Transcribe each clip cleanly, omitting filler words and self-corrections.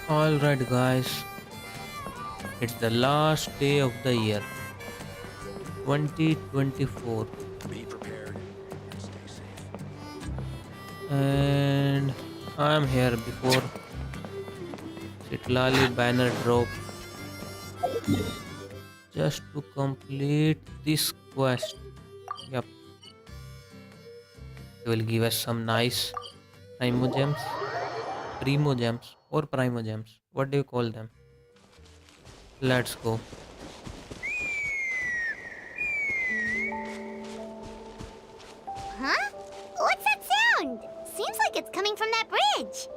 Alright, guys, it's the last day of the year 2024, Be prepared and stay safe. and I'm here before Sitlali banner drop just to complete this quest. Yep, it will give us some nice primo gems, or primo gems. What do you call them? Let's go. Huh? What's that sound? Seems like it's coming from that bridge.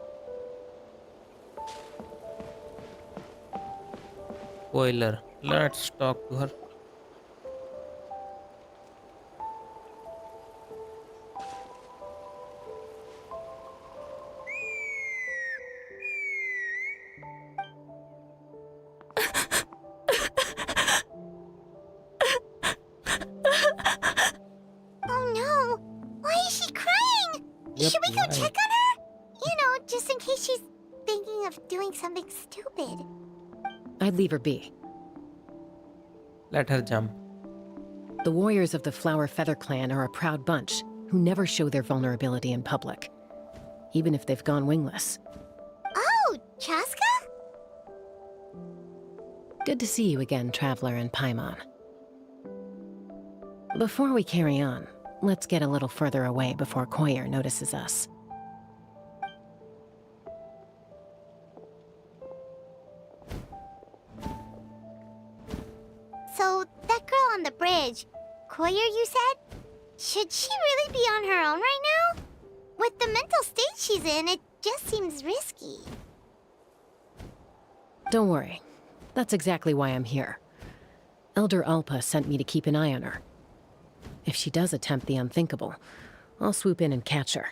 Spoiler. Let's talk to her. Oh no! Why is she crying? Yep, Should we go why? check on her? You know, just in case she's thinking of doing something stupid. I'd leave her be. Let her jump. The warriors of the Flower Feather clan are a proud bunch who never show their vulnerability in public, even if they've gone wingless. Oh, Chaska? Good to see you again, Traveler and Paimon. Before we carry on, let's get a little further away before Koyer notices us. So, that girl on the bridge, Koyer, you said? Should she really be on her own right now? With the mental state she's in, it just seems risky. Don't worry. That's exactly why I'm here. Elder Alpa sent me to keep an eye on her. If she does attempt the unthinkable, I'll swoop in and catch her.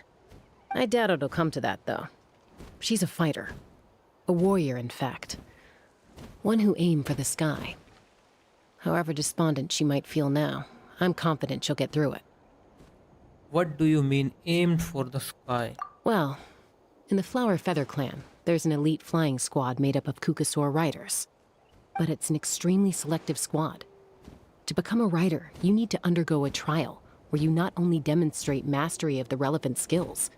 I doubt it'll come to that, though. She's a fighter. A warrior, in fact. One who aimed for the sky. However despondent she might feel now, I'm confident she'll get through it. What do you mean aimed for the sky? Well, in the Flower Feather clan, there's an elite flying squad made up of Kukasaur riders. But it's an extremely selective squad. To become a rider, you need to undergo a trial where you not only demonstrate mastery of the relevant skills,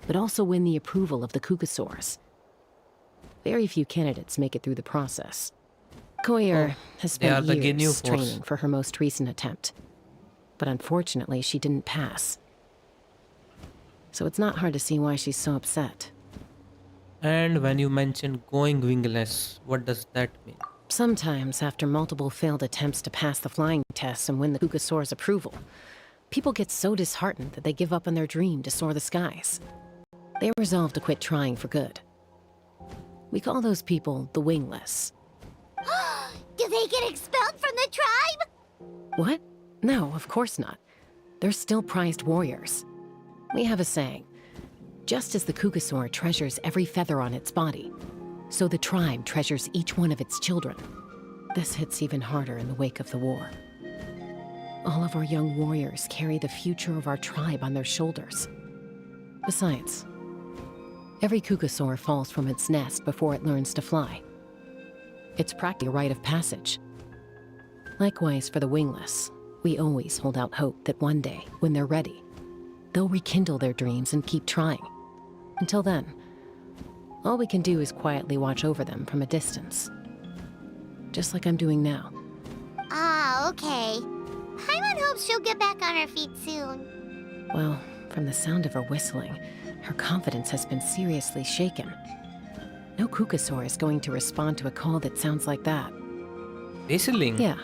but also win the approval of the Kukasaurs. Very few candidates make it through the process. Koyer has They are spent the Ginyu years Force. training for her most recent attempt. But unfortunately, she didn't pass. So it's not hard to see why she's so upset. And when you mention going wingless, what does that mean? Sometimes, after multiple failed attempts to pass the flying tests and win the Kukasaur's approval, people get so disheartened that they give up on their dream to soar the skies. They resolve to quit trying for good. We call those people the wingless. Do they get expelled from the tribe? What? No, of course not. They're still prized warriors. We have a saying, just as the Kukasaur treasures every feather on its body, so the tribe treasures each one of its children. This hits even harder in the wake of the war. All of our young warriors carry the future of our tribe on their shoulders. Besides, every Kukasaur falls from its nest before it learns to fly. It's practically a rite of passage. Likewise for the wingless, we always hold out hope that one day, when they're ready, they'll rekindle their dreams and keep trying. Until then, all we can do is quietly watch over them from a distance. Just like I'm doing now. Ah, okay. Paimon hopes she'll get back on her feet soon. Well, from the sound of her whistling, her confidence has been seriously shaken. No Kukasaur is going to respond to a call that sounds like that. Whistling? Yeah.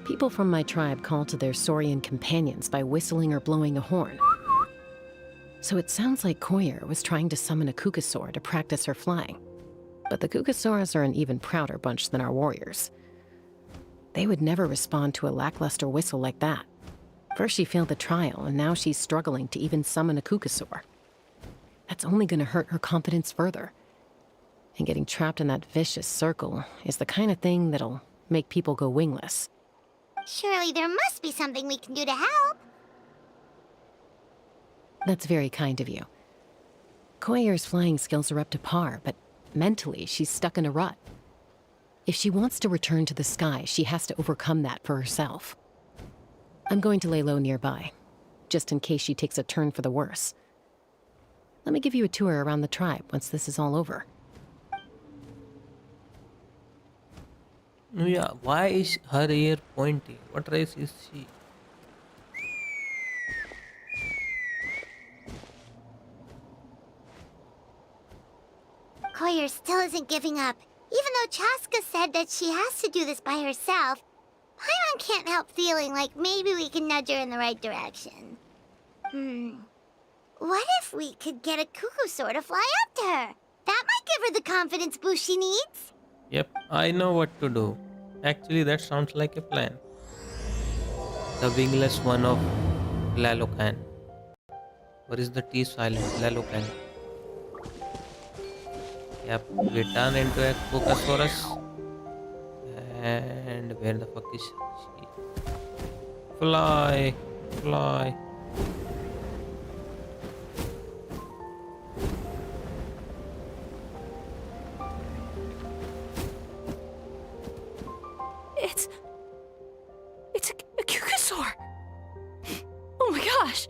People from my tribe call to their Saurian companions by whistling or blowing a horn. So it sounds like Koyer was trying to summon a Kukasaur to practice her flying. But the Kukasaurs are an even prouder bunch than our warriors. They would never respond to a lackluster whistle like that. First she failed the trial, and now she's struggling to even summon a Kukasaur. That's only gonna hurt her confidence further. And getting trapped in that vicious circle is the kind of thing that'll make people go wingless. Surely there must be something we can do to help. That's very kind of you. Koyer's flying skills are up to par, but mentally, she's stuck in a rut. If she wants to return to the sky, she has to overcome that for herself. I'm going to lay low nearby, just in case she takes a turn for the worse. Let me give you a tour around the tribe once this is all over. Yeah, why is her ear pointy? What race is she? Koyer still isn't giving up. Even though Chaska said that she has to do this by herself, Paimon can't help feeling like maybe we can nudge her in the right direction. What if we could get a cuckoo to fly up to her? That might give her the confidence boost she needs. Yep, I know what to do. Actually, that sounds like a plan. The wingless one of Lalocan. Or is the T silent? Lalocan. Yep, we turn into a Cocosaurus. And where the fuck is she? Fly! Fly! It's a Cucosaur! Oh my gosh!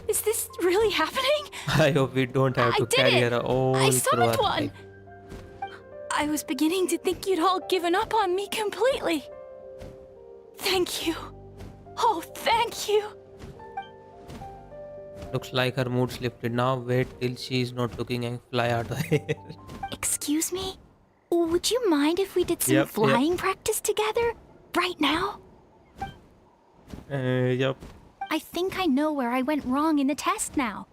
Is this really happening? I hope we don't have I to did carry it! her all I through summoned our one! life. I was beginning to think you'd all given up on me completely. Thank you. Oh, thank you. Looks like her mood's lifted. Now wait till she is not looking and fly out of here. Excuse me? Would you mind if we did some Yep. flying practice together? Right now? Yup. I think I know where I went wrong in the test now.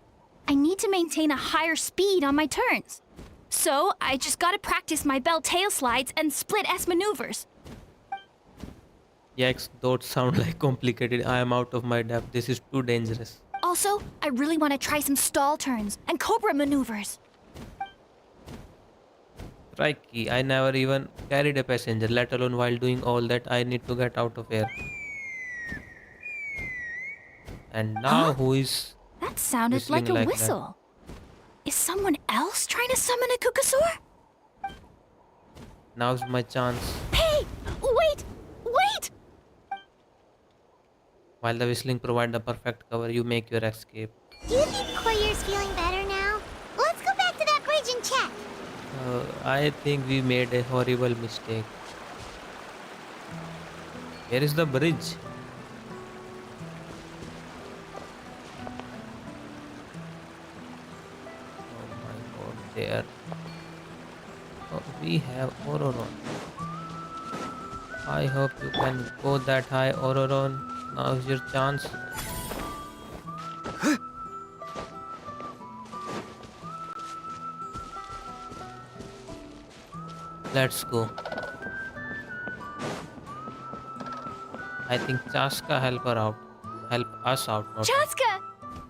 I need to maintain a higher speed on my turns. So, I just gotta practice my bell tail slides and split S maneuvers. Yikes, those sound like complicated. I am out of my depth. This is too dangerous. Also, I really want to try some stall turns and cobra maneuvers. Crikey, I never even carried a passenger, let alone while doing all that. I need to get out of here. And now Huh? who is That sounded like whistling a like that? whistle. Is someone else trying to summon a Cucosaur? Now's my chance. Hey! Wait! Wait! While the whistling provides the perfect cover, you make your escape. Do you think Koyer's feeling better now? Let's go back to that bridge and check. I think we made a horrible mistake. Where is the bridge? Oh my god, there. Oh, we have Ororon. I hope you can go that high, Ororon. Now's your chance. Let's go. I think Chaska help her out. Help us out. Not Chaska!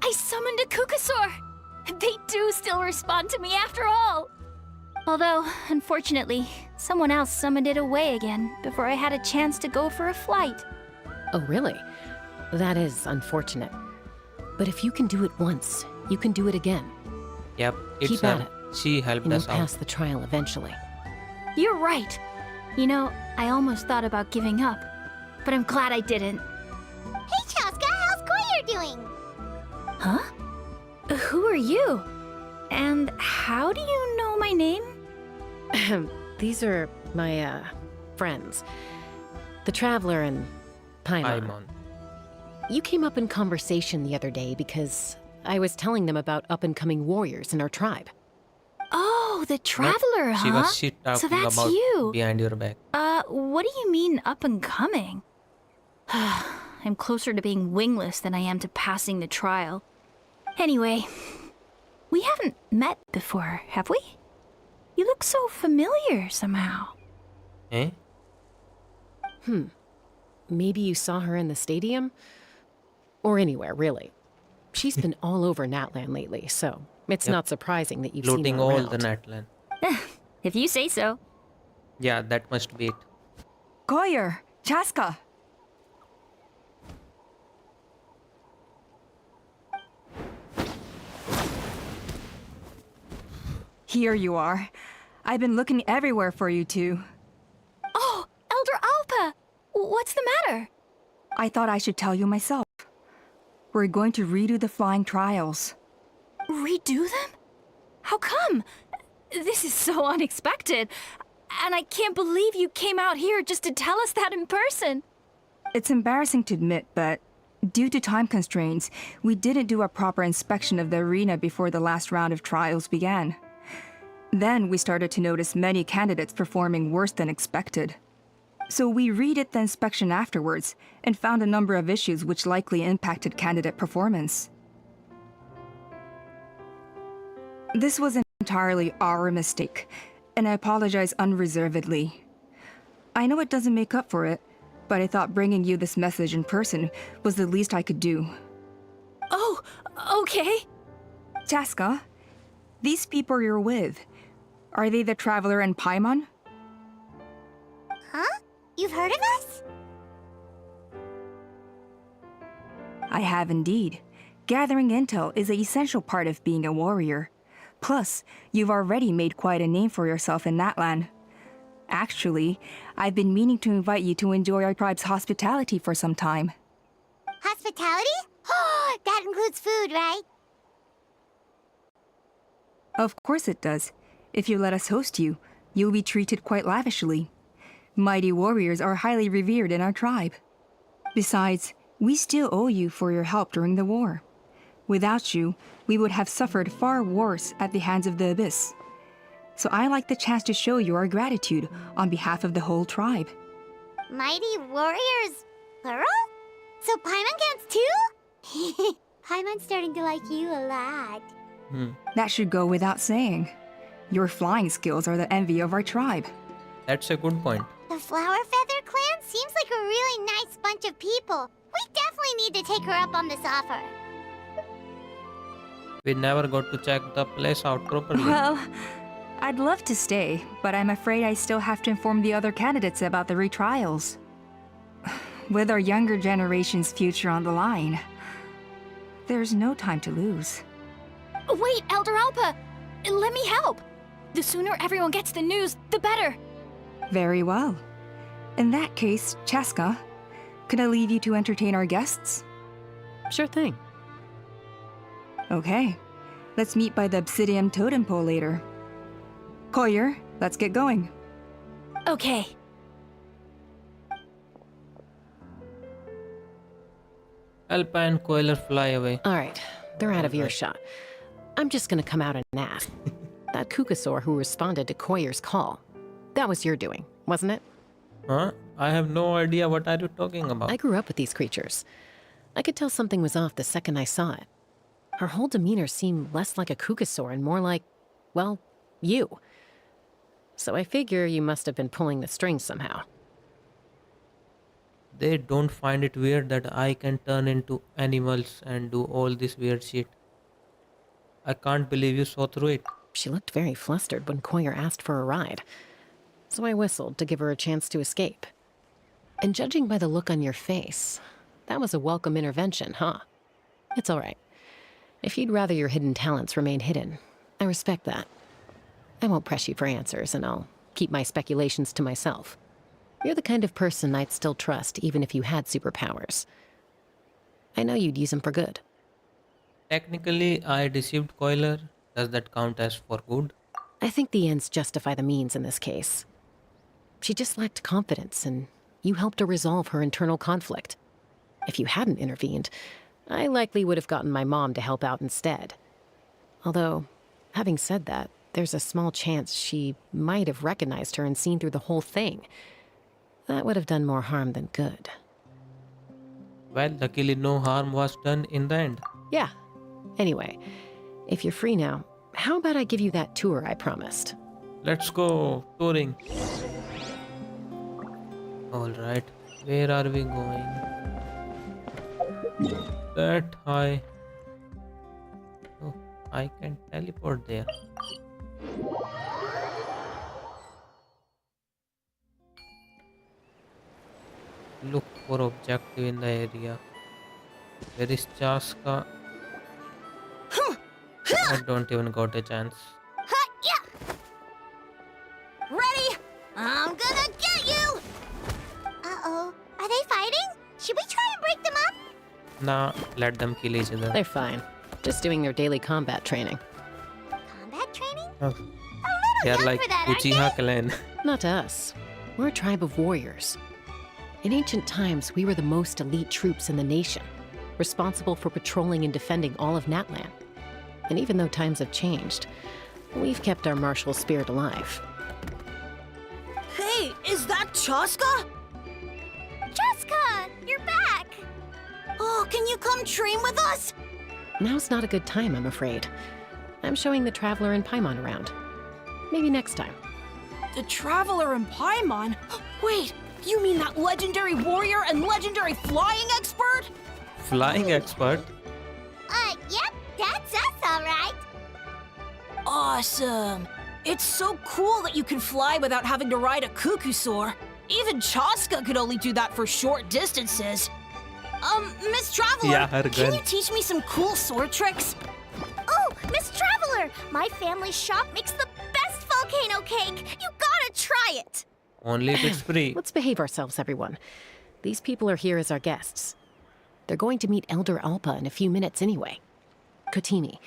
I summoned a Cucosaur! They do still respond to me after all! Although, unfortunately, someone else summoned it away again before I had a chance to go for a flight. Oh, really? That is unfortunate. But if you can do it once, you can do it again. Yep, it's Keep at her. it. She helped And you'll us out. pass the trial eventually. You're right. You know, I almost thought about giving up, but I'm glad I didn't. Hey, Chaska, how's Koyer doing? Huh? Who are you? And how do you know my name? These are my, friends. The Traveler and Paimon. Paimon. You came up in conversation the other day because I was telling them about up-and-coming warriors in our tribe. Oh, the Traveler, She huh? was shit talking So that's about you. behind your back. What do you mean up and coming? I'm closer to being wingless than I am to passing the trial. Anyway, we haven't met before, have we? You look so familiar somehow. Eh? Maybe you saw her in the stadium? Or anywhere, really. She's been all over Natlan lately, so it's Yep. not surprising that you've Looting seen her all around. the Natlan. If you say so. Yeah, that must be it. Koyer, Chaska. Here you are. I've been looking everywhere for you two. Oh, Elder Alpa! What's the matter? I thought I should tell you myself. We're going to redo the flying trials. Redo them? How come? This is so unexpected. And I can't believe you came out here just to tell us that in person. It's embarrassing to admit, but due to time constraints, we didn't do a proper inspection of the arena before the last round of trials began. Then we started to notice many candidates performing worse than expected. So we redid the inspection afterwards and found a number of issues which likely impacted candidate performance. This was entirely our mistake, and I apologize unreservedly. I know it doesn't make up for it, but I thought bringing you this message in person was the least I could do. Oh, okay. Chaska, these people you're with, are they the Traveler and Paimon? Huh? You've heard of us? I have indeed. Gathering intel is an essential part of being a warrior. Plus, you've already made quite a name for yourself in Natlan. Actually, I've been meaning to invite you to enjoy our tribe's hospitality for some time. Hospitality? Oh, that includes food, right? Of course it does. If you let us host you, you'll be treated quite lavishly. Mighty warriors are highly revered in our tribe. Besides, we still owe you for your help during the war. Without you, we would have suffered far worse at the hands of the Abyss. So I like the chance to show you our gratitude on behalf of the whole tribe. Mighty warriors, plural? So Paimon counts too? Paimon's starting to like you a lot. That should go without saying. Your flying skills are the envy of our tribe. That's a good point. The Flower Feather clan seems like a really nice bunch of people. We definitely need to take her up on this offer. We never got to check the place out properly. Well, I'd love to stay, but I'm afraid I still have to inform the other candidates about the retrials. With our younger generation's future on the line, there's no time to lose. Wait, Elder Alpa! Let me help! The sooner everyone gets the news, the better! Very well. In that case, Chaska, could I leave you to entertain our guests? Sure thing. Okay. Let's meet by the Obsidian Totem Pole later. Koyer, let's get going. Okay. Alpa and Coiler fly away. All right, they're out of earshot. I'm just gonna come out and ask. That Kukasaur who responded to Koyer's call, that was your doing, wasn't it? Huh? I have no idea what are you talking about. I grew up with these creatures. I could tell something was off the second I saw it. Her whole demeanor seemed less like a Kukasaur and more like, well, you. So I figure you must have been pulling the strings somehow. They don't find it weird that I can turn into animals and do all this weird shit. I can't believe you saw through it. She looked very flustered when Koyer asked for a ride, so I whistled to give her a chance to escape. And judging by the look on your face, that was a welcome intervention, huh? It's all right. If you'd rather your hidden talents remain hidden, I respect that. I won't press you for answers, and I'll keep my speculations to myself. You're the kind of person I'd still trust even if you had superpowers. I know you'd use them for good. Technically, I deceived Coiler. Does that count as for good? I think the ends justify the means in this case. She just lacked confidence, and you helped her resolve her internal conflict. If you hadn't intervened, I likely would have gotten my mom to help out instead. Although, having said that, there's a small chance she might have recognized her and seen through the whole thing. That would have done more harm than good. Well, luckily no harm was done in the end. Yeah. Anyway, if you're free now, how about I give you that tour I promised? Let's go touring. Alright, where are we going? That high. Oh, I can teleport there. Look for objective in the area. Where is Chaska? I don't even got a chance. Nah, let them kill each other. They're fine. Just doing their daily combat training. Combat training? Oh, A little they're young like for that, aren't Uchiha they? clan. Not to us. We're a tribe of warriors. In ancient times, we were the most elite troops in the nation, responsible for patrolling and defending all of Natlan. And even though times have changed, we've kept our martial spirit alive. Hey, is that Chaska? Jessica, you're back! Oh, can you come train with us? Now's not a good time, I'm afraid. I'm showing the Traveler and Paimon around. Maybe next time. The Traveler and Paimon? Wait, you mean that legendary warrior and legendary flying expert? Flying expert. Yep, that's us, alright. Awesome. It's so cool that you can fly without having to ride a cuckoosaur. Even Chaska could only do that for short distances. Miss Traveler, Yeah, her can gun. you teach me some cool sword tricks? Oh, Miss Traveler! My family's shop makes the best volcano cake! You gotta try it! Only if it's free. Let's behave ourselves, everyone. These people are here as our guests. They're going to meet Elder Alpa in a few minutes anyway. Kotini,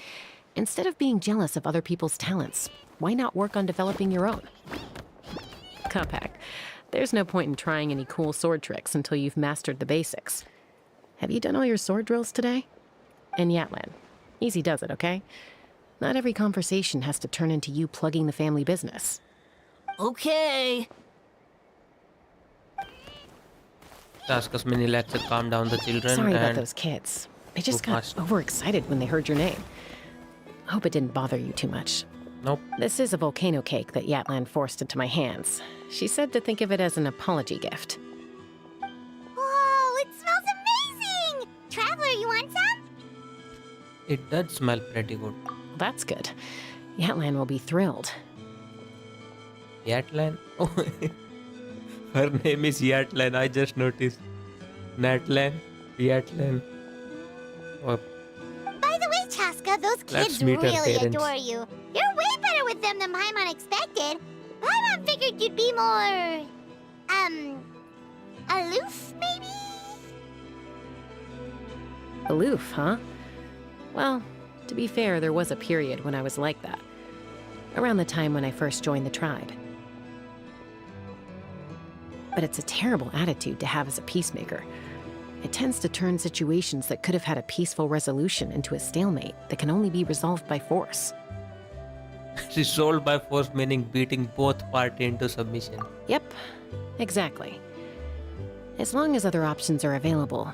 instead of being jealous of other people's talents, why not work on developing your own? Kapak, there's no point in trying any cool sword tricks until you've mastered the basics. Have you done all your sword drills today? And Yatlan, easy does it, okay? Not every conversation has to turn into you plugging the family business. Okay. Chaska's mini lecture calm down the children Sorry about and those kids. They just too got fast. overexcited when they heard your name. Hope it didn't bother you too much. nope. This is a volcano cake that Yatlan forced into my hands. She said to think of it as an apology gift. Whoa, it smells amazing! Traveler, you want some? It does smell pretty good. That's good. Yatlan will be thrilled. Yatlan? Oh, her name is Yatlan. I just noticed. Natlan, Yatlan. Oh, By the way, Chaska, those Let's kids meet her really parents. adore you. You're way better with them than Paimon expected. Paimon figured you'd be more... aloof, maybe? Aloof, huh? Well, to be fair, there was a period when I was like that. Around the time when I first joined the tribe. But it's a terrible attitude to have as a peacemaker. It tends to turn situations that could have had a peaceful resolution into a stalemate that can only be resolved by force. resolved by force meaning beating both parties into submission. Yep, exactly. As long as other options are available,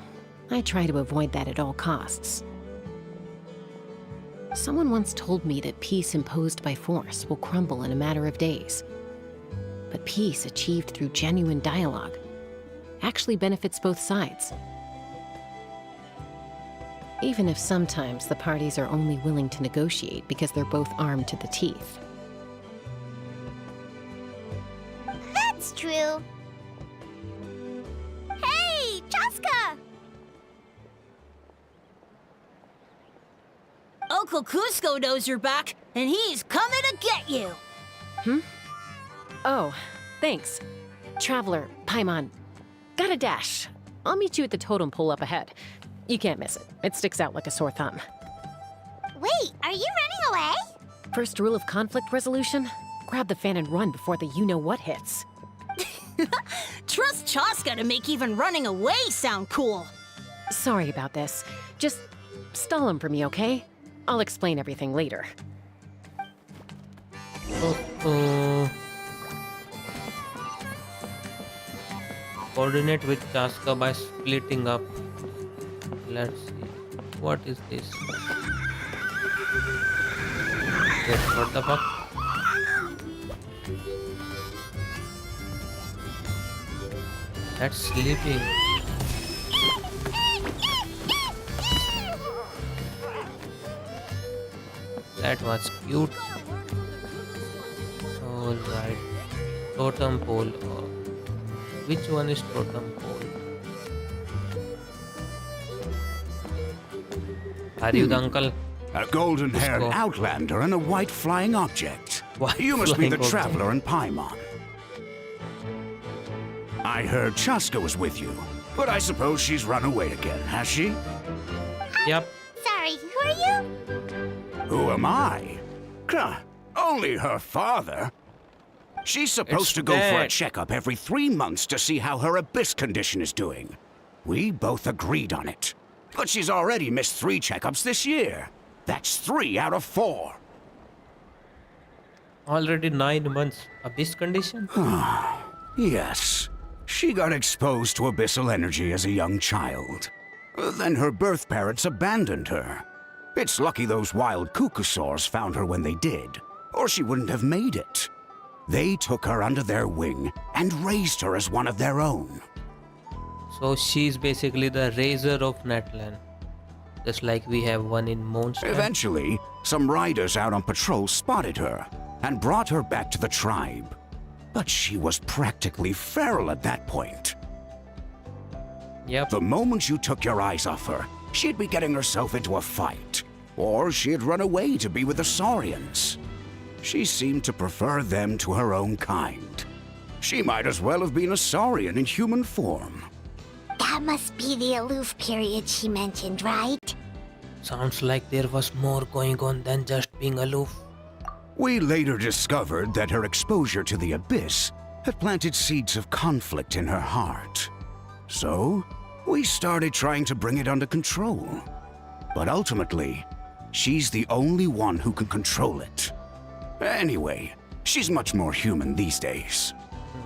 I try to avoid that at all costs. Someone once told me that peace imposed by force will crumble in a matter of days. But peace achieved through genuine dialogue actually benefits both sides. Even if sometimes the parties are only willing to negotiate because they're both armed to the teeth. That's true. Hey, Chaska! Uncle Cusco knows you're back, and he's coming to get you. Oh, thanks. Traveler, Paimon, gotta dash. I'll meet you at the totem pole up ahead. You can't miss it. It sticks out like a sore thumb. Wait, are you running away? First rule of conflict resolution? Grab the fan and run before the you-know-what hits. Trust Chaska to make even running away sound cool. Sorry about this. Just stall him for me, okay? I'll explain everything later. Oh. Coordinate with Chaska by splitting up. Let's see. What is this? Yes, what the fuck? That's sleeping. That was cute. Alright. Totem pole. Which one is totem pole? Are you the uncle? A golden-haired go. outlander and a white flying object. White You must be flying the object. traveler in Paimon. I heard Chaska was with you, but I suppose she's run away again, has she? Yep. Sorry, who are you? Who am I? Only her father. She's supposed It's to go for a Dad. checkup every 3 months to see how her abyss condition is doing. We both agreed on it. But she's already missed 3 checkups this year. That's 3 out of 4. Already 9 months. Abyss condition? Yes. She got exposed to abyssal energy as a young child. Then her birth parents abandoned her. It's lucky those wild cuckoosaurs found her when they did, or she wouldn't have made it. They took her under their wing and raised her as one of their own. So she's basically the raiser of Natlan. Just like we have one in Monster. Eventually, some riders out on patrol spotted her and brought her back to the tribe. But she was practically feral at that point. Yep. The moment you took your eyes off her, she'd be getting herself into a fight. Or she'd run away to be with the Saurians. She seemed to prefer them to her own kind. She might as well have been a Saurian in human form. That must be the aloof period she mentioned, right? Sounds like there was more going on than just being aloof. We later discovered that her exposure to the abyss had planted seeds of conflict in her heart. So, we started trying to bring it under control. But ultimately, she's the only one who can control it. Anyway, she's much more human these days.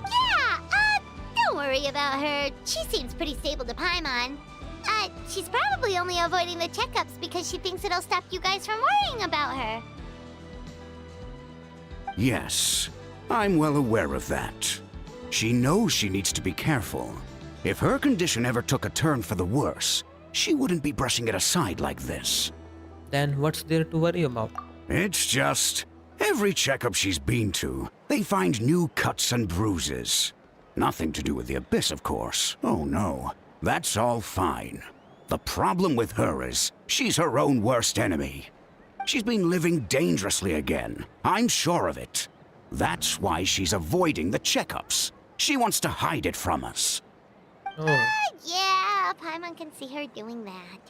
Yeah, don't worry about her. She seems pretty stable to Paimon. She's probably only avoiding the checkups because she thinks it'll stop you guys from worrying about her. Yes, I'm well aware of that. She knows she needs to be careful. If her condition ever took a turn for the worse, she wouldn't be brushing it aside like this. Then what's there to worry about? It's just, every checkup she's been to, they find new cuts and bruises. Nothing to do with the abyss, of course. Oh no, that's all fine. The problem with her is, she's her own worst enemy. She's been living dangerously again. I'm sure of it. That's why she's avoiding the checkups. She wants to hide it from us. Oh, Yeah, Paimon can see her doing that.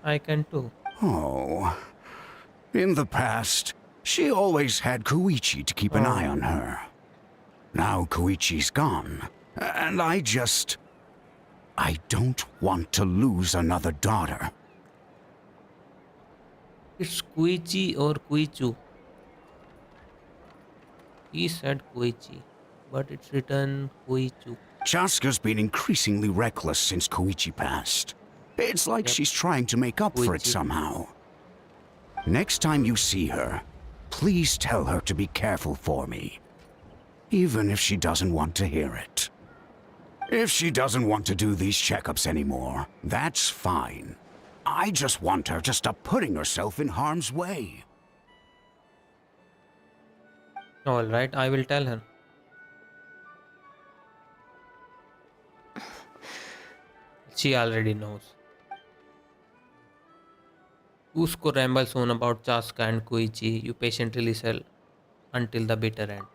I can too. Oh. In the past, she always had Koichi to keep an eye on her. Now Koichi's gone, and I don't want to lose another daughter. It's Koichi or Koichu. He said Koichi, but it's written Koichu. Chaska's been increasingly reckless since Koichi passed. It's like she's trying to make up for it Koichi. somehow. Next time you see her, please tell her to be careful for me. Even if she doesn't want to hear it. If she doesn't want to do these checkups anymore, that's fine. I just want her to stop putting herself in harm's way. Alright, I will tell her. She already knows. Cusco rambles on about Chaska and Koichi. You patiently listen until the bitter end.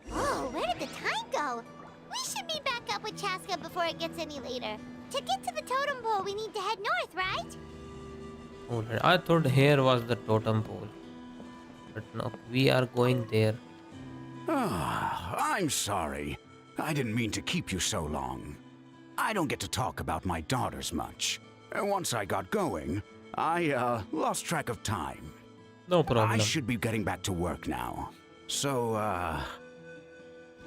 Whoa, where did the time go? We should meet back up with Chaska before it gets any later. To get to the totem pole, we need to head north, right? Alright, I thought here was the totem pole. But no, we are going there. I'm sorry. I didn't mean to keep you so long. I don't get to talk about my daughters much. Once I got going, I lost track of time. No problem. I should be getting back to work now. So,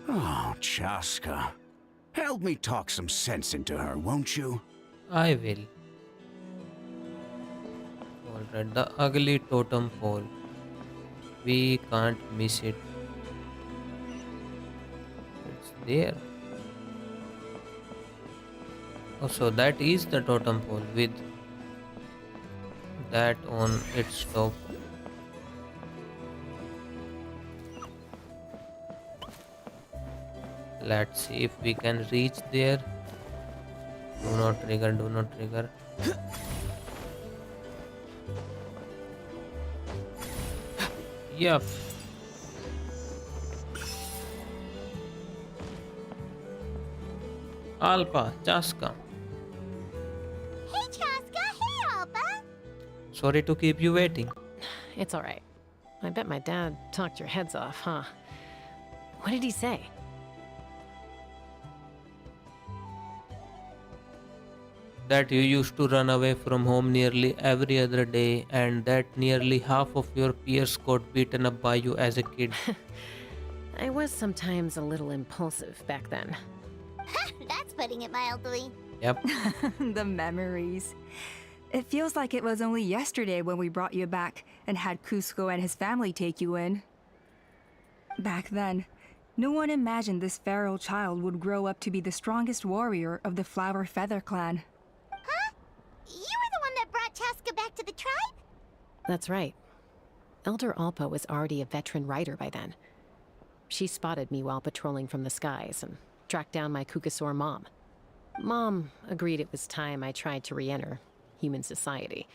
oh, Chaska. Help me talk some sense into her, won't you? I will. Alright, the ugly totem pole. We can't miss it. It's there. Oh, so that is the totem pole with that on its top. Let's see if we can reach there. Do not trigger, do not trigger. Yep. Alpha, Chaska. Hey, Chaska, hey, Sorry to keep you waiting. It's all right. I bet my dad talked your heads off, huh? What did he say? That you used to run away from home nearly every other day, and that nearly half of your peers got beaten up by you as a kid. I was sometimes a little impulsive back then. That's putting it mildly. Yep. The memories. It feels like it was only yesterday when we brought you back and had Cusco and his family take you in. Back then, no one imagined this feral child would grow up to be the strongest warrior of the Flower Feather clan. You were the one that brought Chaska back to the tribe? That's right. Elder Alpa was already a veteran rider by then. She spotted me while patrolling from the skies and tracked down my Kukasaur mom. Mom agreed it was time I tried to re-enter human society.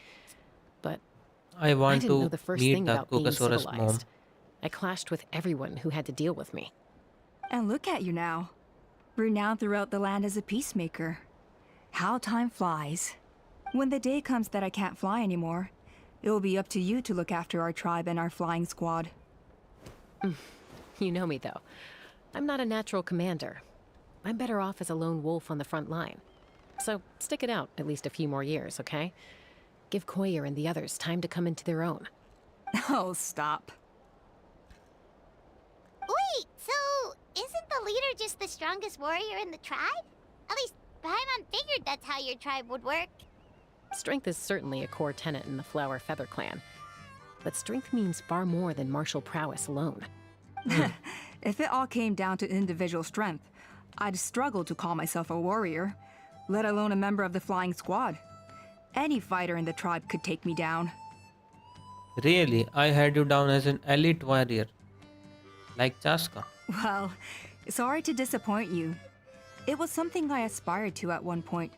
But I I want didn't know to the first meet thing the about being Kukasaurus mom. civilized. I clashed with everyone who had to deal with me. And look at you now, renowned throughout the land as a peacemaker. How time flies. When the day comes that I can't fly anymore, it will be up to you to look after our tribe and our flying squad. You know me, though. I'm not a natural commander. I'm better off as a lone wolf on the front line. So stick it out at least a few more years, okay? Give Koyer and the others time to come into their own. Oh, stop. Wait, so isn't the leader just the strongest warrior in the tribe? At least Paimon figured that's how your tribe would work. Strength is certainly a core tenet in the Flower Feather clan. But strength means far more than martial prowess alone. If it all came down to individual strength, I'd struggle to call myself a warrior, let alone a member of the flying squad. Any fighter in the tribe could take me down. Really, I had you down as an elite warrior. Like Chaska. Well, sorry to disappoint you. It was something I aspired to at one point.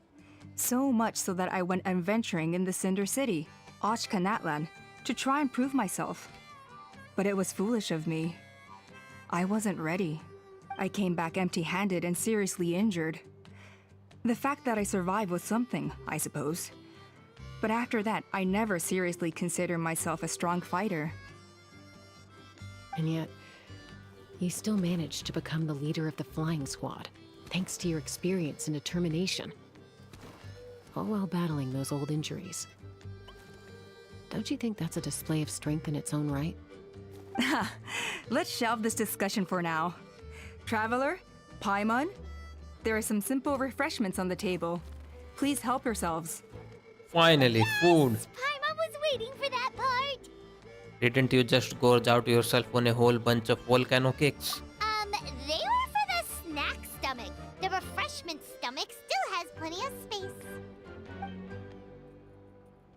So much so that I went adventuring in the Cinder City, Ochkanatlan, to try and prove myself. But it was foolish of me. I wasn't ready. I came back empty-handed and seriously injured. The fact that I survived was something, I suppose. But after that, I never seriously considered myself a strong fighter. And yet, you still managed to become the leader of the flying squad, thanks to your experience and determination. All while battling those old injuries. Don't you think that's a display of strength in its own right? Let's shelve this discussion for now. Traveler, Paimon, there are some simple refreshments on the table. Please help yourselves. Finally, food. Paimon was waiting for that part. Didn't you just gorge out yourself on a whole bunch of volcano cakes? They were for the snack stomach. The refreshment stomach still has plenty of space.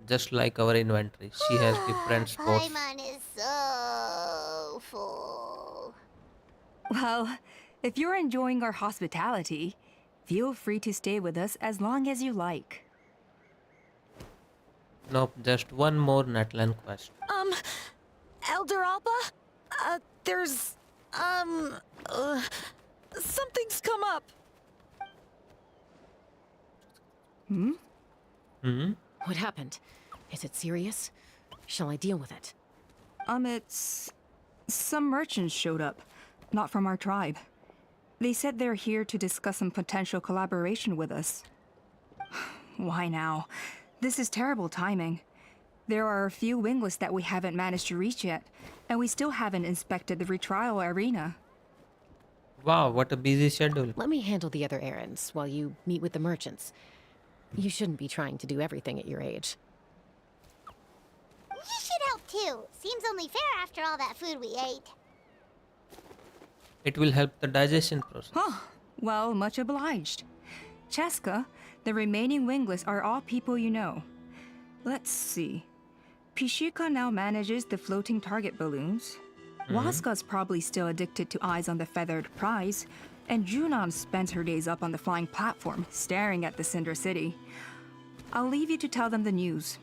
Just like our inventory, she has different spots. Paimon is so full. Well, if you're enjoying our hospitality, feel free to stay with us as long as you like. Nope, just one more Netland quest. Elder Alpa? There's, something's come up. Hmm? What happened? Is it serious? Shall I deal with it? It's... Some merchants showed up, not from our tribe. They said they're here to discuss some potential collaboration with us. Why now? This is terrible timing. There are a few wingless that we haven't managed to reach yet, and we still haven't inspected the retrial arena. Wow, what a busy schedule. Let me handle the other errands while you meet with the merchants. You shouldn't be trying to do everything at your age. You should help too. Seems only fair after all that food we ate. It will help the digestion process. Huh. Well, much obliged. Chaska, the remaining wingless are all people you know. Let's see. Pishika now manages the floating target balloons. Waska's probably still addicted to eyes on the feathered prize, and Junon spends her days up on the flying platform, staring at the Cinder City. I'll leave you to tell them the news.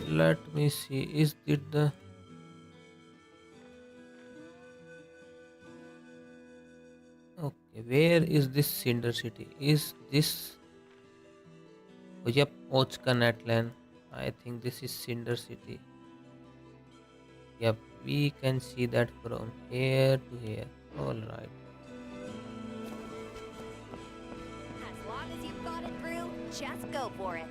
Let me see, is it the... Okay, where is this Cinder City? Is this Oh, yep, Ochka Netland. I think this is Cinder City. Yep, we can see that from here to here. Alright. As long as you've got it through, just go for it.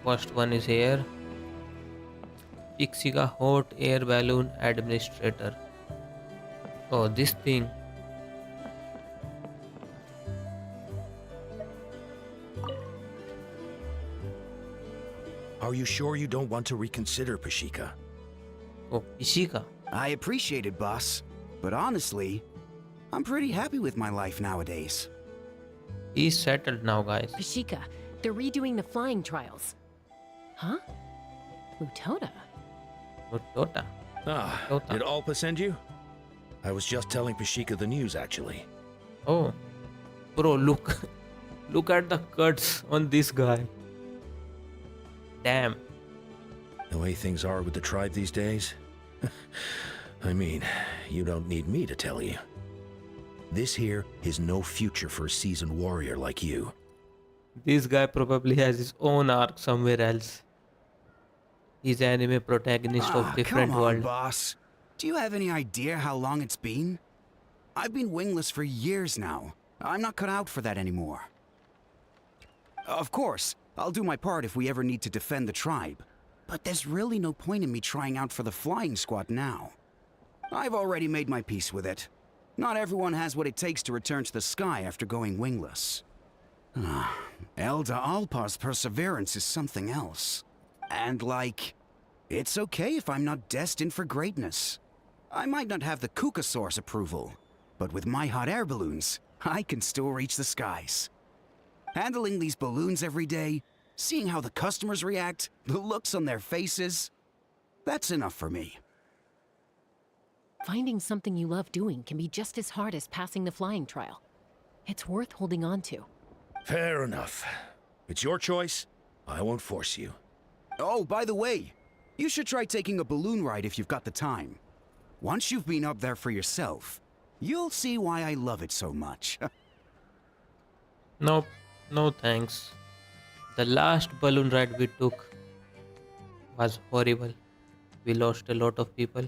First one is here. Pixie ka Hot Air Balloon Administrator. Oh, this thing. Are you sure you don't want to reconsider, Pashika? Oh, Ishika. I appreciate it, boss. But honestly, I'm pretty happy with my life nowadays. He's settled now, guys. Pashika, they're redoing the flying trials. Huh? Utota? Utota. Ah, Tota. did Alpa send you? I was just telling Pashika the news, actually. Oh, bro, look. Look at the cuts on this guy. Damn. The way things are with the tribe these days? I mean, you don't need me to tell you. This here is no future for a seasoned warrior like you. This guy probably has his own arc somewhere else. He's anime protagonist of different come on, world. boss. Do you have any idea how long it's been? I've been wingless for years now. I'm not cut out for that anymore. Of course, I'll do my part if we ever need to defend the tribe. But there's really no point in me trying out for the flying squad now. I've already made my peace with it. Not everyone has what it takes to return to the sky after going wingless. Elda Alpa's perseverance is something else. And it's okay if I'm not destined for greatness. I might not have the Kukasaur's approval, but with my hot air balloons, I can still reach the skies. Handling these balloons every day, seeing how the customers react, the looks on their faces, that's enough for me. Finding something you love doing can be just as hard as passing the flying trial. It's worth holding on to. Fair enough. It's your choice. I won't force you. Oh, by the way, you should try taking a balloon ride if you've got the time. Once you've been up there for yourself, you'll see why I love it so much. Nope, no thanks. The last balloon ride we took was horrible. We lost a lot of people.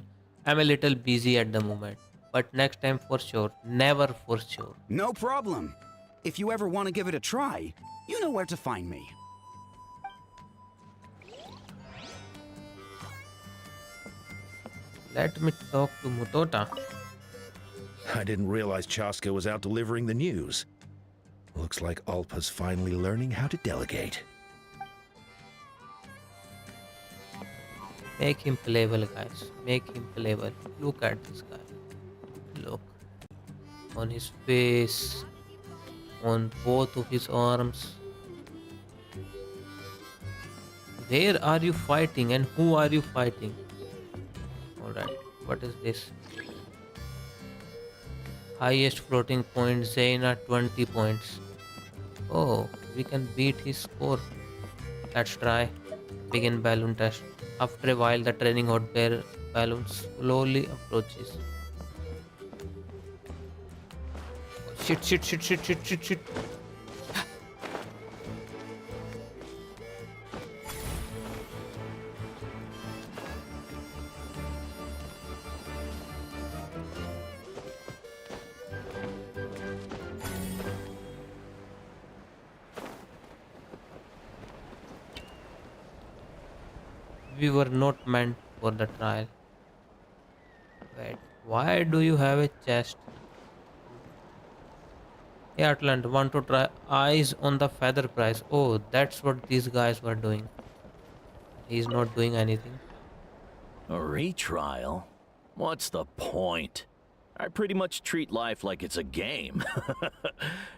I'm a little busy at the moment, but next time for sure, never for sure. No problem. If you ever want to give it a try, you know where to find me. Let me talk to Mutota. I didn't realize Chaska was out delivering the news. Looks like Alpa's finally learning how to delegate. Make him playable, guys. Make him playable. Look at this guy. Look. On his face. On both of his arms. Where are you fighting and who are you fighting? Alright, what is this? Highest floating point, Zaina 20 points. Oh, we can beat his score. Let's try. Begin balloon test. After a while, the training hot air balloon slowly approaches. Shit. We were not meant for the trial. Wait, why do you have a chest? Hey Atlant, want to try eyes on the feather price? Oh, that's what these guys were doing. He's not doing anything. A retrial? What's the point? I pretty much treat life like it's a game.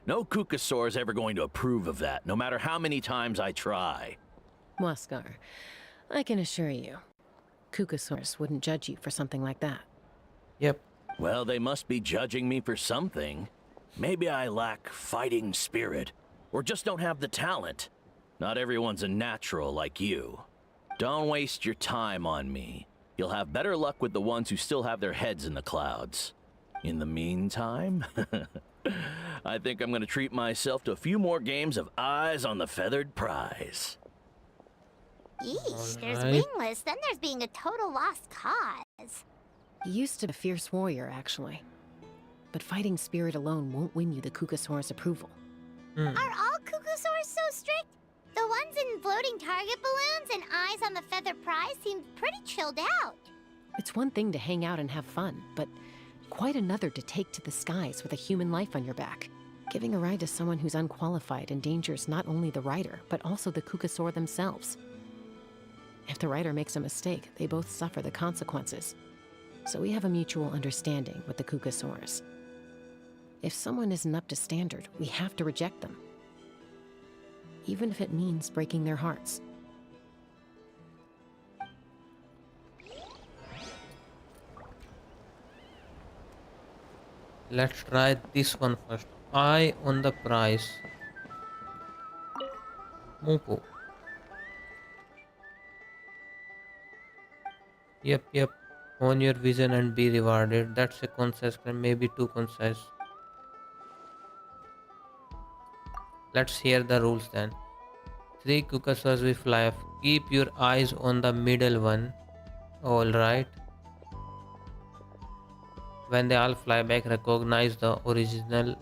No Kukasaur's ever going to approve of that, no matter how many times I try. Waskar, I can assure you, Kukasaurus wouldn't judge you for something like that. Yep. Well, they must be judging me for something. Maybe I lack fighting spirit, or just don't have the talent. Not everyone's a natural like you. Don't waste your time on me. You'll have better luck with the ones who still have their heads in the clouds. In the meantime, I think I'm gonna treat myself to a few more games of Eyes on the Feathered Prize. Yeesh, there's Alright. wingless, then there's being a total lost cause. He used to be a fierce warrior, actually. But fighting spirit alone won't win you the Kukasaur's approval. Are all Kukusaurs so strict? The ones in floating target balloons and Eyes on the Feather Prize seem pretty chilled out. It's one thing to hang out and have fun, but quite another to take to the skies with a human life on your back. Giving a ride to someone who's unqualified endangers not only the rider, but also the Kukasaur themselves. If the rider makes a mistake, they both suffer the consequences. So we have a mutual understanding with the Kukasaurs. If someone isn't up to standard, we have to reject them. Even if it means breaking their hearts. Let's try this one first. Eye on the prize. Mopo. Yep. Hone your vision and be rewarded. That's a concise claim, maybe too concise. Let's hear the rules then. 3 Kukasaurs will fly off. Keep your eyes on the middle one. Alright. When they all fly back, recognize the originally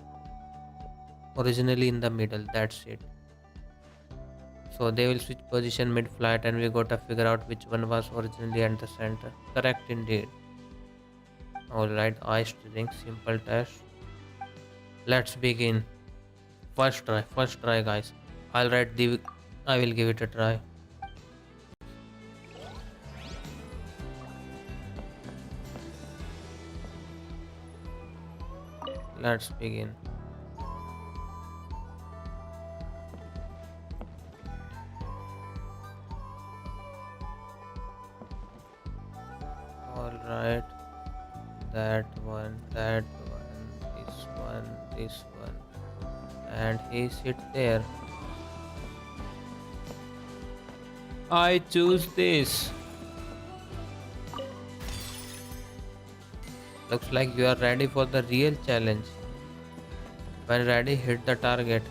in the middle. That's it. So they will switch position mid-flight and we gotta figure out which one was originally at the center. Correct indeed. Alright, eye steering, simple test. Let's begin. First try guys. I will give it a try. Let's begin. Alright. That one, this one. And he sits there. I choose this. Looks like you are ready for the real challenge. When ready, hit the target.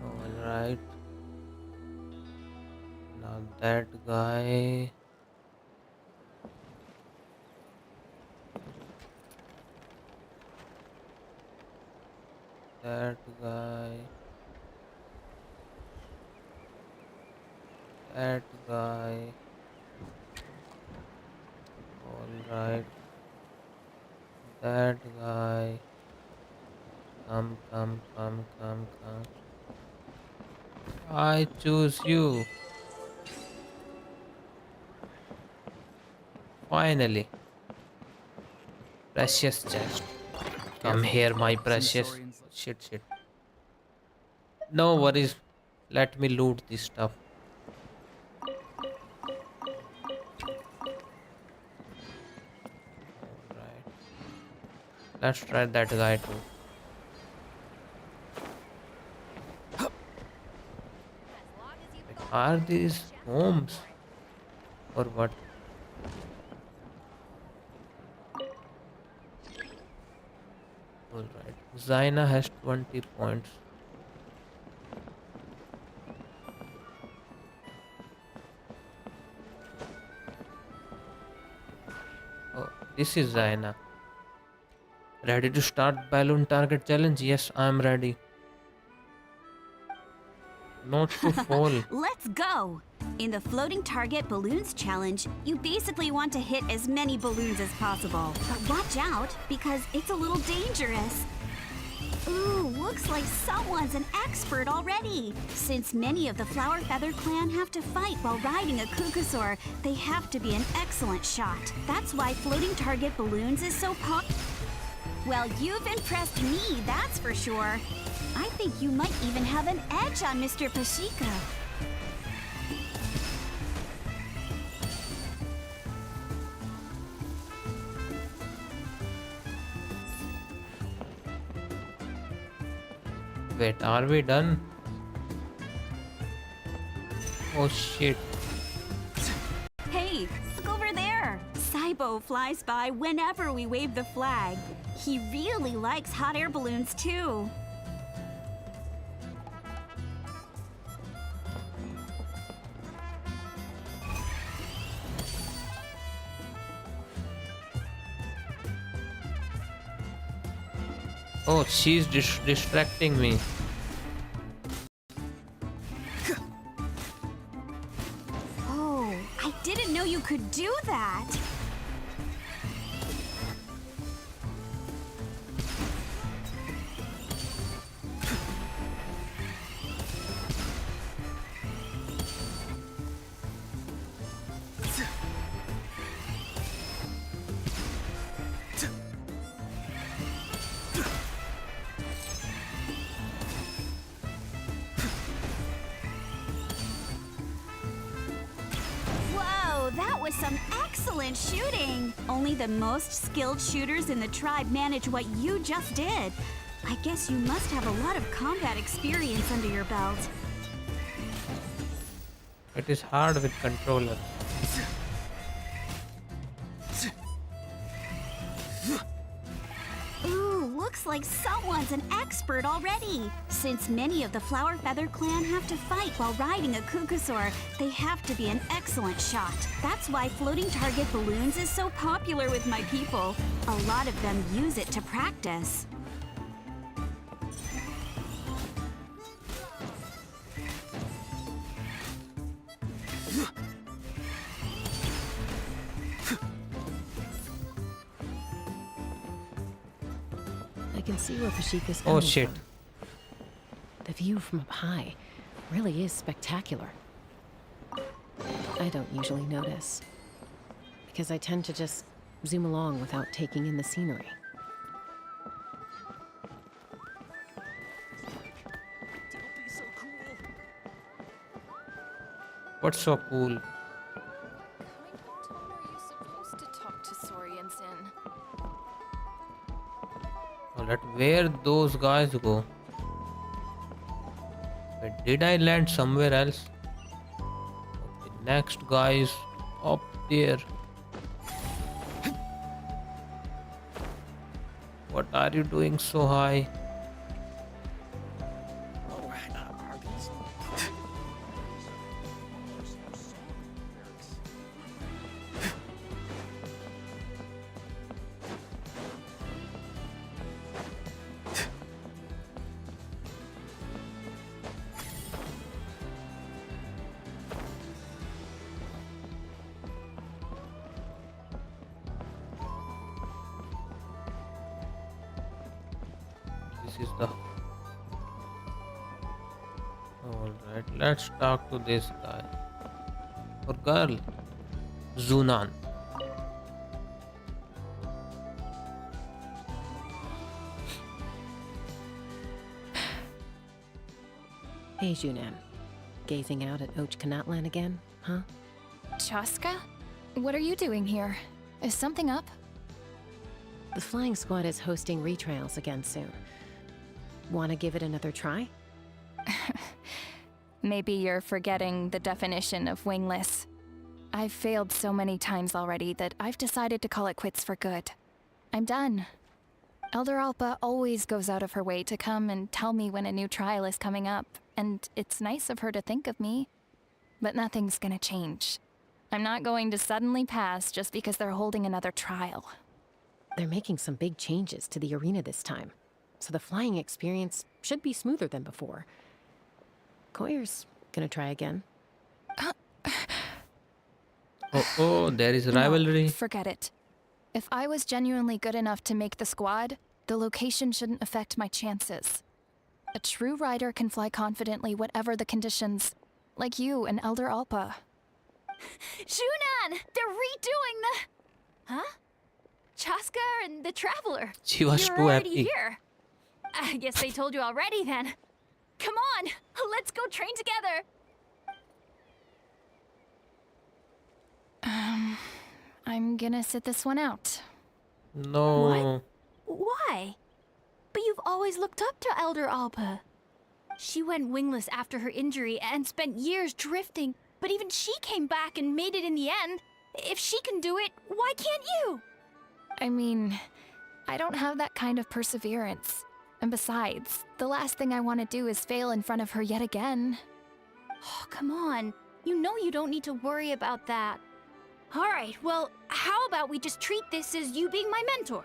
Alright. Now that guy. That guy. Alright. That guy. Come. I choose you. Finally. Precious chest. Come here, my precious. Shit. No worries. Let me loot this stuff. Alright. Let's try that guy too. Are these homes? Or what? Alright. Zaina has 20 points. Oh, this is Zaina. Ready to start balloon target challenge? Yes, I am ready. Not to fall. Let's go! In the Floating Target Balloons Challenge, you basically want to hit as many balloons as possible. But watch out, because it's a little dangerous. Ooh, looks like someone's an expert already. Since many of the Flower Feather clan have to fight while riding a Kukasaur, they have to be an excellent shot. That's why Floating Target Balloons is so popular. Well, you've impressed me, that's for sure. I think you might even have an edge on Mr. Pashika. Wait, are we done? Oh shit. Hey, rainbow flies by whenever we wave the flag. He really likes hot air balloons too. Oh, she's distracting me. Oh, I didn't know you could do that. Whoa, that was some excellent shooting! Only the most skilled shooters in the tribe manage what you just did. I guess you must have a lot of combat experience under your belt. It is hard with controller. Ooh, looks like someone's an expert already. Since many of the Flower Feather clan have to fight while riding a Kukusaur, they have to be an excellent shot. That's why floating target balloons is so popular with my people. A lot of them use it to practice. I can see where Pashika's Oh coming shit. from. The view from up high really is spectacular. I don't usually notice, because I tend to just zoom along without taking in the scenery. What's so cool? Kind tone are you supposed to talk to Saurians in? Oh, where those guys go? Wait, did I land somewhere else? Okay, next guy is up there. What are you doing so high? This is the... Alright, let's talk to this guy. Or girl. Zunan. Hey, Junan. Gazing out at Ochkanatlan again, huh? Chaska? What are you doing here? Is something up? The flying squad is hosting retrials again soon. Wanna give it another try? Maybe you're forgetting the definition of wingless. I've failed so many times already that I've decided to call it quits for good. I'm done. Elder Alpa always goes out of her way to come and tell me when a new trial is coming up, and it's nice of her to think of me. But nothing's gonna change. I'm not going to suddenly pass just because they're holding another trial. They're making some big changes to the arena this time, so the flying experience should be smoother than before. Koyer's gonna try again. Oh, there is rivalry. No, forget it. If I was genuinely good enough to make the squad, the location shouldn't affect my chances. A true rider can fly confidently whatever the conditions, like you and Elder Alpa. Shunan! They're redoing the... Huh? Chaska and the Traveler. She was You're too already happy. here. I guess they told you already then. Come on, let's go train together. I'm gonna sit this one out. No. Why? But you've always looked up to Elder Alpa. She went wingless after her injury and spent years drifting, but even she came back and made it in the end. If she can do it, why can't you? I mean, I don't have that kind of perseverance. And besides, the last thing I want to do is fail in front of her yet again. Oh, come on. You know you don't need to worry about that. Alright, well, how about we just treat this as you being my mentor?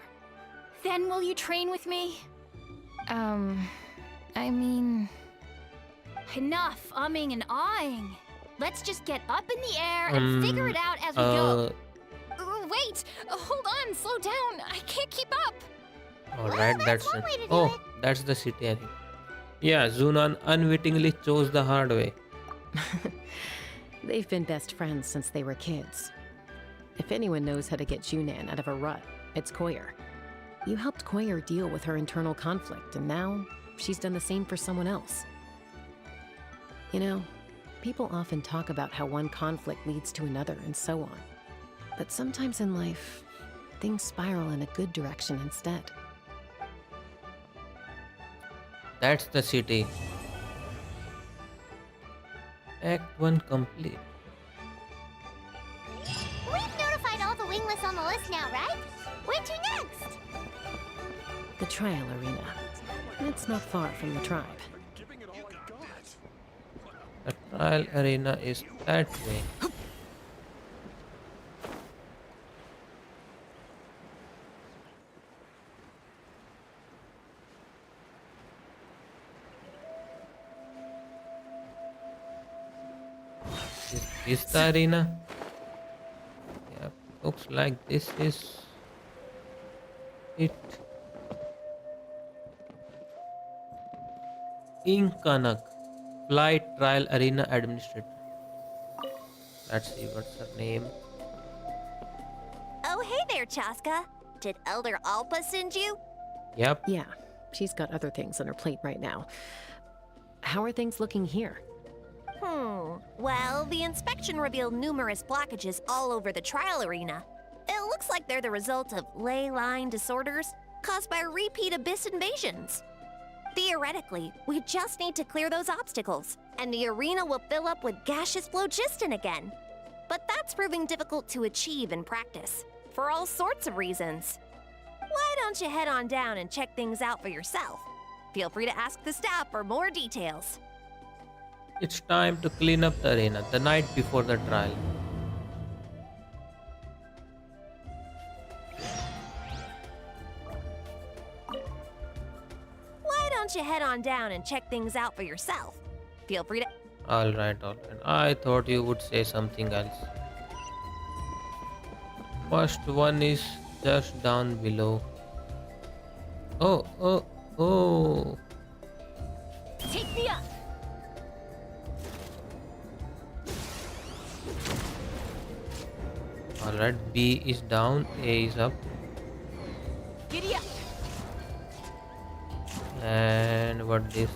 Then will you train with me? I mean... Enough umming and ahhing. Let's just get up in the air and figure it out as we go. Wait! Hold on, slow down. I can't keep up. Alright, Well, that's that's one it. way to do Oh, it. that's the city, I think. Yeah, Zunan unwittingly chose the hard way. They've been best friends since they were kids. If anyone knows how to get Junan out of a rut, it's Koyer. You helped Koyer deal with her internal conflict, and now she's done the same for someone else. You know, people often talk about how one conflict leads to another and so on. But sometimes in life, things spiral in a good direction instead. That's the city. Act 1 complete. We've notified all the wingless on the list now, right? Where to next? The trial arena. It's not far from the tribe. The trial arena is that way. Is the arena? Yeah, looks like this is it. Inkanak, Flight Trial Arena Administrator. Let's see what's her name. Oh, hey there, Chaska. Did Elder Alpa send you? Yep. Yeah, she's got other things on her plate right now. How are things looking here? Well, the inspection revealed numerous blockages all over the trial arena. It looks like they're the result of ley line disorders caused by repeat abyss invasions. Theoretically, we just need to clear those obstacles, and the arena will fill up with gaseous phlogiston again. But that's proving difficult to achieve in practice, for all sorts of reasons. Why don't you head on down and check things out for yourself? Feel free to ask the staff for more details. It's time to clean up the arena the night before the trial. Why don't you head on down and check things out for yourself? Feel free to... Alright, alright. I thought you would say something else. First one is just down below. Oh. Take me up! Alright, B is down, A is up. Giddy up! And what this?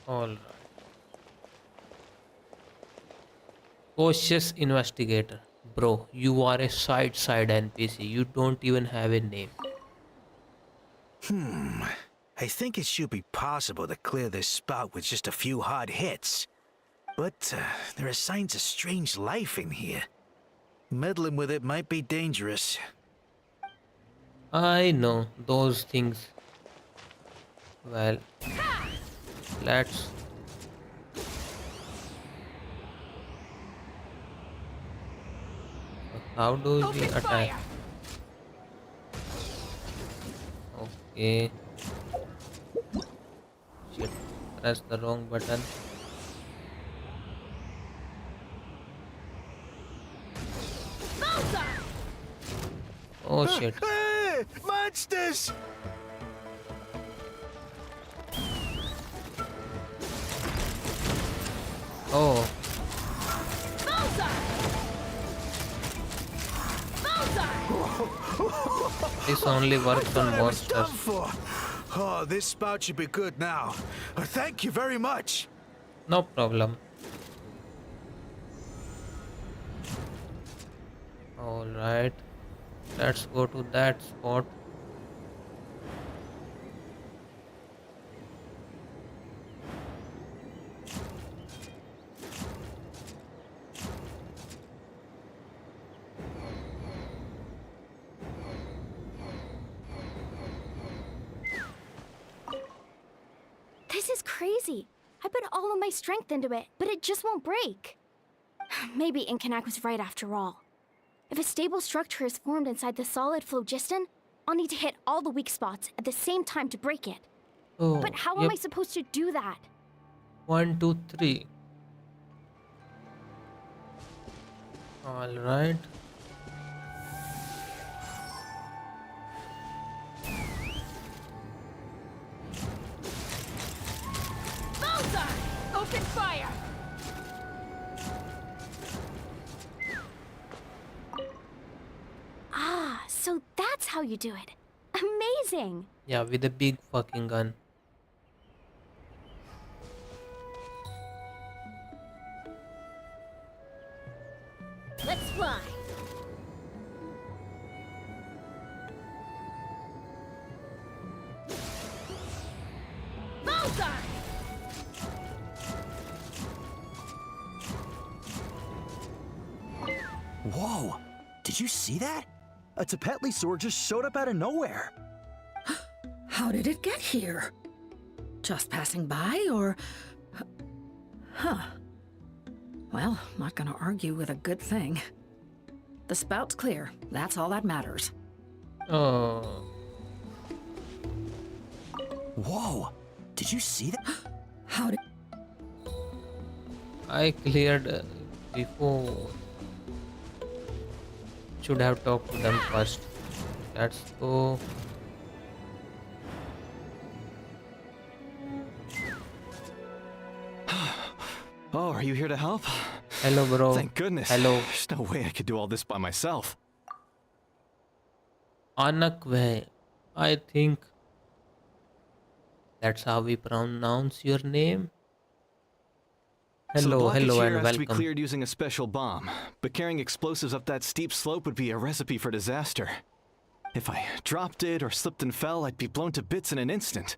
Alright. Cautious investigator. Bro, you are a side NPC. You don't even have a name. I think it should be possible to clear this spot with just a few hard hits. But there are signs of strange life in here. Meddling with it might be dangerous. I know those things. Well, let's... How do we attack? Okay. Shit, press the wrong button. Oh shit. Hey! Monsters! Oh. This only works on I was done monsters. for. Oh, this spout should be good now. Thank you very much. No problem. Alright. Let's go to that spot. crazy. I put all of my strength into it, but it just won't break. Maybe Inkanak was right after all. If a stable structure is formed inside the solid phlogiston, I'll need to hit all the weak spots at the same time to break it. Oh, But how am I supposed to do that? 1, 2, 3. All right. Bullseye! Open fire! Ah, so that's how you do it. Amazing! Yeah, with a big fucking gun. Let's fly! Bullseye! Whoa! Did you see that? A Tepetli sword just showed up out of nowhere. How did it get here? Just passing by, or... Huh. Well, not gonna argue with a good thing. The spout's clear. That's all that matters. Oh. Whoa! Did you see that? How did... I cleared before. Should have talked to them first. Let's go. Oh, are you here to help? Hello, bro. Thank goodness. Hello. There's no way I could do all this by myself. Anakve. I think that's how we pronounce your name. So the Hello, blockage hello, here and has to be welcome. cleared using a special bomb, but carrying explosives up that steep slope would be a recipe for disaster. If I dropped it or slipped and fell, I'd be blown to bits in an instant.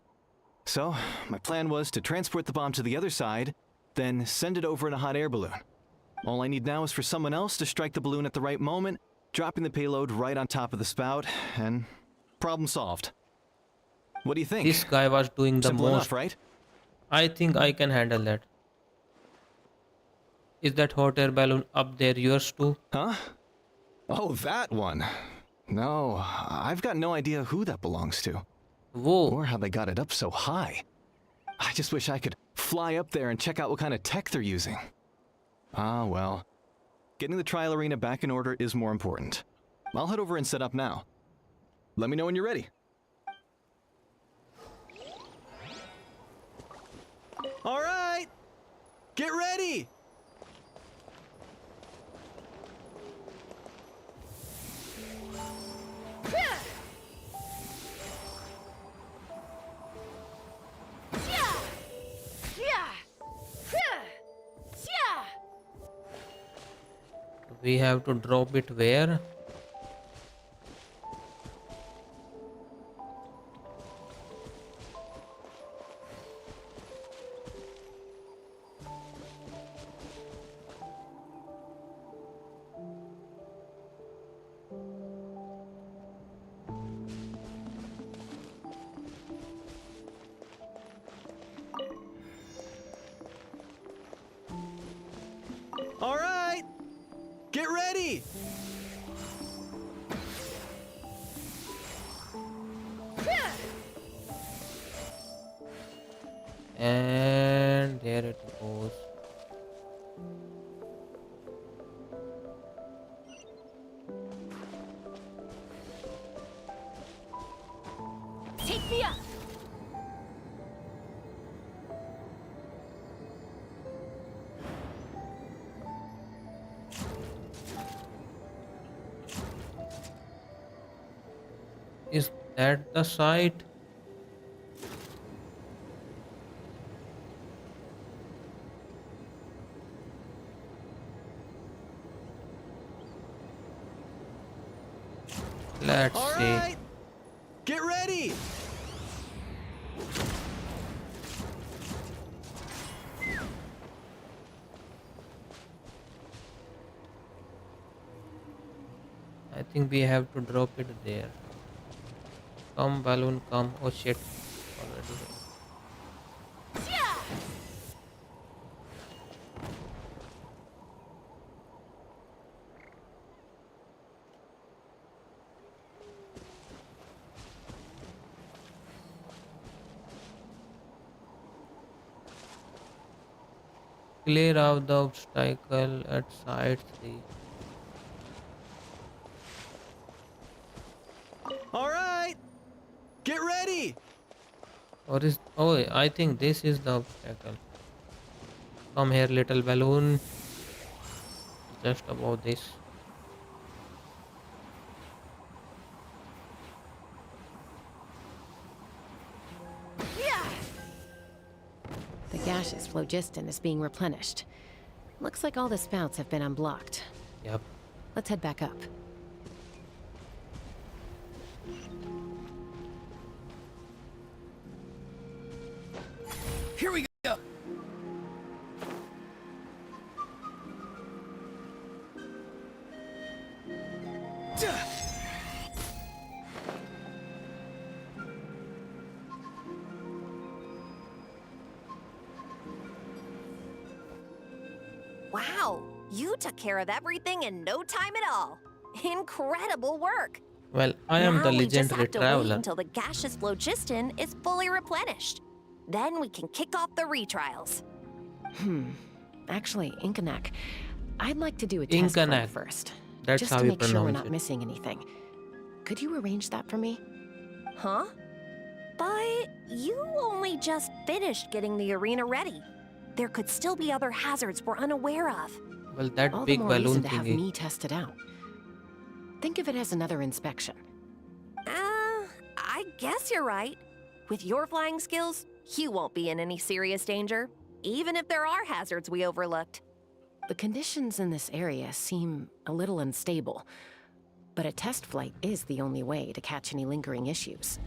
So, my plan was to transport the bomb to the other side, then send it over in a hot air balloon. All I need now is for someone else to strike the balloon at the right moment, dropping the payload right on top of the spout, and problem solved. What do you think? This guy was doing the Simple most. enough, right? I think I can handle that. Is that hot air balloon up there yours too? Huh? Oh, that one. No, I've got no idea who that belongs to. Whoa. Or how they got it up so high. I just wish I could fly up there and check out what kind of tech they're using. Ah, well. Getting the trial arena back in order is more important. I'll head over and set up now. Let me know when you're ready. All right! Get ready! We have to drop it where? All right! Get ready! And there it goes. Take me up! Is that the site? Let's All see. right! Get ready! I think we have to drop it there. Come balloon, come. Oh shit. Already. Clear out the obstacle at side 3. All right, get ready. Or is oh I think this is the obstacle. Come here, little balloon. Just about this. The gaseous phlogiston is being replenished. Looks like all the spouts have been unblocked. Yep. Let's head back up. Here we go. Wow, you took care of everything in no time at all. Incredible work. Well, I am the Now we just legendary have to wait traveler. until the gaseous phlogiston is fully replenished. Then we can kick off the retrials. Actually, Inkanak, I'd like to do a test flight Inkanak. first. That's just how to you make sure we're pronounce not it. missing anything. Could you arrange that for me? Huh? But you only just finished getting the arena ready. There could still be other hazards we're unaware of. Well, that All the big more reason balloon to have thingy. me test it out. Think of it as another inspection. I guess you're right. With your flying skills, you won't be in any serious danger, even if there are hazards we overlooked. The conditions in this area seem a little unstable, but a test flight is the only way to catch any lingering issues.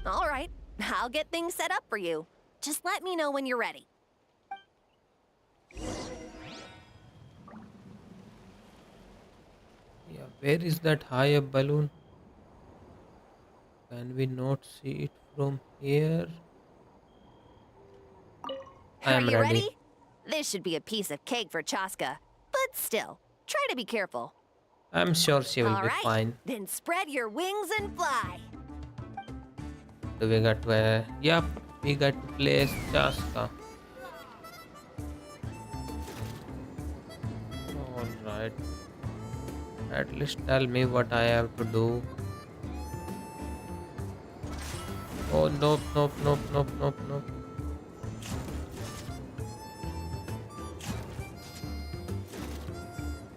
All right, I'll get things set up for you. Just let me know when you're ready. Yeah, where is that high up balloon? Can we not see it from here? I Are am you ready. ready? This should be a piece of cake for Chaska, but still, try to be careful. I'm sure she will All be right, fine. then spread your wings and fly. Do we got to yep, we got to place Chaska. Alright. At least tell me what I have to do. Oh nope, nope, nope, nope, nope, nope.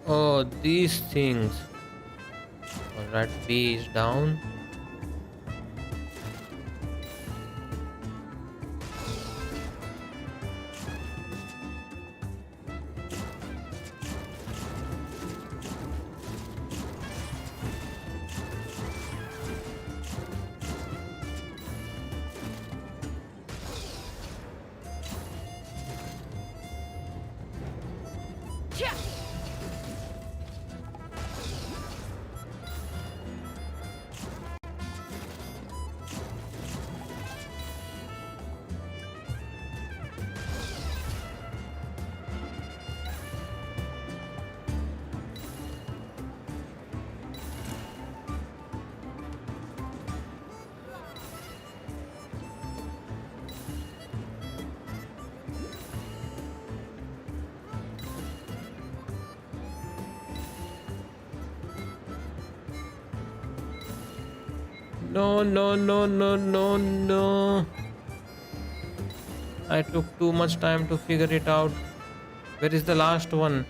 Oh, these things. Alright, B is down. No, no, no, no, no, no. I took too much time to figure it out. Where is the last one?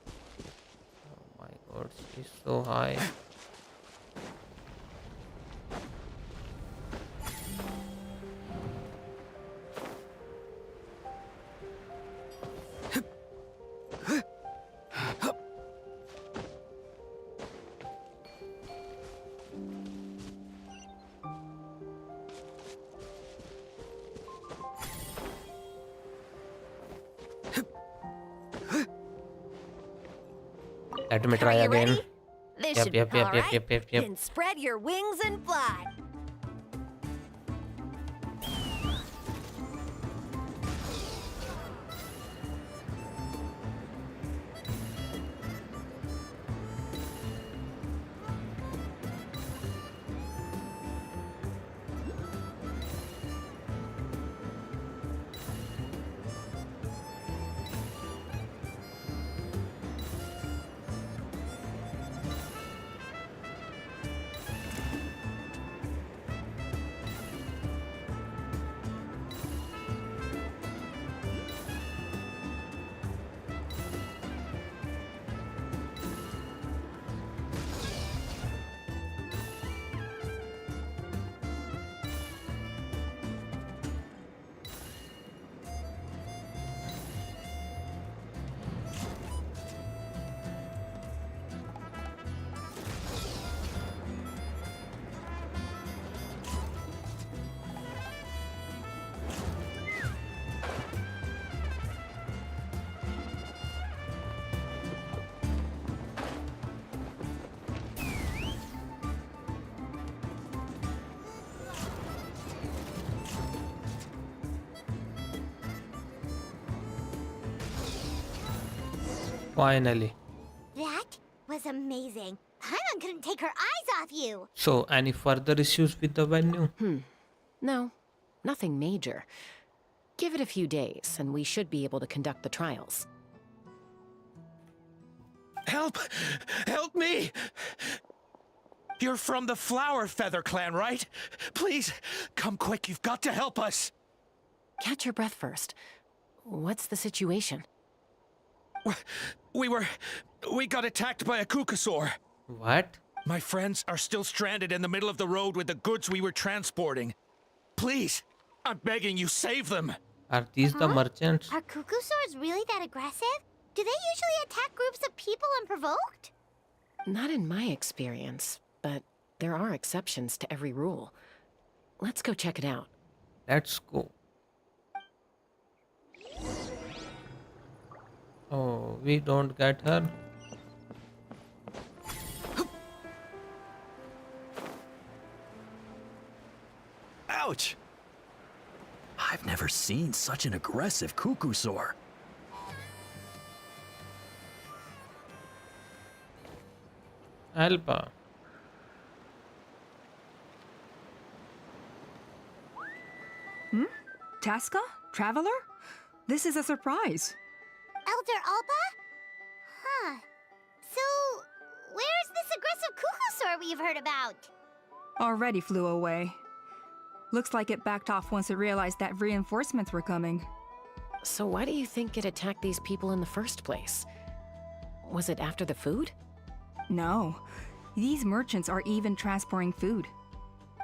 Oh my god, she's so high. Let me try Are you again. ready? This Yep, should yep, yep, all yep, right. yep, yep, yep. Then spread your wings and fly. Finally. That was amazing. Paimon couldn't take her eyes off you. So, any further issues with the venue? No, nothing major. Give it a few days, and we should be able to conduct the trials. Help! Help me! You're from the Flower Feather clan, right? Please, come quick, you've got to help us! Catch your breath first. What's the situation? We got attacked by a Kukasaur. What? My friends are still stranded in the middle of the road with the goods we were transporting. Please, I'm begging you, save them! Are these the merchants? Are Kukusaurs really that aggressive? Do they usually attack groups of people unprovoked? Not in my experience, but there are exceptions to every rule. Let's go check it out. Let's go. Oh, we don't get her. Ouch! I've never seen such an aggressive Kukusaur. Alba. Tasca? Traveler? This is a surprise. Elder Alba? Huh. So, where's this aggressive Kukusaur we've heard about? Already flew away. Looks like it backed off once it realized that reinforcements were coming. So why do you think it attacked these people in the first place? Was it after the food? No. These merchants are even transporting food.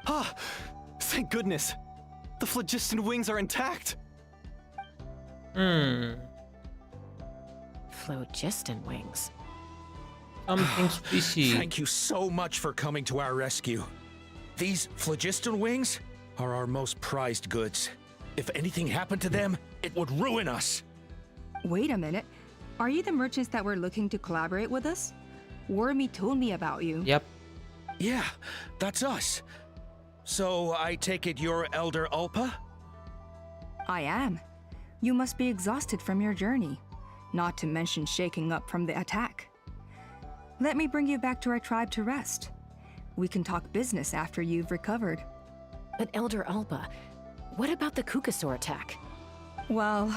Ah! Thank goodness! The phlogiston wings are intact! Phlogiston wings. Something fishy. Thank you so much for coming to our rescue. These phlogiston wings are our most prized goods. If anything happened to them, it would ruin us. Wait a minute. Are you the merchants that were looking to collaborate with us? Wormy told me about you. Yep. Yeah, that's us. So I take it you're Elder Ulpa? I am. You must be exhausted from your journey, not to mention shaking up from the attack. Let me bring you back to our tribe to rest. We can talk business after you've recovered. But Elder Alba, what about the Kukasaur attack? Well,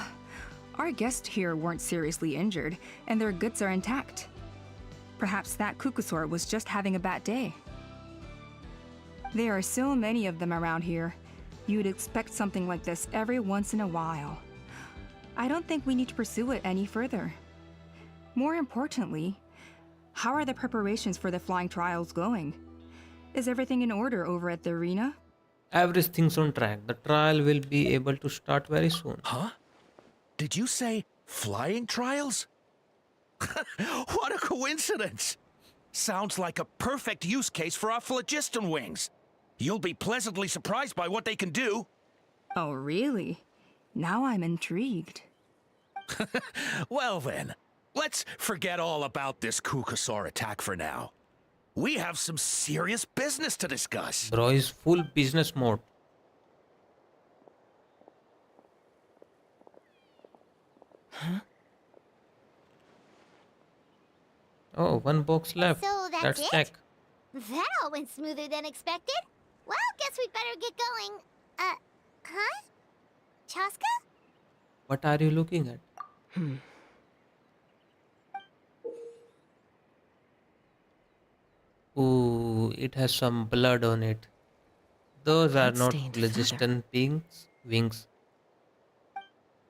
our guests here weren't seriously injured, and their goods are intact. Perhaps that Kukasaur was just having a bad day. There are so many of them around here. You'd expect something like this every once in a while. I don't think we need to pursue it any further. More importantly, how are the preparations for the flying trials going? Is everything in order over at the arena? Everything's on track. The trial will be able to start very soon. Huh? Did you say flying trials? What a coincidence! Sounds like a perfect use case for our phlogiston wings. You'll be pleasantly surprised by what they can do. Oh, really? Now I'm intrigued. Well then, let's forget all about this Kukasaur attack for now. We have some serious business to discuss. Bro is full business mode. Huh? Oh, one box left. So that's Let's it? check. That all went smoother than expected. Well, guess we'd better get going. Huh? Chaska? What are you looking at? Ooh, it has some blood on it. Those are not Blood-stained phlogiston wings.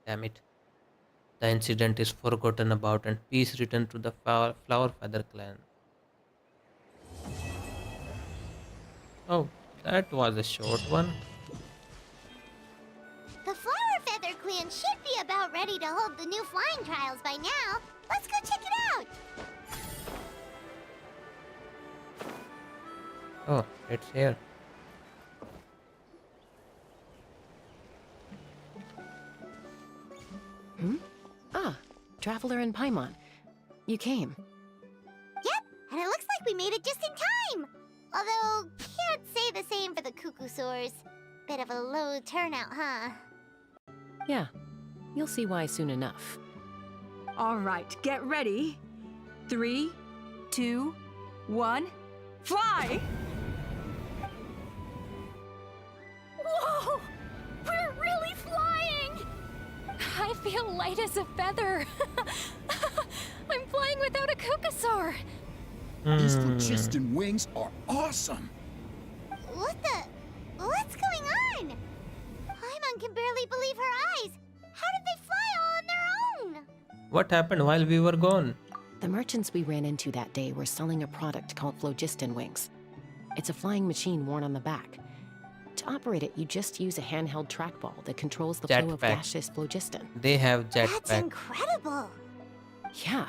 Damn it. The incident is forgotten about and peace returned to the Flower Feather clan. Oh, that was a short one. The Flower Feather Clan should be about ready to hold the new flying trials by now. Let's go check it out. Oh, it's here. Ah, Traveler and Paimon. You came. Yep, and it looks like we made it just in time. Although, can't say the same for the Kukusaurs. Bit of a low turnout, huh? Yeah, you'll see why soon enough. All right, get ready. 3, 2, 1, fly! Whoa! We're really flying! I feel light as a feather. I'm flying without a Kukasaur. These phlogiston wings are awesome. What's going on? Paimon can barely believe her eyes. How did they fly all on their own? What happened while we were gone? The merchants we ran into that day were selling a product called phlogiston wings. It's a flying machine worn on the back. To operate it, you just use a handheld trackball that controls the flow of Jetpack. gaseous phlogiston. They have That's jetpack. incredible. Yeah.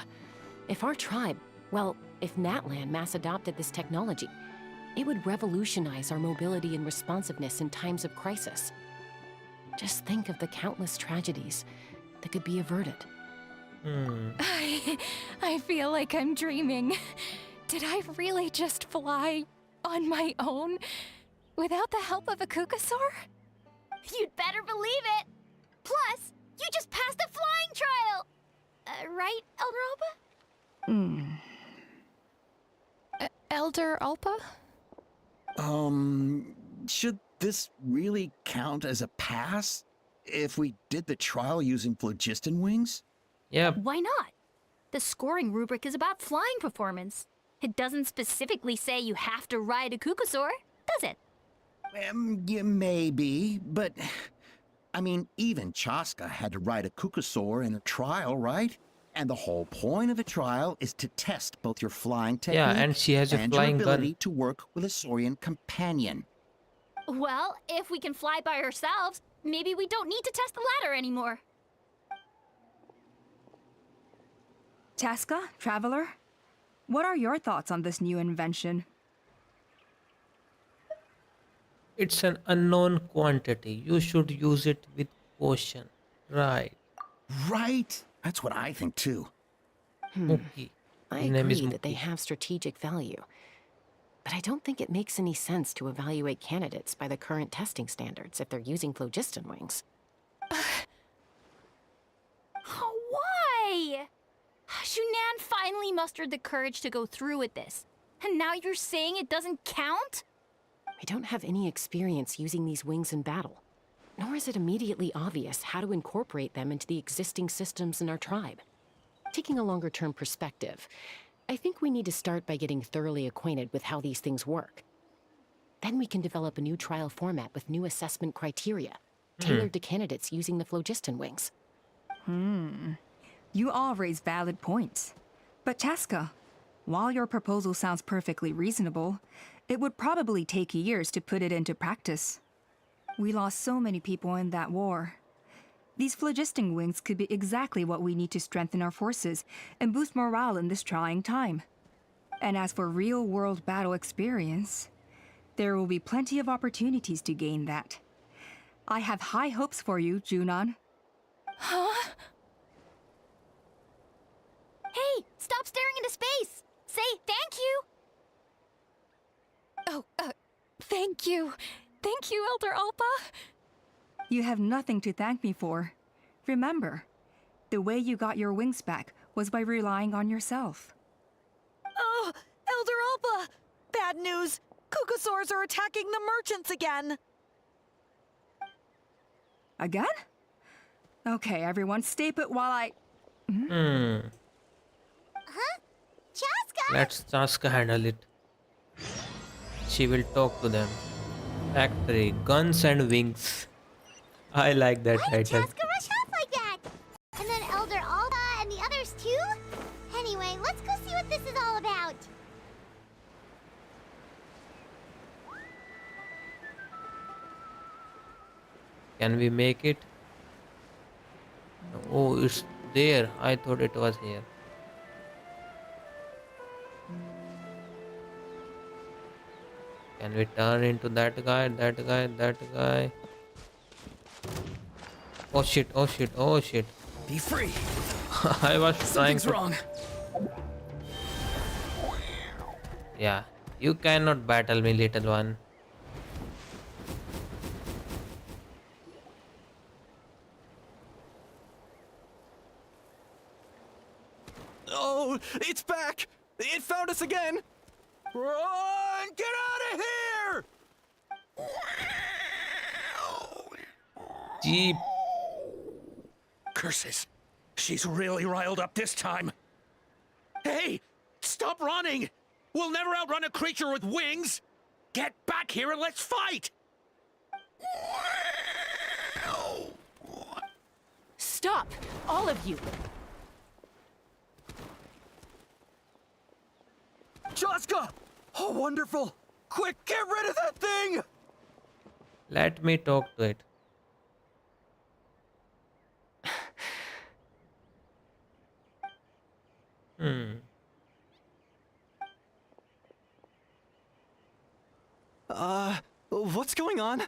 If our tribe, well, if Natlan mass adopted this technology, it would revolutionize our mobility and responsiveness in times of crisis. Just think of the countless tragedies that could be averted. I feel like I'm dreaming. Did I really just fly on my own without the help of a Kukasaur? You'd better believe it. Plus, you just passed a flying trial. Right, Elder Alba? Elder Alpa? Should this really count as a pass if we did the trial using phlogiston wings? Yep. Why not? The scoring rubric is about flying performance. It doesn't specifically say you have to ride a Kukasaur, does it? Yeah, maybe, but I mean, even Chaska had to ride a Kukasaur in a trial, right? And the whole point of a trial is to test both your flying technique Yeah, and she has a and flying your ability gun. to work with a Saurian companion. Well, if we can fly by ourselves, maybe we don't need to test the ladder anymore. Chaska, Traveler, what are your thoughts on this new invention? It's an unknown quantity. You should use it with caution. Right. Right? That's what I think too. Mookie. I His name is agree that they Mookie. have strategic value. But I don't think it makes any sense to evaluate candidates by the current testing standards if they're using phlogiston wings. Why? Shunan finally mustered the courage to go through with this. And now you're saying it doesn't count? We don't have any experience using these wings in battle. Nor is it immediately obvious how to incorporate them into the existing systems in our tribe. Taking a longer-term perspective, I think we need to start by getting thoroughly acquainted with how these things work. Then we can develop a new trial format with new assessment criteria, tailored to candidates using the phlogiston wings. You all raise valid points. But Chaska, while your proposal sounds perfectly reasonable, it would probably take years to put it into practice. We lost so many people in that war. These phlogiston wings could be exactly what we need to strengthen our forces and boost morale in this trying time. And as for real-world battle experience, there will be plenty of opportunities to gain that. I have high hopes for you, Junon. Huh? Hey, stop staring into space. Say thank you. Oh, thank you. Thank you, Elder Alpa. You have nothing to thank me for. Remember, the way you got your wings back was by relying on yourself. Oh, Elder Alba! Bad news! Kukasaurs are attacking the merchants again! Again? Okay, everyone, stay put while I... Huh? Chaska? Let's Chaska handle it. She will talk to them. Act 3. Guns and Wings. I like that Why did title. Chaska rush off like that? And then Elder Alba and the others too? Anyway, let's go see what this is all about. Can we make it? Oh, it's there. I thought it was here. Can we turn into that guy, that guy, that guy? Oh shit, oh shit, oh shit. Be free! I was trying Something's to... wrong. Yeah, you cannot battle me, little one. It's back! It found us again! Run! Get out of here! Jeep. Curses. She's really riled up this time. Hey! Stop running! We'll never outrun a creature with wings! Get back here and let's fight! Stop! All of you! Chaska! Oh, wonderful! Quick, get rid of that thing! Let me talk to it. What's going on?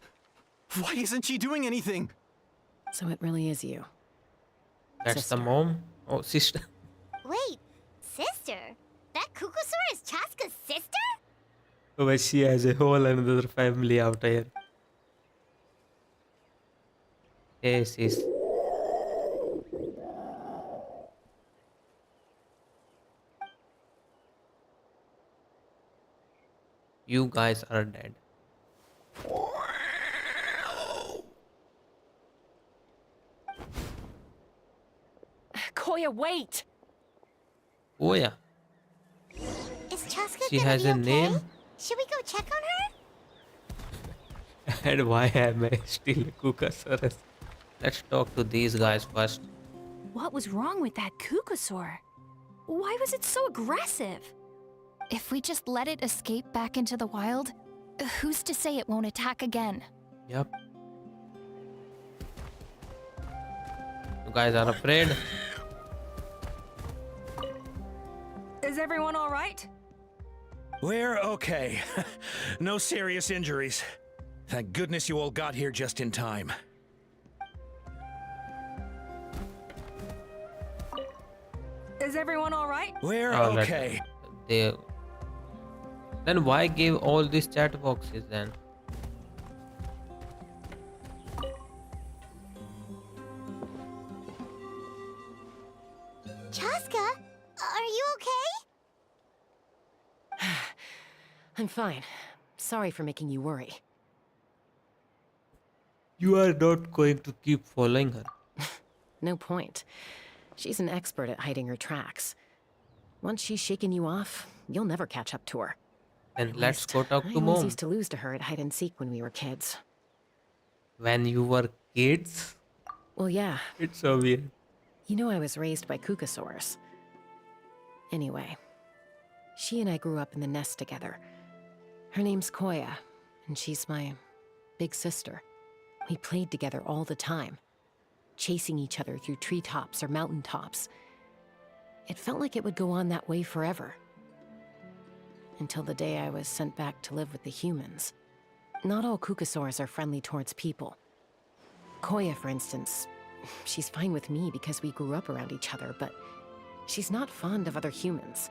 Why isn't she doing anything? So it really is you. That's Sister. the mom? Oh, sister. Wait, sister? That Kukusaur is Chaska's sister? But she has a whole another family out here. Hey, sis. You guys are dead. Koya, wait! Oh yeah. Is Chaska She gonna has be a okay? name. Should we go check on her? And why am I still a Kukasaurus? Let's talk to these guys first. What was wrong with that Kukusaur? Why was it so aggressive? If we just let it escape back into the wild, who's to say it won't attack again? Yep. You guys are afraid? Is everyone all right? We're okay. No serious injuries. Thank goodness you all got here just in time. Is everyone all right? We're Oh, okay. Then why give all these chat boxes then? Chaska, are you okay? I'm fine. Sorry for making you worry. You are not going to keep following her. No point. She's an expert at hiding her tracks. Once she's shaken you off, you'll never catch up to her. Then At let's least, go talk I to always mom. used to lose to her at hide and seek when we were kids. When you were kids? Well, yeah. It's so weird. You know I was raised by Kukasaurs. Anyway, she and I grew up in the nest together. Her name's Koya, and she's my big sister. We played together all the time, chasing each other through treetops or mountaintops. It felt like it would go on that way forever. Until the day I was sent back to live with the humans. Not all Kukasaurs are friendly towards people. Koya, for instance, she's fine with me because we grew up around each other, but she's not fond of other humans.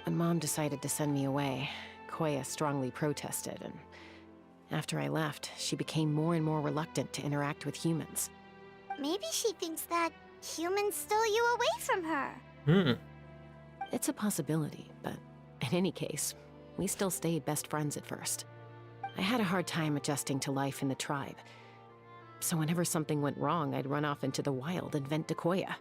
When Mom decided to send me away, Koya strongly protested, and after I left, she became more and more reluctant to interact with humans. Maybe she thinks that humans stole you away from her. It's a possibility, but in any case, we still stayed best friends at first. I had a hard time adjusting to life in the tribe. So whenever something went wrong, I'd run off into the wild and vent to Koya.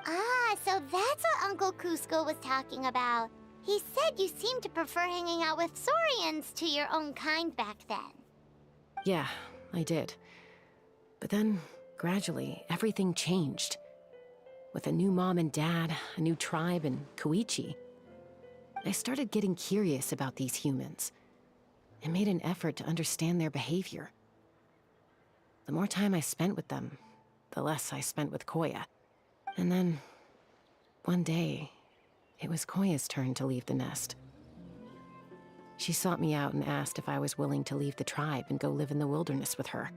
Ah, so that's what Uncle Cusco was talking about. He said you seemed to prefer hanging out with Saurians to your own kind back then. Yeah, I did. But then, gradually, everything changed. With a new mom and dad, a new tribe, and Koichi, I started getting curious about these humans and made an effort to understand their behavior. The more time I spent with them, the less I spent with Koya. And then, one day, it was Koya's turn to leave the nest. She sought me out and asked if I was willing to leave the tribe and go live in the wilderness with her.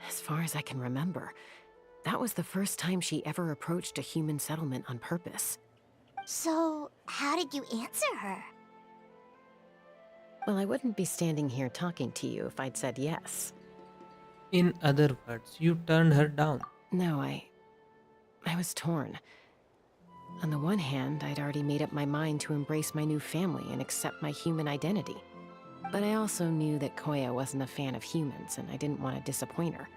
As far as I can remember, that was the first time she ever approached a human settlement on purpose. So, how did you answer her? Well, I wouldn't be standing here talking to you if I'd said yes. In other words, you turned her down. No, I was torn. On the one hand, I'd already made up my mind to embrace my new family and accept my human identity. But I also knew that Koya wasn't a fan of humans, and I didn't want to disappoint her.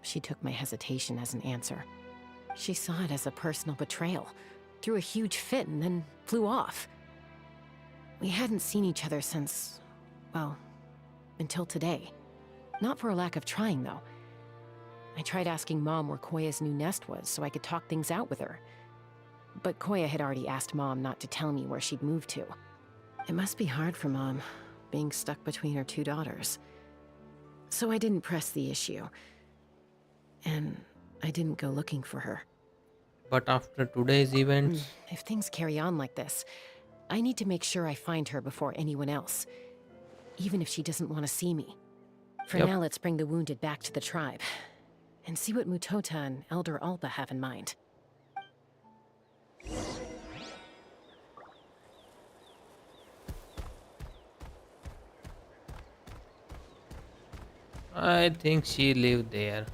She took my hesitation as an answer. She saw it as a personal betrayal, threw a huge fit, and then flew off. We hadn't seen each other since, well, until today. Not for a lack of trying, though. I tried asking Mom where Koya's new nest was so I could talk things out with her. But Koya had already asked Mom not to tell me where she'd moved to. It must be hard for Mom, being stuck between her two daughters. So I didn't press the issue. And I didn't go looking for her. But after today's events, If things carry on like this, I need to make sure I find her before anyone else. Even if she doesn't want to see me. For Yep. now, let's bring the wounded back to the tribe. And see what Mutota and Elder Alba have in mind. I think she lived there.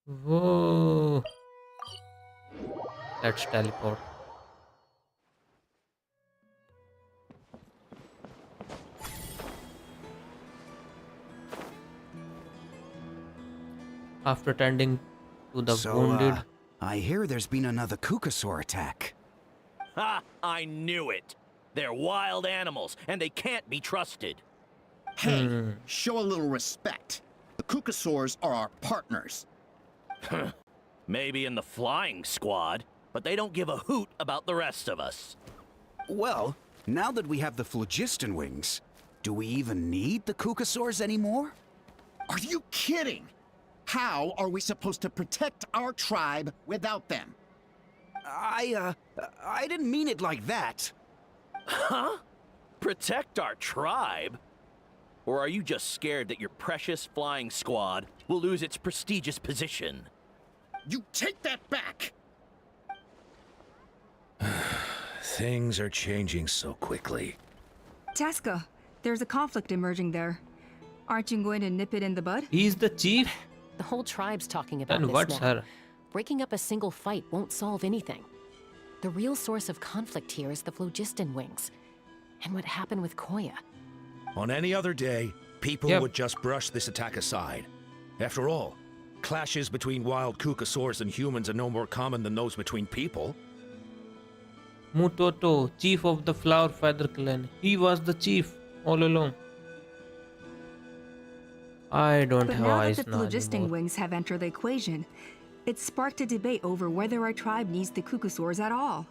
Whoa. Let's teleport. After tending to the wounded, I hear there's been another Kukasaur attack. Ha! I knew it! They're wild animals, and they can't be trusted. Hey, show a little respect. The Kukasaurs are our partners. Maybe in the flying squad, but they don't give a hoot about the rest of us. Well, now that we have the phlogiston wings, do we even need the Kukasaurs anymore? Are you kidding? How are we supposed to protect our tribe without them? I didn't mean it like that. Huh? Protect our tribe? Or are you just scared that your precious flying squad will lose its prestigious position? You take that back! Things are changing so quickly. Tasca, there's a conflict emerging there. Aren't you going to nip it in the bud? he's the chief. The whole tribe's talking about Then this what's now. her? Breaking up a single fight won't solve anything. The real source of conflict here is the phlogiston wings. And what happened with Koya. On any other day, people Yep. would just brush this attack aside. After all, clashes between wild Kukasaurs and humans are no more common than those between people. Mutoto, chief of the Flower Feather clan. He was the chief all along. I don't But have now that eyes the now phlogiston anymore. wings have entered the equation, it's sparked a debate over whether our tribe needs the Kukasaurs at all.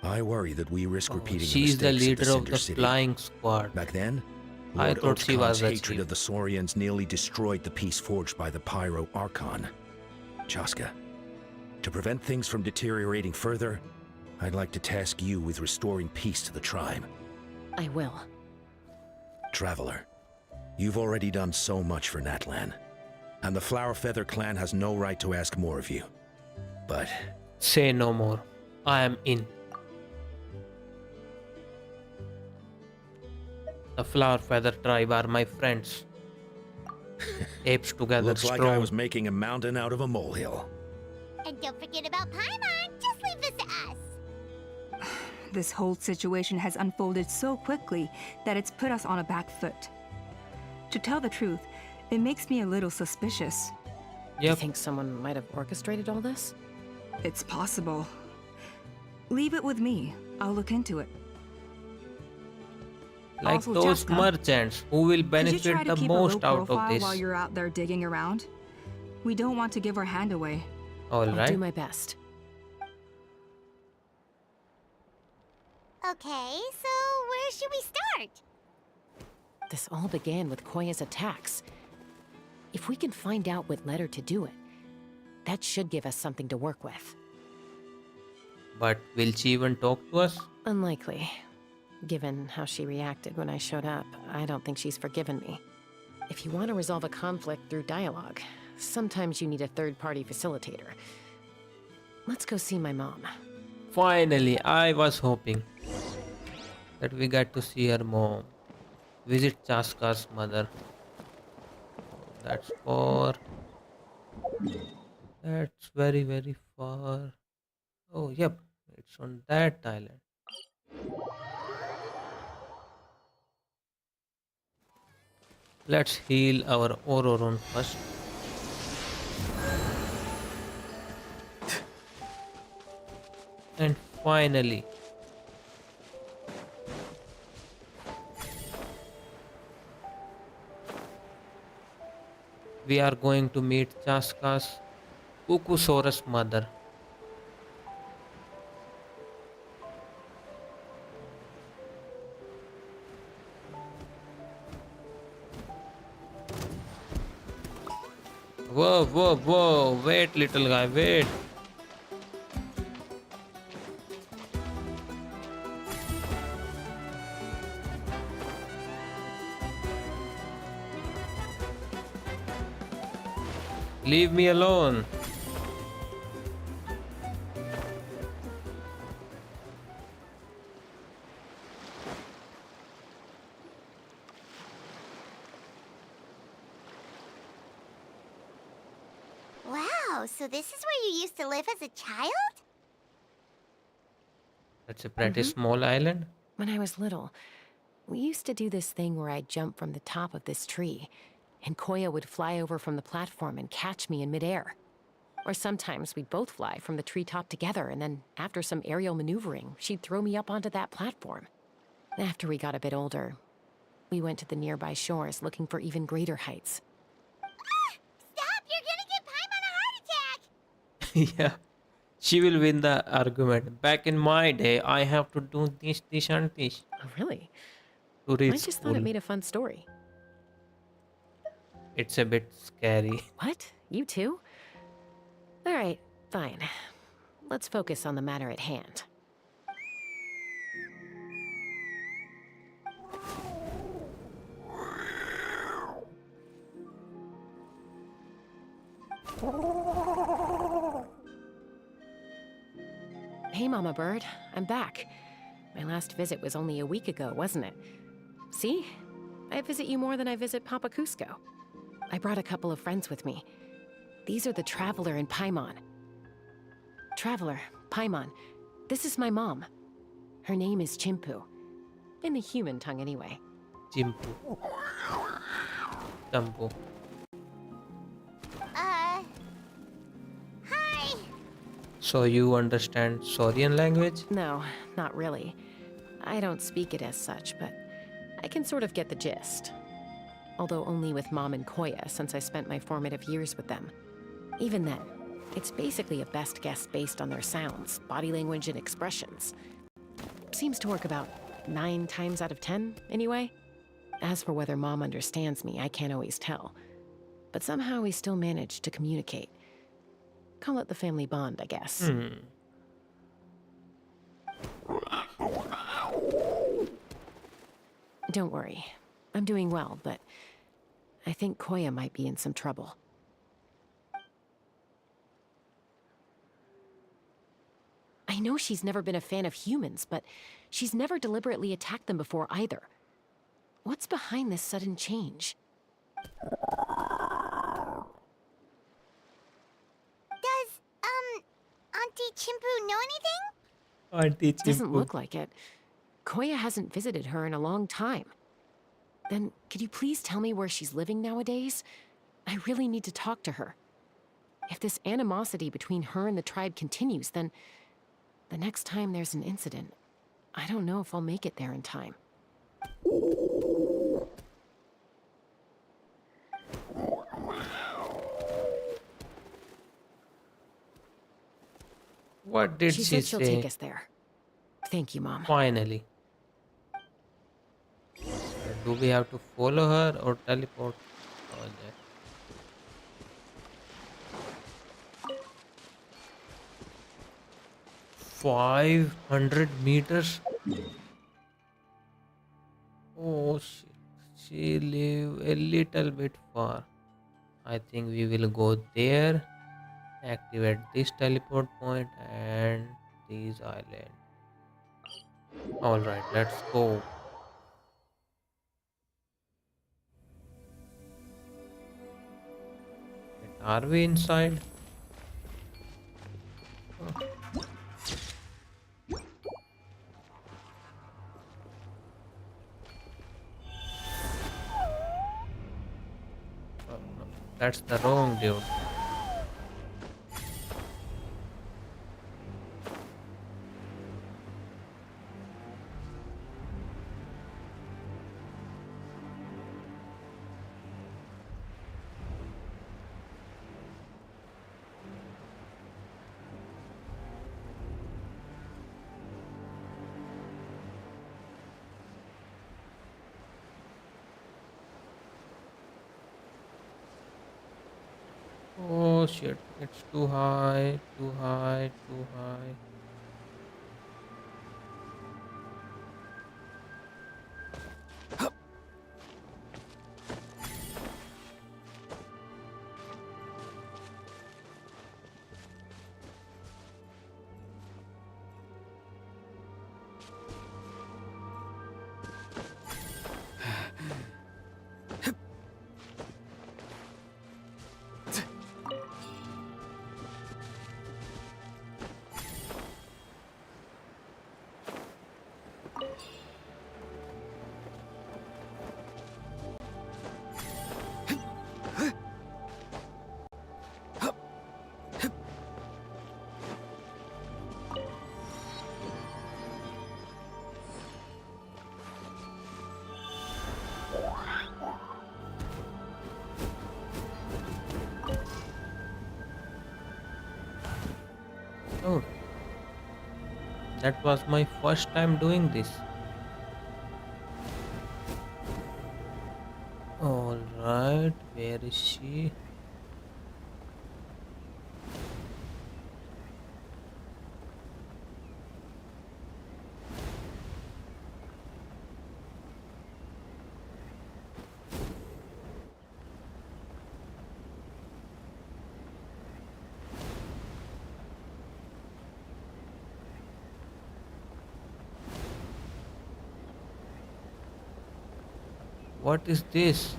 I worry that we risk repeating She's the mistakes at leader of Cinder the City. flying squad. Back then, I Lord thought she was Oatkon's the hatred chief. of the Saurians nearly destroyed the peace forged by the Pyro Archon. Chaska, to prevent things from deteriorating further, I'd like to task you with restoring peace to the tribe. I will. Traveler, you've already done so much for Natlan, and the Flower Feather clan has no right to ask more of you. But Say no more. I am in. The Flower Feather tribe are my friends. Apes together looks like I strong. was making a mountain out of a molehill. And don't forget about Paimon. Just leave this to us. This whole situation has unfolded so quickly that it's put us on a back foot. To tell the truth, it makes me a little suspicious. You think someone might have orchestrated all this? It's possible. Leave it with me. I'll look into it. Like Also, those Jessica, merchants who will Could you benefit try to the keep most a low out of profile this. while you're out there digging around? We don't want to give our hand away. I'll do Alright. my best. Okay, so where should we start? This all began with Koya's attacks. If we can find out what led her to do it, that should give us something to work with. But will she even talk to us? Unlikely. Given how she reacted when I showed up, I don't think she's forgiven me. If you want to resolve a conflict through dialogue, sometimes you need a third-party facilitator. Let's go see my mom. Finally, I was hoping that we get to see her mom. Visit Chaska's mother. That's far. That's very, very far. Oh, yep. It's on that island. Let's heal our Ororon first. And finally, we are going to meet Chaska's Kukusaurus mother. Whoa, whoa, whoa. Wait, little guy, wait. Leave me alone. Wow, so this is where you used to live as a child? That's a pretty small island. When I was little, we used to do this thing where I'd jump from the top of this tree, and Koya would fly over from the platform and catch me in midair. Or sometimes we'd both fly from the treetop together, and then after some aerial maneuvering, she'd throw me up onto that platform. After we got a bit older, we went to the nearby shores looking for even greater heights. Stop! You're gonna give Paimon a heart attack! Yeah. She will win the argument. Back in my day, I have to do this, and this Oh, really? to I reach just thought school. it made a fun story. It's a bit scary. What? You too? All right, fine. Let's focus on the matter at hand. Hey, Mama Bird. I'm back. My last visit was only a week ago, wasn't it? See? I visit you more than I visit Papa Cusco. I brought a couple of friends with me. These are the Traveler and Paimon. Traveler, Paimon, this is my mom. Her name is Chimpu. In the human tongue, anyway. Chimpu. Champu. Hi! So you understand Saurian language? No, not really. I don't speak it as such, but I can sort of get the gist. Although only with Mom and Koya, since I spent my formative years with them. Even then, it's basically a best guess based on their sounds, body language, and expressions. Seems to work about 9 times out of 10, anyway. As for whether Mom understands me, I can't always tell. But somehow we still manage to communicate. Call it the family bond, I guess. Don't worry. I'm doing well, but I think Koya might be in some trouble. I know she's never been a fan of humans, but she's never deliberately attacked them before either. What's behind this sudden change? Does, Auntie Chimpu know anything? Auntie Chimpu. Doesn't look like it. Koya hasn't visited her in a long time. Then, could you please tell me where she's living nowadays? I really need to talk to her. If this animosity between her and the tribe continues, then the next time there's an incident, I don't know if I'll make it there in time. What did She she said she'll say? take us there. Thank you, Mom. Finally. Do we have to follow her or teleport? Oh, yeah. 500 meters? Oh shit. She live a little bit far. I think we will go there, activate this teleport point and these island. Alright, let's go. Are we inside? Oh, oh no, that's the wrong dude. Oh shit, it's too high, too high, too high. Oh, that was my first time doing this. Alright, where is she? What is this?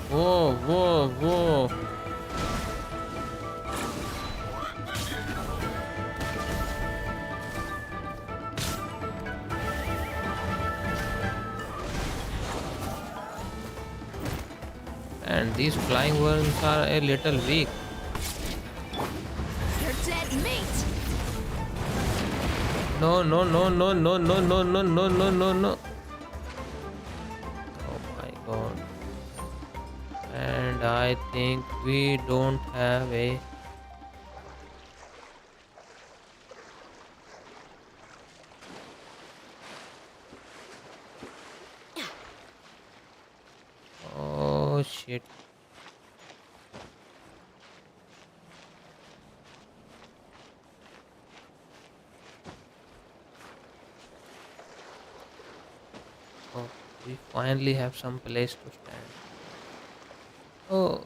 Whoa, whoa, whoa. And these flying ones are a little weak. You're dead meat! No, no, no, no, no, no, no, no, no, no, no, no. Oh my god. And I think we don't have a... Oh shit. Oh, we finally have some place to stand. Oh.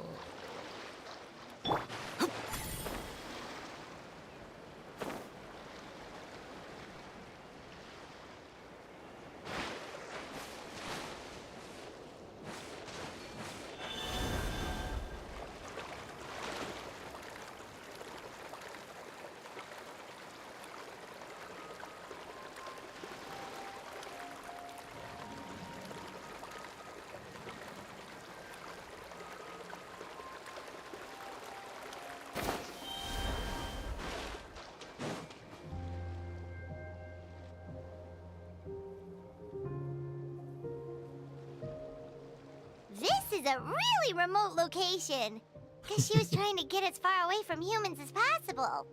This is a really remote location. Guess she was trying to get as far away from humans as possible.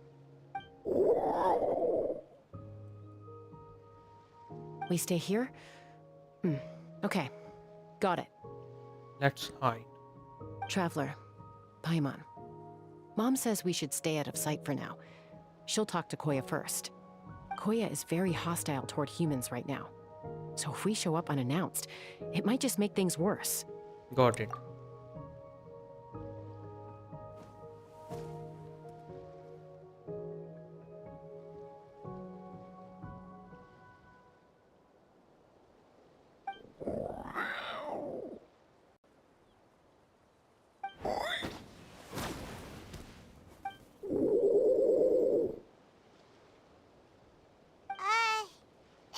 We stay here? Okay. Got it. Let's hide. Traveler, Paimon. Mom says we should stay out of sight for now. She'll talk to Koya first. Koya is very hostile toward humans right now. So if we show up unannounced, it might just make things worse. Got it.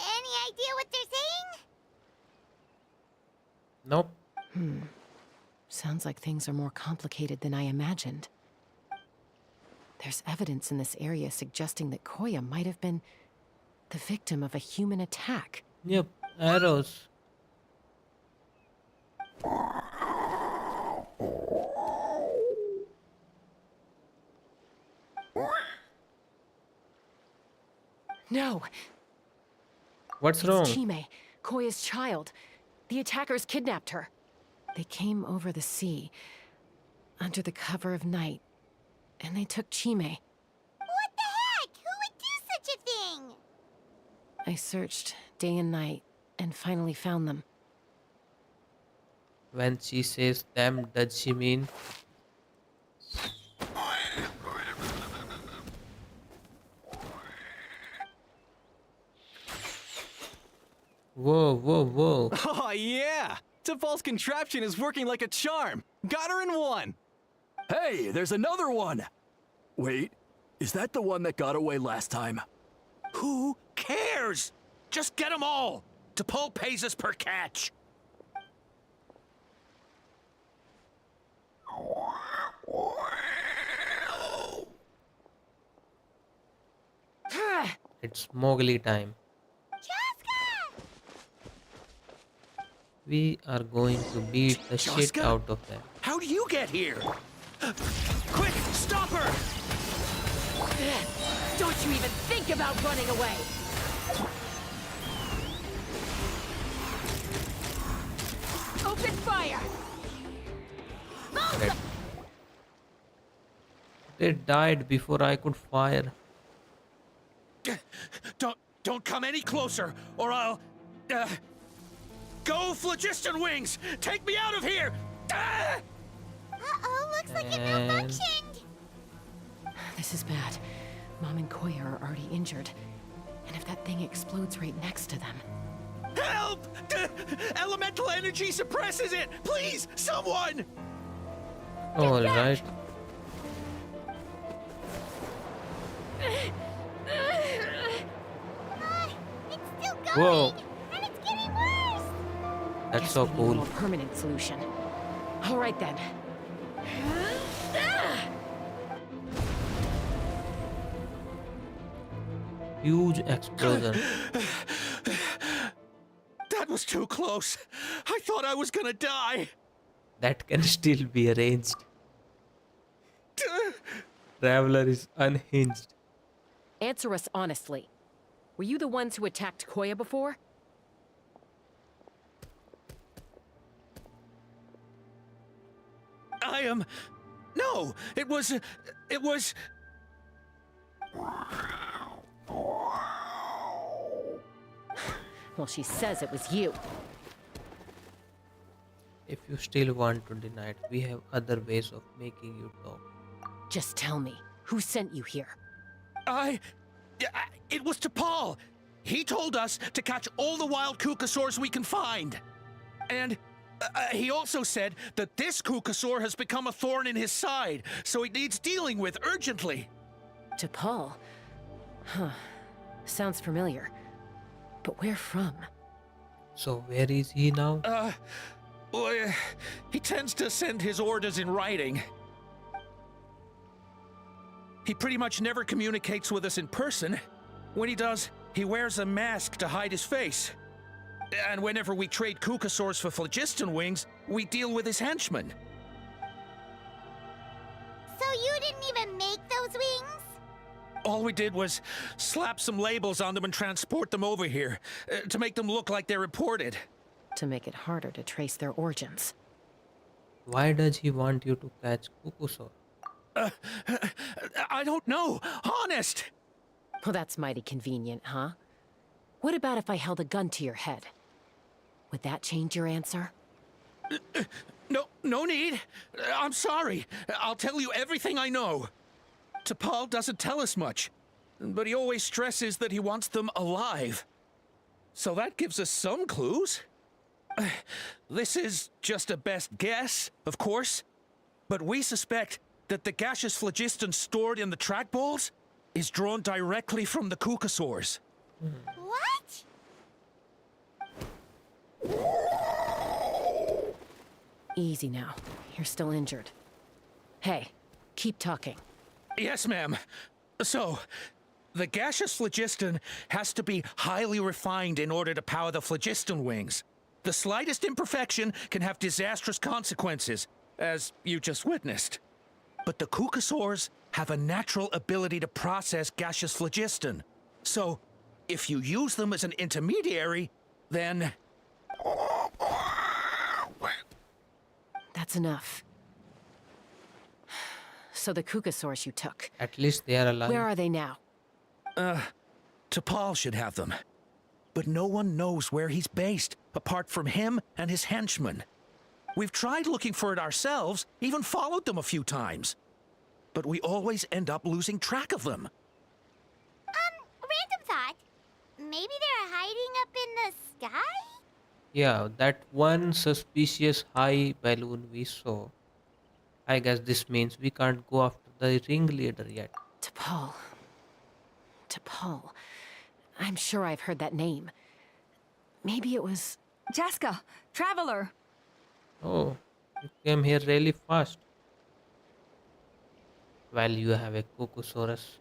Any idea what they're saying? Nope. Sounds like things are more complicated than I imagined. There's evidence in this area suggesting that Koya might have been the victim of a human attack. Yep, arrows. No! What's It's wrong? Chime, Koya's child. The attackers kidnapped her. They came over the sea, under the cover of night, and they took Chime. What the heck? Who would do such a thing? I searched day and night, and finally found them. When she says them, does she mean? Whoa, whoa, whoa. Oh, yeah! T'Pol's contraption is working like a charm. Got her in one! Hey, there's another one! Wait, is that the one that got away last time? Who cares? Just get them all. T'Pol pays us per catch. It's Mowgli time. We are going to beat the shit Chaska? out of them. How do you get here? Quick, stop her! Don't you even think about running away! Open fire! Dead. They died before I could fire. Don't come any closer, or I'll... Go, Phlogiston Wings! Take me out of here! Ah! Uh-oh, looks like it And- malfunctioned. This is bad. Mom and Koya are already injured. And if that thing explodes right next to them... Help! Elemental energy suppresses it! Please, someone! Alright. It's still going, Whoa. and it's getting worse. That's Guess so we need a cool. more permanent solution. All right then. Huge explosion. That was too close. I thought I was gonna die. That can still be arranged. Traveler is unhinged. Answer us honestly. Were you the ones who attacked Koya before? I am... No, it was... Well, she says it was you. If you still want to deny it, we have other ways of making you talk. Just tell me, who sent you here? It was T'Pol. He told us to catch all the wild Kukasaurs we can find. And he also said that this Kukasaur has become a thorn in his side, so it needs dealing with urgently. T'Pol? Huh. Sounds familiar. But where from? So where is he now? Well, he tends to send his orders in writing. He pretty much never communicates with us in person. When he does, he wears a mask to hide his face. And whenever we trade Kukasaurs for Phlogiston Wings, we deal with his henchmen. So you didn't even make those wings? All we did was slap some labels on them and transport them over here, to make them look like they're imported. To make it harder to trace their origins. Why does he want you to catch Kukusaur? I don't know, honest! Well, that's mighty convenient, huh? What about if I held a gun to your head? Would that change your answer? No need. I'm sorry. I'll tell you everything I know. T'Pol doesn't tell us much, but he always stresses that he wants them alive. So that gives us some clues. This is just a best guess, of course, but we suspect that the gaseous phlogiston stored in the trackballs is drawn directly from the Kukusaurs. What? Easy now. You're still injured. Hey, keep talking. Yes, ma'am. So, the gaseous phlogiston has to be highly refined in order to power the phlogiston wings. The slightest imperfection can have disastrous consequences, as you just witnessed. But the Kukusaurs have a natural ability to process gaseous phlogiston. So, if you use them as an intermediary, then... That's enough. So the Kukusaurs you took. At least they are alive. Where are they now? T'Pol should have them. But no one knows where he's based, apart from him and his henchmen. We've tried looking for it ourselves, even followed them a few times. But we always end up losing track of them. Random thought. Maybe they're hiding up in the sky? Yeah, that one suspicious high balloon we saw. I guess this means we can't go after the ringleader yet. T'Pol. T'Pol. I'm sure I've heard that name. Maybe it was... Chaska, Traveler! Oh, you came here really fast. Well, you have a Kukusaurus.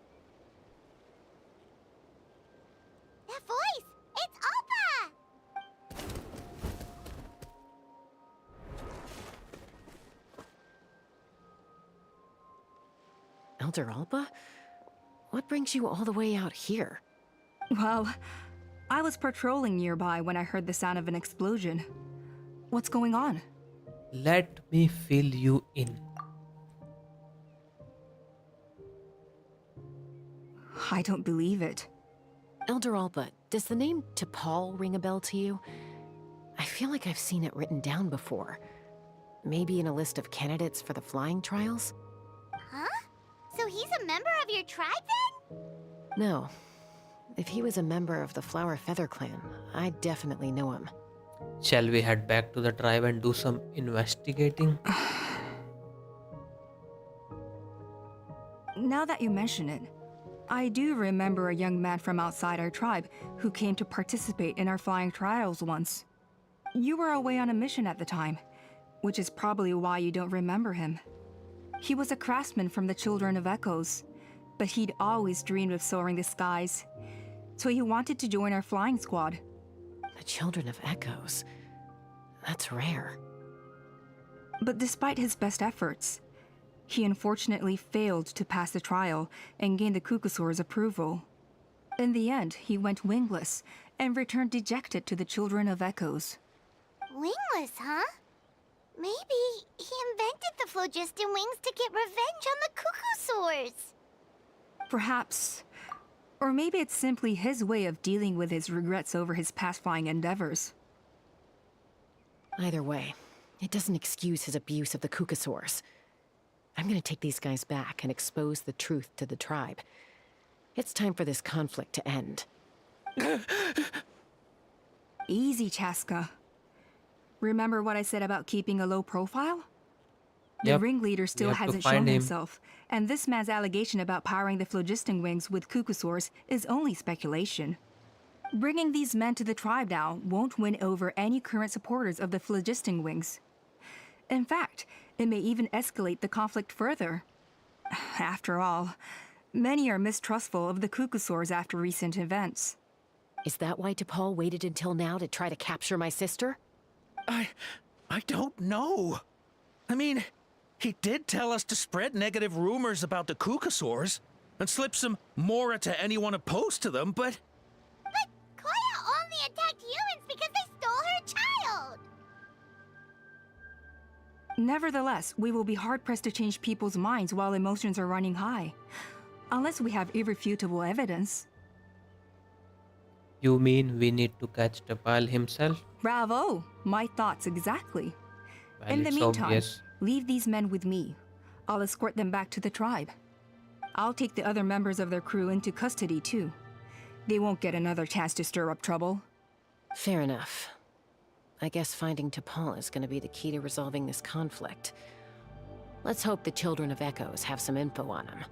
That voice! It's Alpa! Elder Alba? What brings you all the way out here? Well, I was patrolling nearby when I heard the sound of an explosion. What's going on? Let me fill you in. I don't believe it. Elder Alba, does the name T'Pol ring a bell to you? I feel like I've seen it written down before. Maybe in a list of candidates for the flying trials? Huh? So he's a member of your tribe then? No. If he was a member of the Flower Feather clan, I'd definitely know him. Shall we head back to the tribe and do some investigating? Now that you mention it, I do remember a young man from outside our tribe who came to participate in our flying trials once. You were away on a mission at the time, which is probably why you don't remember him. He was a craftsman from the Children of Echoes, but he'd always dreamed of soaring the skies, so he wanted to join our flying squad. The Children of Echoes? That's rare. But despite his best efforts, he unfortunately failed to pass the trial and gain the Kukusaur's approval. In the end, he went wingless and returned dejected to the Children of Echoes. Wingless, huh? Maybe he invented the phlogiston wings to get revenge on the Kukusaurs. Perhaps. Or maybe it's simply his way of dealing with his regrets over his past flying endeavors. Either way, it doesn't excuse his abuse of the Kukusaurs. I'm gonna take these guys back and expose the truth to the tribe. It's time for this conflict to end. Easy, Chaska. Remember what I said about keeping a low profile? The Yep, ringleader we still have to hasn't find shown him. himself, and this man's allegation about powering the phlogiston wings with Kukusaurs is only speculation. Bringing these men to the tribe now won't win over any current supporters of the phlogiston wings. In fact, it may even escalate the conflict further. After all, many are mistrustful of the Kukusaurs after recent events. Is that why T'Pol waited until now to try to capture my sister? I don't know. I mean, he did tell us to spread negative rumors about the Kukusaurs, and slip some Mora to anyone opposed to them, but But Koya only attacked humans because they stole her child! Nevertheless, we will be hard-pressed to change people's minds while emotions are running high. Unless we have irrefutable evidence. You mean we need to catch Tapal himself? Bravo! My thoughts exactly. Well, In the it's meantime, obvious. leave these men with me. I'll escort them back to the tribe. I'll take the other members of their crew into custody too. They won't get another chance to stir up trouble. Fair enough. I guess finding T'Pol is going to be the key to resolving this conflict. Let's hope the Children of Echoes have some info on him.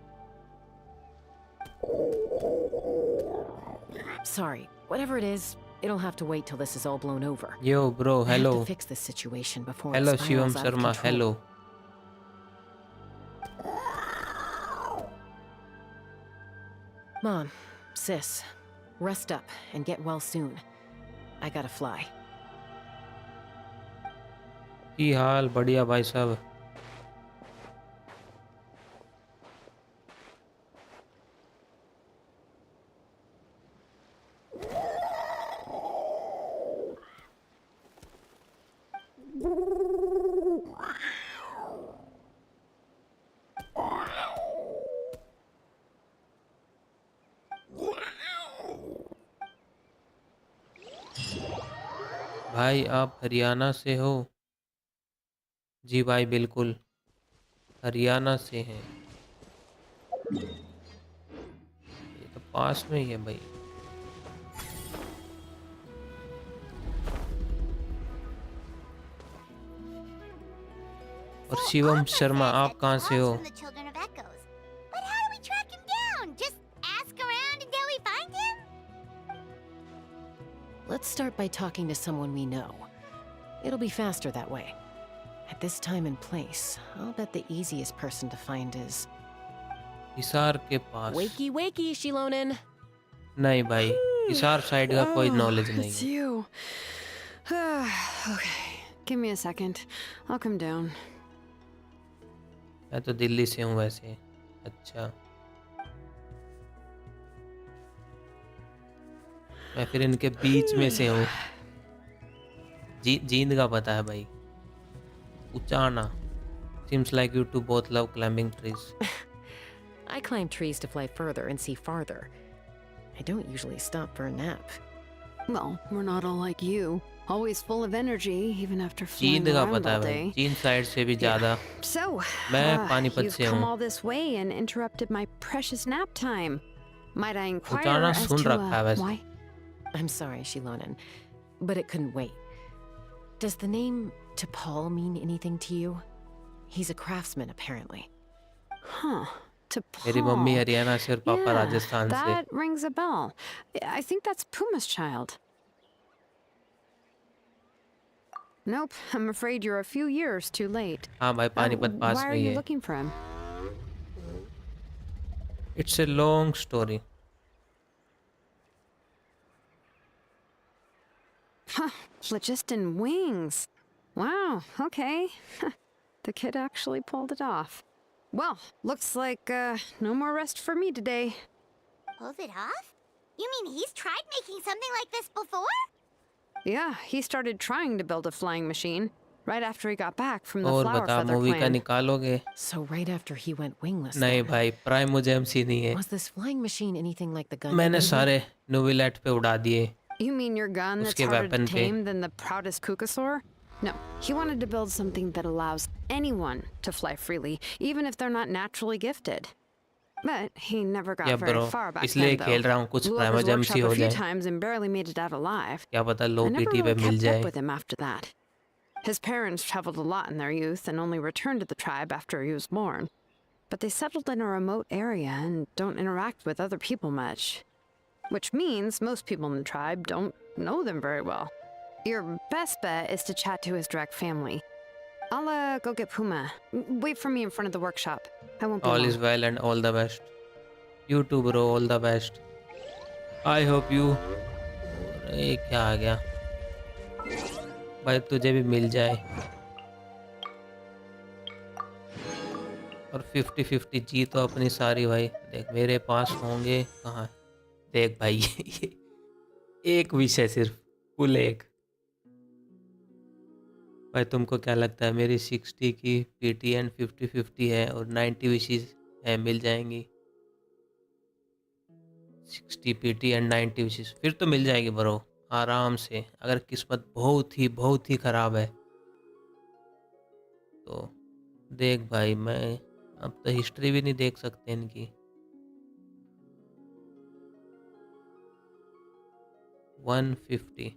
Sorry, whatever it is, it'll have to wait till this is all blown over. Yo, bro, I have hello. to fix this situation before Hello, it spirals Shivam out of Sharma, control. hello. Mom, sis, rest up and get well soon. I gotta fly. की हाल बढ़िया भाई साहब. भाई आप हरियाणा से हो? जी भाई बिल्कुल हरियाणा से हैं. ये तो पास में ही है भाई. और शिवम शर्मा आप कहाँ से हो? From the Children of Echoes. But how do we track him down? Just ask around until we find him? Let's start by talking to someone we know. It'll be faster that way. At this time and place, I'll bet the easiest person to find is... Hisar के पास. Wakey, wakey, Shilonen! नहीं भाई, Hisar side का कोई knowledge नहीं It's है. you. Okay, give me a second. I'll come down. मैं तो दिल्ली से हूँ वैसे. अच्छा. मैं फिर इनके बीच में से हूँ. जींद का पता है भाई. Uchana. Seems like you two both love climbing trees. I climb trees to fly further and see farther. I don't usually stop for a nap. Well, we're not all like you. Always full of energy, even after flying Jind का around पता है all भाई. day. चीन side से भी ज़्यादा. So, मैं Panipat you've से come हूँ. all this way and interrupted my precious nap time. Might I inquire Uchana as soon to रखा है वैसे. why? I'm sorry, Shilonen, but it couldn't wait. Does the name T'Pol mean anything to you? He's a craftsman, apparently. Huh. मेरी mummy T'Pol. Haryana से और पापा Yeah, Rajasthan से. that rings a bell. I think that's Puma's child. Nope, I'm afraid you're a few years too late. हाँ भाई पानीपत पास Why में are he you है. looking for him? It's a long story. Huh, phlogiston wings. Wow, okay. The kid actually pulled it off. Well, looks like no more rest for me today. Pulled it off? You mean he's tried making something like this before? Yeah, he started trying to build a flying machine right after he got back from the और flower बता feather movie का clan. निकालोगे? So right after he went wingless. नहीं then. भाई prime मुझे MC नहीं है. Was this flying machine anything like the gun? मैंने movie? सारे नोवेलेट पे उड़ा दिए. You mean your gun that's उसके harder to weapon पे. tame than the proudest Kukasaur? No, he wanted to build something that allows anyone to fly freely, even if they're not naturally gifted. But he never got या very bro far back इसलिए then, खेल though. रहा हूँ कुछ Blew up prime his MC workshop हो a few जाए. times and barely made it out alive. क्या पता लो I never पीटी पे really मिल kept जाए. up with him after that. His parents traveled a lot in their youth and only returned to the tribe after he was born. But they settled in a remote area and don't interact with other people much. Which means most people in the tribe don't know them very well. Your best bet is to chat to his direct family. I'll go get Puma. Wait for me in front of the workshop. I won't be All long. is well and all the best. You too bro, all the best. I hope you. अरे क्या आ गया? भाई तुझे भी मिल जाए. और 50-50 जीत तो अपनी सारी भाई। देख मेरे पास होंगे कहाँ। देख भाई ये एक विषय सिर्फ, कुल एक। भाई तुमको क्या लगता है मेरी 60 की पीटी एंड 50-50 है और 90 विशेस है, मिल जाएंगी? 60 पीटी एंड 90 विशेस फिर तो मिल जाएगी ब्रो, आराम से। अगर किस्मत बहुत ही खराब है तो। देख भाई मैं अब तो हिस्ट्री भी नहीं देख सकते इनकी। 150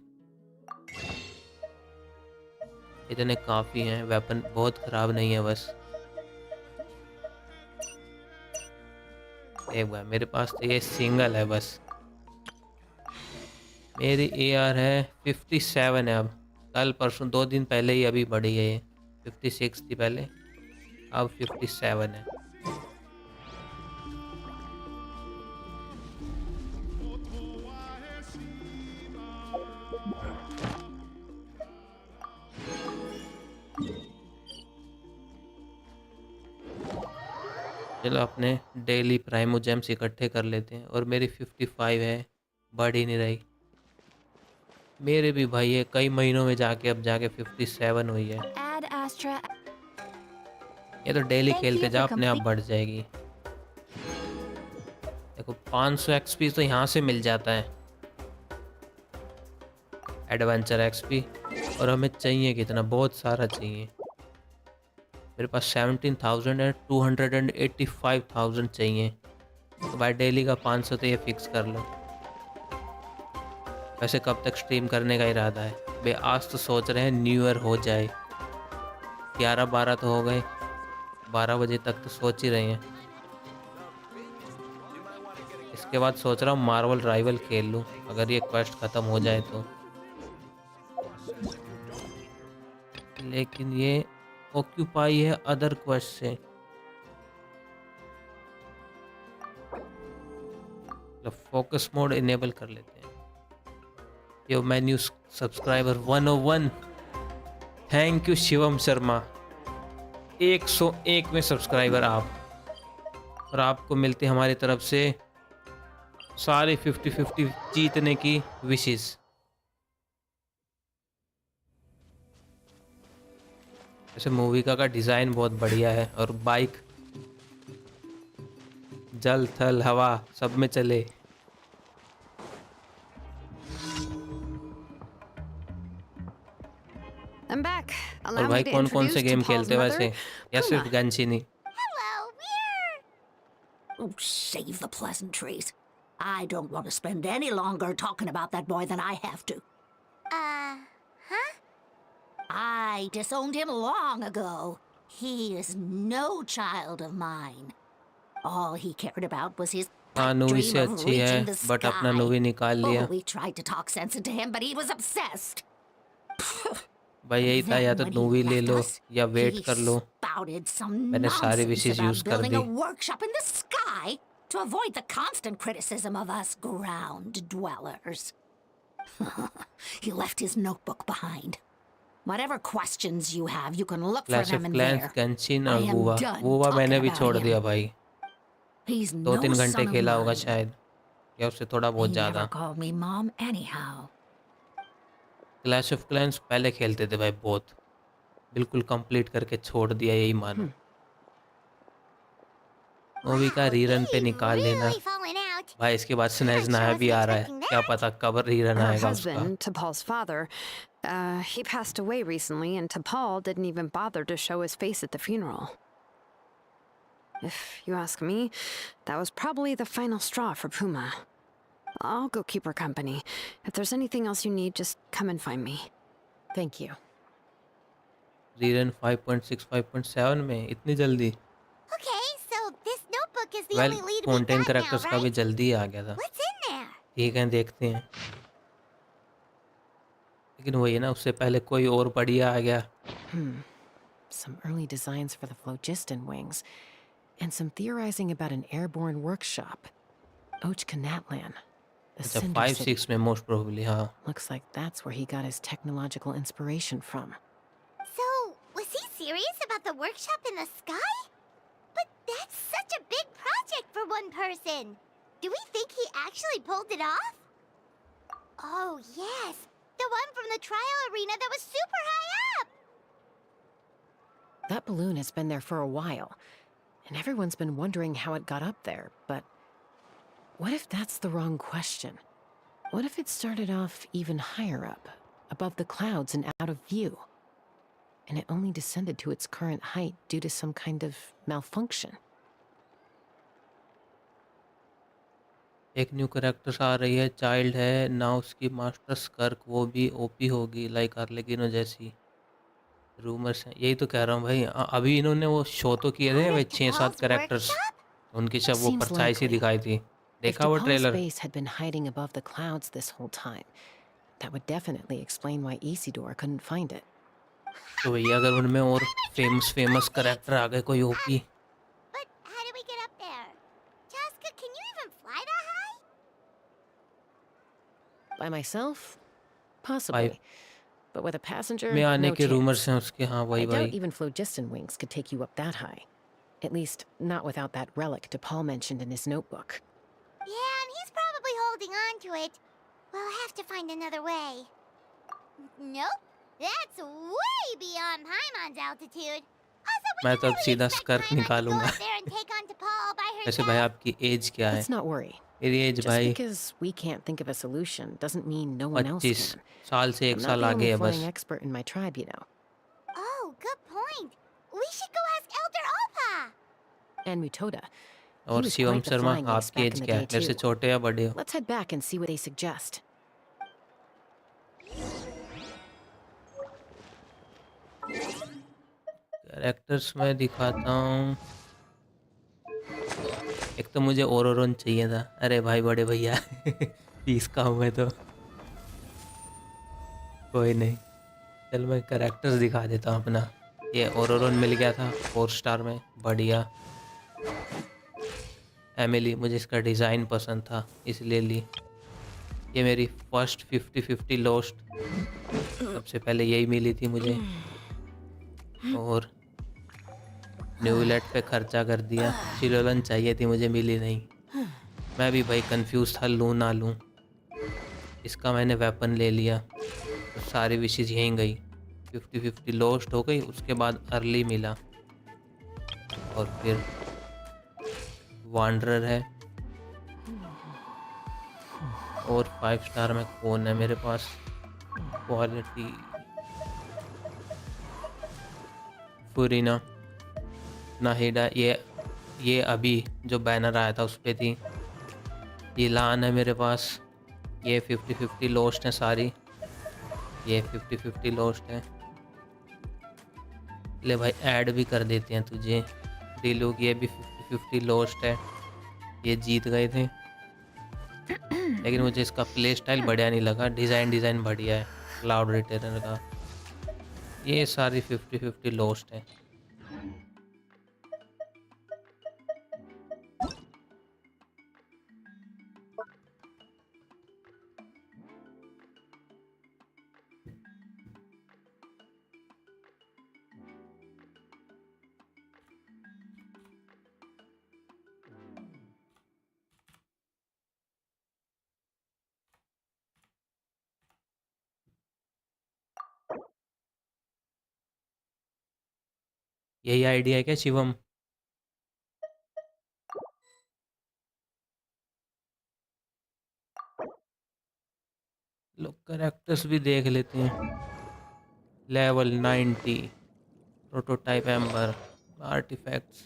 इतने काफी हैं, वेपन बहुत खराब नहीं है बस। एक बार मेरे पास तो ये सिंगल है बस। मेरी एआर है 57 है अब। कल परसों 2 दिन पहले ही अभी बढ़ी है ये। 56 थी पहले, अब 57 है। चलो अपने डेली प्राइमो जेम्स इकट्ठे कर लेते हैं। और मेरी 55 है, बढ़ ही नहीं रही। मेरे भी भाई है कई महीनों में जाके अब जाके 57 हुई है। Add Astra. ये तो डेली Thank खेलते you जा for अपने आप complete- बढ़ जाएगी। देखो 500 एक्सपी तो यहाँ से मिल जाता है, एडवेंचर एक्सपी। और हमें चाहिए कितना, बहुत सारा चाहिए। मेरे पास 17,000 है, 285,000 चाहिए। तो भाई डेली का 500 तो ये फिक्स कर लो। वैसे कब तक स्ट्रीम करने का इरादा है भाई? आज तो सोच रहे हैं न्यू ईयर हो जाए। 11-12 तो हो गए, 12 बजे तक तो सोच ही रहे हैं। इसके बाद सोच रहा हूँ मार्वल राइवल खेल लूँ अगर ये क्वेस्ट ख़त्म हो जाए तो। लेकिन ये ऑक्यूपाई है अदर क्वेस्ट से। फोकस मोड इनेबल कर लेते हैं। Yo menu subscriber 101। Thank you Shivam Sharma, 101 में सब्सक्राइबर आप। और आपको मिलती है हमारी तरफ से सारे 50-50 जीतने की विशेष। जैसे मूवी का डिज़ाइन बहुत बढ़िया है और बाइक जल थल हवा सब में चले। I'm back. और Allow me भाई to कौन कौन introduce से to गेम Paul's खेलते mother, वैसे, या सिर्फ Puma. गंशिन he? Oh, save the pleasantries. I don't want to spend any longer talking about that boy than I have to. Huh? I disowned him long ago. He is no child of mine. All he cared about was his हाँ pipe नूवी dream से of अच्छी है, reaching the but अपना sky. नूवी निकाल Oh, लिया। we tried to talk sense into him, but he was obsessed. भाई यही था, या Then तो when he नूवी ले left लो us, या वेट he कर लो। spouted some मैंने सारी nonsense विशेष यूज about कर building the. a workshop in the sky to avoid the constant criticism of us ground dwellers. He left his notebook behind. Whatever questions you have, you can look for clash them of in clans, there. गंशिन I और am वूवा। done वूवा मैंने talking भी about छोड़ him. दिया भाई। He's no 2-3 घंटे son of खेला होगा mine. शायद, या उससे थोड़ा He बहुत never ज़्यादा। called me mom anyhow. Clash of clans पहले खेलते थे भाई बहुत, बिल्कुल कंप्लीट करके छोड़ दिया यही मानो। मूवी का रीरन पे निकाल लेना Really falling out. भाई। इसके बाद स्नेज sure नाया भी wasn't आ रहा है, expecting क्या पता कब रीरन Her आएगा उसका। husband, T'Pol's father, he passed away recently, and T'Pol didn't even bother to show his face at the funeral. If you ask me, that was probably the final straw for Puma. I'll go keep her company. If there's anything else you need, just come and find me. Thank you. Rerun 5.6 5.7 में इतनी जल्दी? Okay, so this notebook is the well only lead we fountain got now, characters का भी right? जल्दी आ गया था। What's in there? ठीक है देखते हैं। लेकिन वही है ना, उससे पहले कोई और बढ़िया आ गया। Some early designs for the phlogiston wings, and some theorizing about an airborne workshop. Ochkanatlan, the अच्छा Cinder 5-6 City. में मोस्ट प्रोबेबली, हाँ। Looks like that's where he got his technological inspiration from. So, was he serious about the workshop in the sky? But one person. Do we think he actually pulled it off? Oh, yes. The one from the trial arena that was super high up. That balloon has been there for a while, and everyone's been wondering how it got up there, but what if that's the wrong question? What if it started off even higher up, above the clouds and out of view, and it only descended to its current height due to some kind of malfunction? एक new characters आ रही है, child है ना, उसकी master स्कर्क वो भी OP होगी like अर्लेकिनो जैसी रूमर्स हैं। यही तो कह रहा हूँ भाई, अभी इन्होंने वो शो तो किए थे भाई, 6-7 करेक्टर्स, उनकी सब वो Seems परछाई सी likely. दिखाई थी। If देखा वो DePaul's trailer? base had been hiding above the clouds this whole time, that would definitely explain why Isidore couldn't find it. तो भैया अगर उनमें और फेमस करेक्टर आ गए कोई OP. But how do we get up there? Chaska, can you even fly that high? By myself? Possibly. भाई But with a passenger, में आने no के रूमर्स chance. हैं उसके। हाँ I वही doubt भाई। even phlogiston wings could take you up that high. At least, not without that relic DePaul mentioned in his notebook. Yeah, and he's probably holding on to it. We'll have to find another way. Nope. That's way beyond Paimon's altitude. Also, we मैं can तो अब really सीधा expect स्कर्क Paimon to go निकालूंगा। up there and take on T'Pol all by वैसे herself. भाई आपकी as क्या है? Let's not worry. मेरी एज Just भाई because we can't think of a solution doesn't mean no one else 25 can. साल से I'm 1 not साल the आगे only है बस। flying expert in my tribe, you know. Oh, good point. We should go ask Elder Opa. And Mutoda. He और was Shivam quite the Sharma, flying ace आपकी back as in the क्या day, है? मेरे से too. छोटे या बड़े हो? Let's head back and see what they suggest. Characters में दिखाता हूँ। एक तो मुझे ओरोरोन चाहिए था। अरे भाई बड़े भैया 30 का हूँ मैं तो। कोई नहीं, चल मैं कैरेक्टर्स दिखा देता हूँ अपना। ये ओरोरोन मिल गया था 4 स्टार में, बढ़िया। एमिली, मुझे इसका डिज़ाइन पसंद था इसलिए ली। ये मेरी फर्स्ट 50-50 लोस्ट, सबसे पहले यही मिली थी मुझे। और न्यूलेट पे खर्चा कर दिया। चिलोलन चाहिए थी मुझे, मिली नहीं। मैं भी भाई कंफ्यूज था लूँ ना लूँ। इसका मैंने वेपन ले लिया तो सारी विशेष यहीं गई। 50-50 लोस्ट हो गई, उसके बाद अर्ली मिला और फिर वांडरर है। और 5 स्टार में कौन है मेरे पास? क्वालिटी फुरीना, नाहिडा, ये अभी जो बैनर आया था उस पे थी। ये लान है मेरे पास। ये 50-50 लोस्ट हैं सारी। ये 50-50 लोस्ट है। ले भाई ऐड भी कर देते हैं तुझे। डिलुक, ये भी 50-50 लोस्ट है। ये जीत गए थे लेकिन मुझे इसका प्ले स्टाइल बढ़िया नहीं लगा। डिज़ाइन बढ़िया है क्लाउड रिटेनर का। ये सारी 50-50 लोस्ट है। यही आइडिया है क्या शिवम? लोग कैरेक्टर्स भी देख लेते हैं। Level 90 prototype amber, artifacts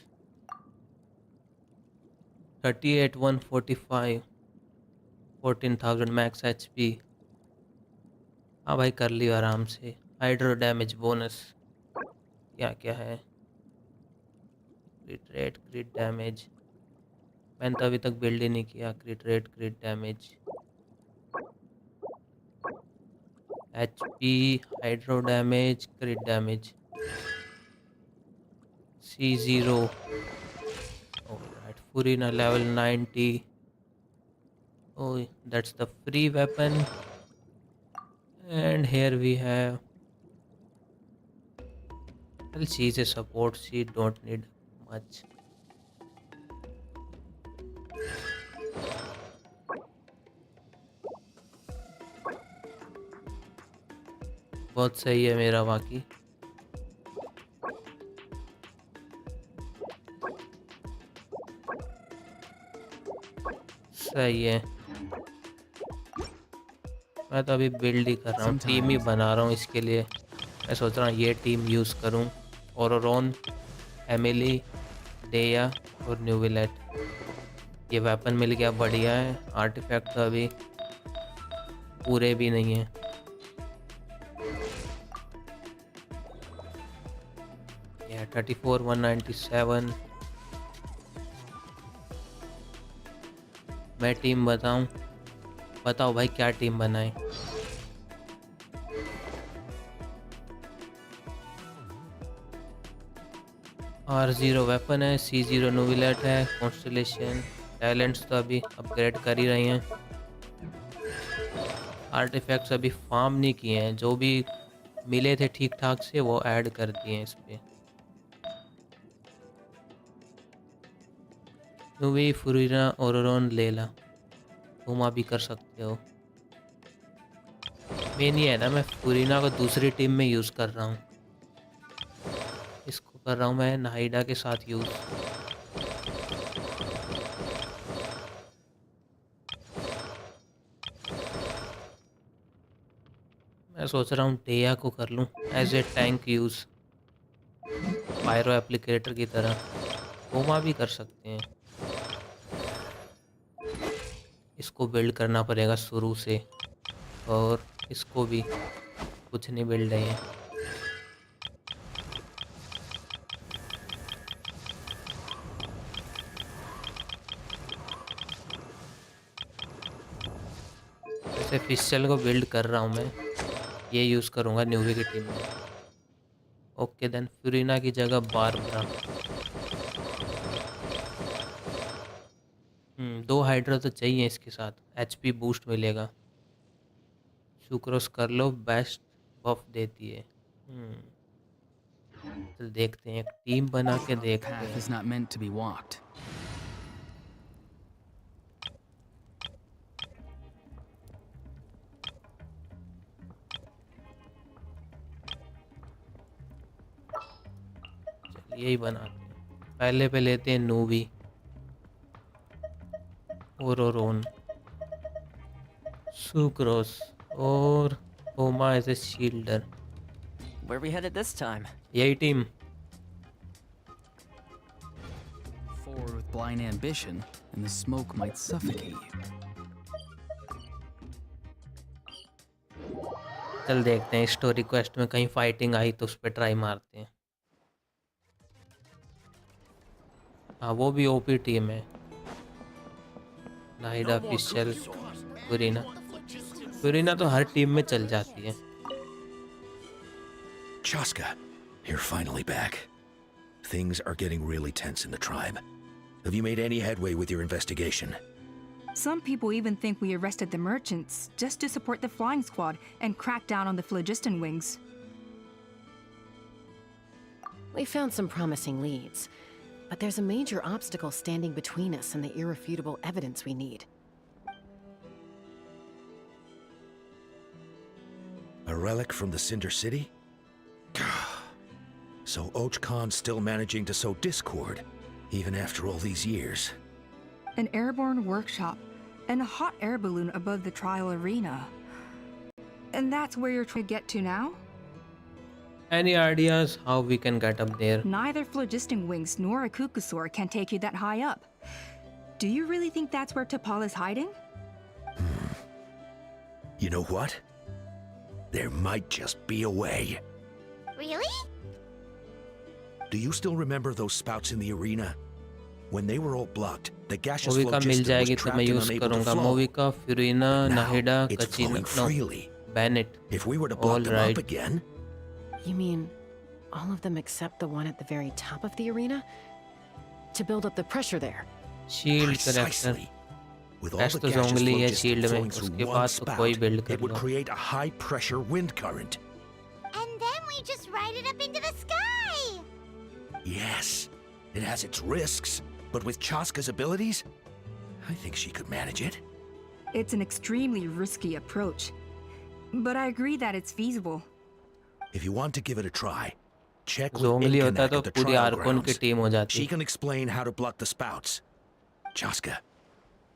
38,145, 14,000 max HP। हाँ भाई कर लियो आराम से। हाइड्रो डैमेज बोनस क्या क्या है? क्रिट रेट, क्रिट डैमेज, मैंने तो अभी तक बिल्ड ही नहीं किया। क्रिट rate, क्रिट damage, HP, hydro damage, क्रिट damage, C0। Alright, Furina level 90. Oh, that's the free weapon. And here we have, well, she's a support, she don't need much. बहुत सही है मेरा बाकी। सही है। मैं तो अभी बिल्ड ही कर रहा हूँ, टीम ही बना रहा हूँ इसके लिए। मैं सोच रहा हूँ ये टीम यूज़ करूँ। ओरोन, एमिली, डेया और न्यूविलेट। ये वेपन मिल गया, बढ़िया है। आर्टिफैक्ट तो अभी पूरे भी नहीं है। ये 34, 197। मैं टीम बताऊं? बताओ भाई क्या टीम बनाए? R0 वेपन है, C0 नोविलेट है, कॉन्स्टलेशन। टैलेंट्स तो अभी अपग्रेड कर ही रही हैं। आर्टिफैक्ट्स अभी फार्म नहीं किए हैं, जो भी मिले थे ठीक ठाक से वो ऐड कर दिए हैं इस पे। नोवी, फुरीना, ओरोन, लेला। हुमा भी कर सकते हो। मेन ये है ना, मैं फुरीना को दूसरी टीम में यूज़ कर रहा हूँ। इसको कर रहा हूँ मैं नाहिडा के साथ यूज़। मैं सोच रहा हूँ डेया को कर लूँ as a tank use, pyro applicator की तरह। होमा भी कर सकते हैं। इसको बिल्ड करना पड़ेगा शुरू से, और इसको भी कुछ नहीं बिल्ड है। जैसे फिशल को बिल्ड कर रहा हूँ मैं, ये यूज़ करूँगा न्यूवी की टीम में। ओके देन, फ्यूरिना की जगह बारबरा। 2 हाइड्रा तो चाहिए इसके साथ, HP बूस्ट मिलेगा। सुक्रोस कर लो, बेस्ट बफ देती है। चल देखते हैं, एक टीम बना के देखते हैं। चल यही बनाते हैं। पहले पे लेते हैं नूवी, ओरोन, सुक्रोस और होमा as a shielder. Where we headed this time? यही team. Forward with blind ambition, and the smoke might suffocate you. चल देखते हैं, स्टोरी क्वेस्ट में कहीं फाइटिंग आई तो उस पर ट्राई मारते हैं। हाँ वो भी ओपी टीम है। नाहिडा, फिशल, फुरीना। फुरीना तो हर टीम में चल जाती है। Chaska, you're finally back. Things are getting really tense in the tribe. Have you made any headway with your investigation? Some people even think we arrested the merchants just to support the flying squad and crack down on the phlogiston wings. We found some promising leads, but there's a major obstacle standing between us and the irrefutable evidence we need. A relic from the Cinder City? So Och Khan's still managing to sow discord, even after all these years. An airborne workshop and a hot air balloon above the trial arena. And that's where you're trying to get to now? Any ideas how we can get up there? Neither phlogiston wings nor a kukusaur can take you that high up. Do you really think that's where T'Pol is hiding? You know what? There might just be a way. Really? Do you still remember those spouts in the arena? When they were all blocked, the gaseous movie का मिल phlogiston was जाएगी तो trapped मैं and use unable to करूंगा। flow. Movie का Furina, Nahida, it's Kachina, flowing freely. Bennett. If we were to block them up again, You mean all of them except the one at the very top of the arena? To build up the pressure there? Shield character. precisely. With all ऐसा the तो gaseous जोंगली है phlogiston shield में, flowing through उसके one बाद तो कोई spout, build it कर would low. create a high-pressure wind current. And then we just ride it up into the sky! Yes, it has its risks, but with Chaska's abilities, I think she could manage it. It's an extremely risky approach. But I agree that it's feasible. If you want to give it a try, check with जोंगली होता Inkanak तो at the पूरी trial आर्कोन की grounds. Team हो जाती. She can explain how to block the spouts. Chaska,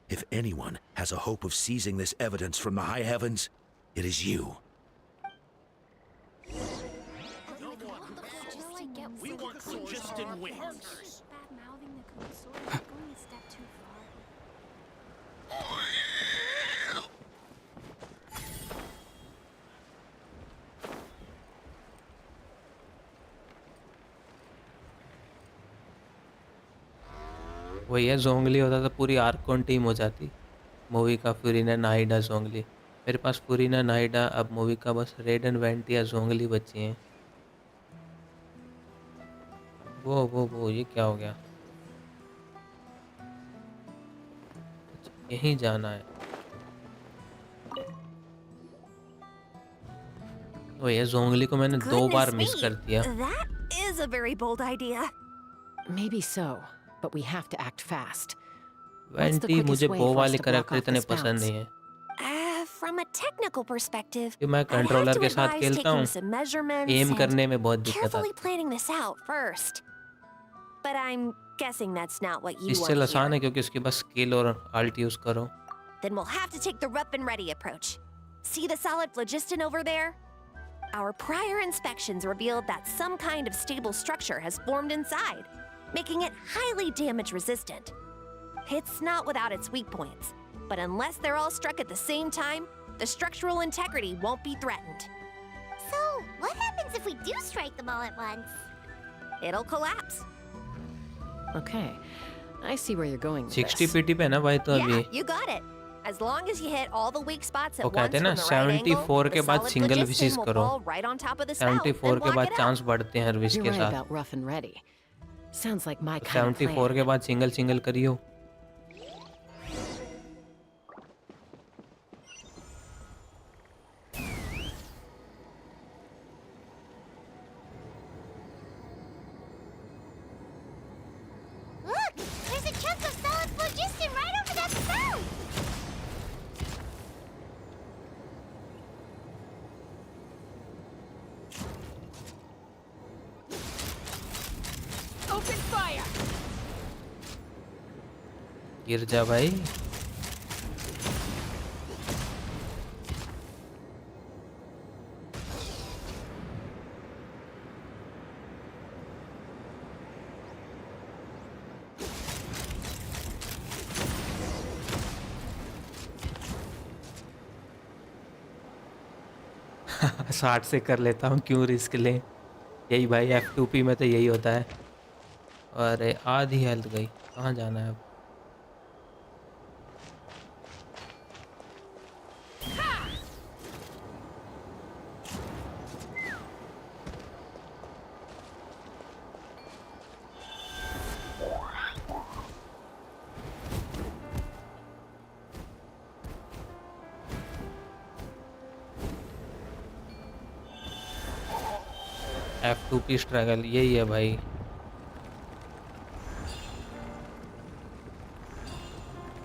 if anyone has a hope of seizing this evidence from the high heavens, it is you. We want phlogiston wings. वही है, जोंगली होता तो पूरी आर्कोन team हो जाती movie का. फुरीना, नाहिडा, जोंगली. मेरे पास फुरीना, नाहिडा, अब मूवी का बस रेडन, वेंटिया, जोंगली बची हैं. वो ये क्या हो गया? अच्छा, यहीं जाना है. वही है, जोंगली को मैंने 2 बार मिस कर दिया. That is a very bold idea. Maybe so, but we have to act fast. Vanity, मुझे वो वाले कैरेक्टर इतने पसंद नहीं है. From a technical perspective, कि मैं I'd have कंट्रोलर to के साथ advise खेलता taking हूँ, some measurements एम and करने में बहुत दिक्कत carefully आती. planning this out first. But I'm guessing that's not what you इससे want आसान here. है क्योंकि उसके पास स्किल और आल्ट यूज करो. Then we'll have to take the rough and ready approach. See the solid phlogiston over there? Our prior inspections revealed that some kind of stable structure has formed inside, making it highly damage resistant. It's not without its weak points, but unless they're all struck at the same time, the structural integrity won't be threatened. So, what happens if we do strike them all at once? It'll collapse. Okay, I see where you're going with 60 this. PT पे ना भाई तो अभी. Yeah, you got it. As long as you hit all the weak spots वो at कहते once हैं ना from the right angle, 74 के the बाद solid सिंगल phlogiston विशेष will करो. fall right on top of the spout 74 and के block बाद it out. चांस बढ़ते हैं हर विश You're के right साथ. about rough and ready. Sounds like my kind of 74 plan. के बाद सिंगल करियो. Look! There's a chunk of solid phlogiston right over that spout! Open fire! गिर जा भाई. साठ से कर लेता हूँ, क्यों रिस्क ले. यही भाई F2P में तो यही होता है. अरे आधी हेल्थ गई. कहाँ जाना है अब? F2P स्ट्रगल यही है भाई.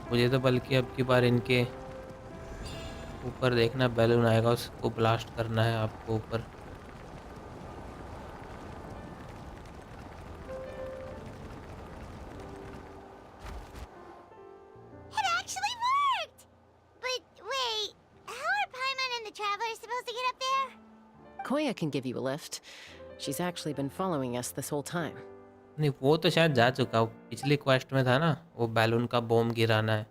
मुझे तो बल्कि अब की बार इनके ऊपर देखना, बैलून आएगा उसको ब्लास्ट करना है आपको ऊपर. It actually worked! But wait, how are Paimon and the Travelers supposed to get up there? Koya can give you a lift. She's actually been following us this whole time. नहीं, वो तो शायद जा चुका. वो पिछली क्वेस्ट में था ना, वो बैलून का बॉम्ब गिराना है.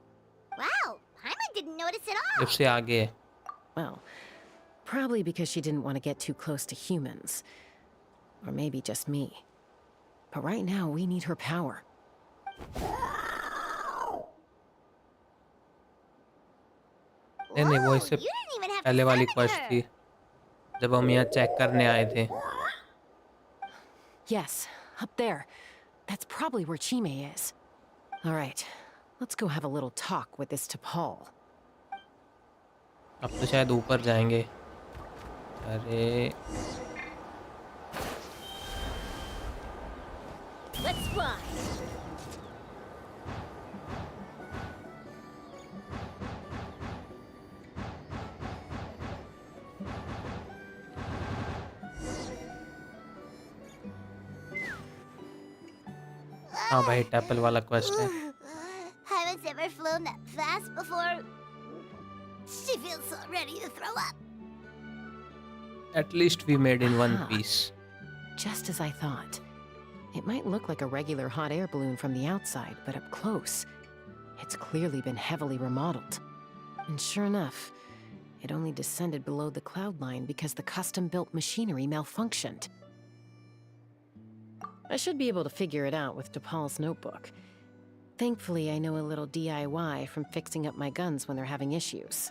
Wow, Paimon didn't notice at all! उससे आगे है. Well, probably because she didn't want to get too close to humans. Or maybe just me. But right now, we need her power. नहीं, वो इससे You didn't even have to पहले वाली summon quest her. थी, जब हम यहाँ check करने आए थे. Yes, up there. That's probably where Chime is. All right, let's go have a little talk with this T'Pol. अब तो शायद ऊपर जाएंगे. अरे Let's fly! हाँ भाई टैपल वाला क्वेस्ट है. Haven't ever flown that fast before. She feels so ready to throw up. At least we made in one Aha. piece. Just as I thought. It might look like a regular hot air balloon from the outside, but up close, it's clearly been heavily remodeled. And sure enough, it only descended below the cloud line because the custom-built machinery malfunctioned. I should be able to figure it out with DePaul's notebook. Thankfully, I know a little DIY from fixing up my guns when they're having issues.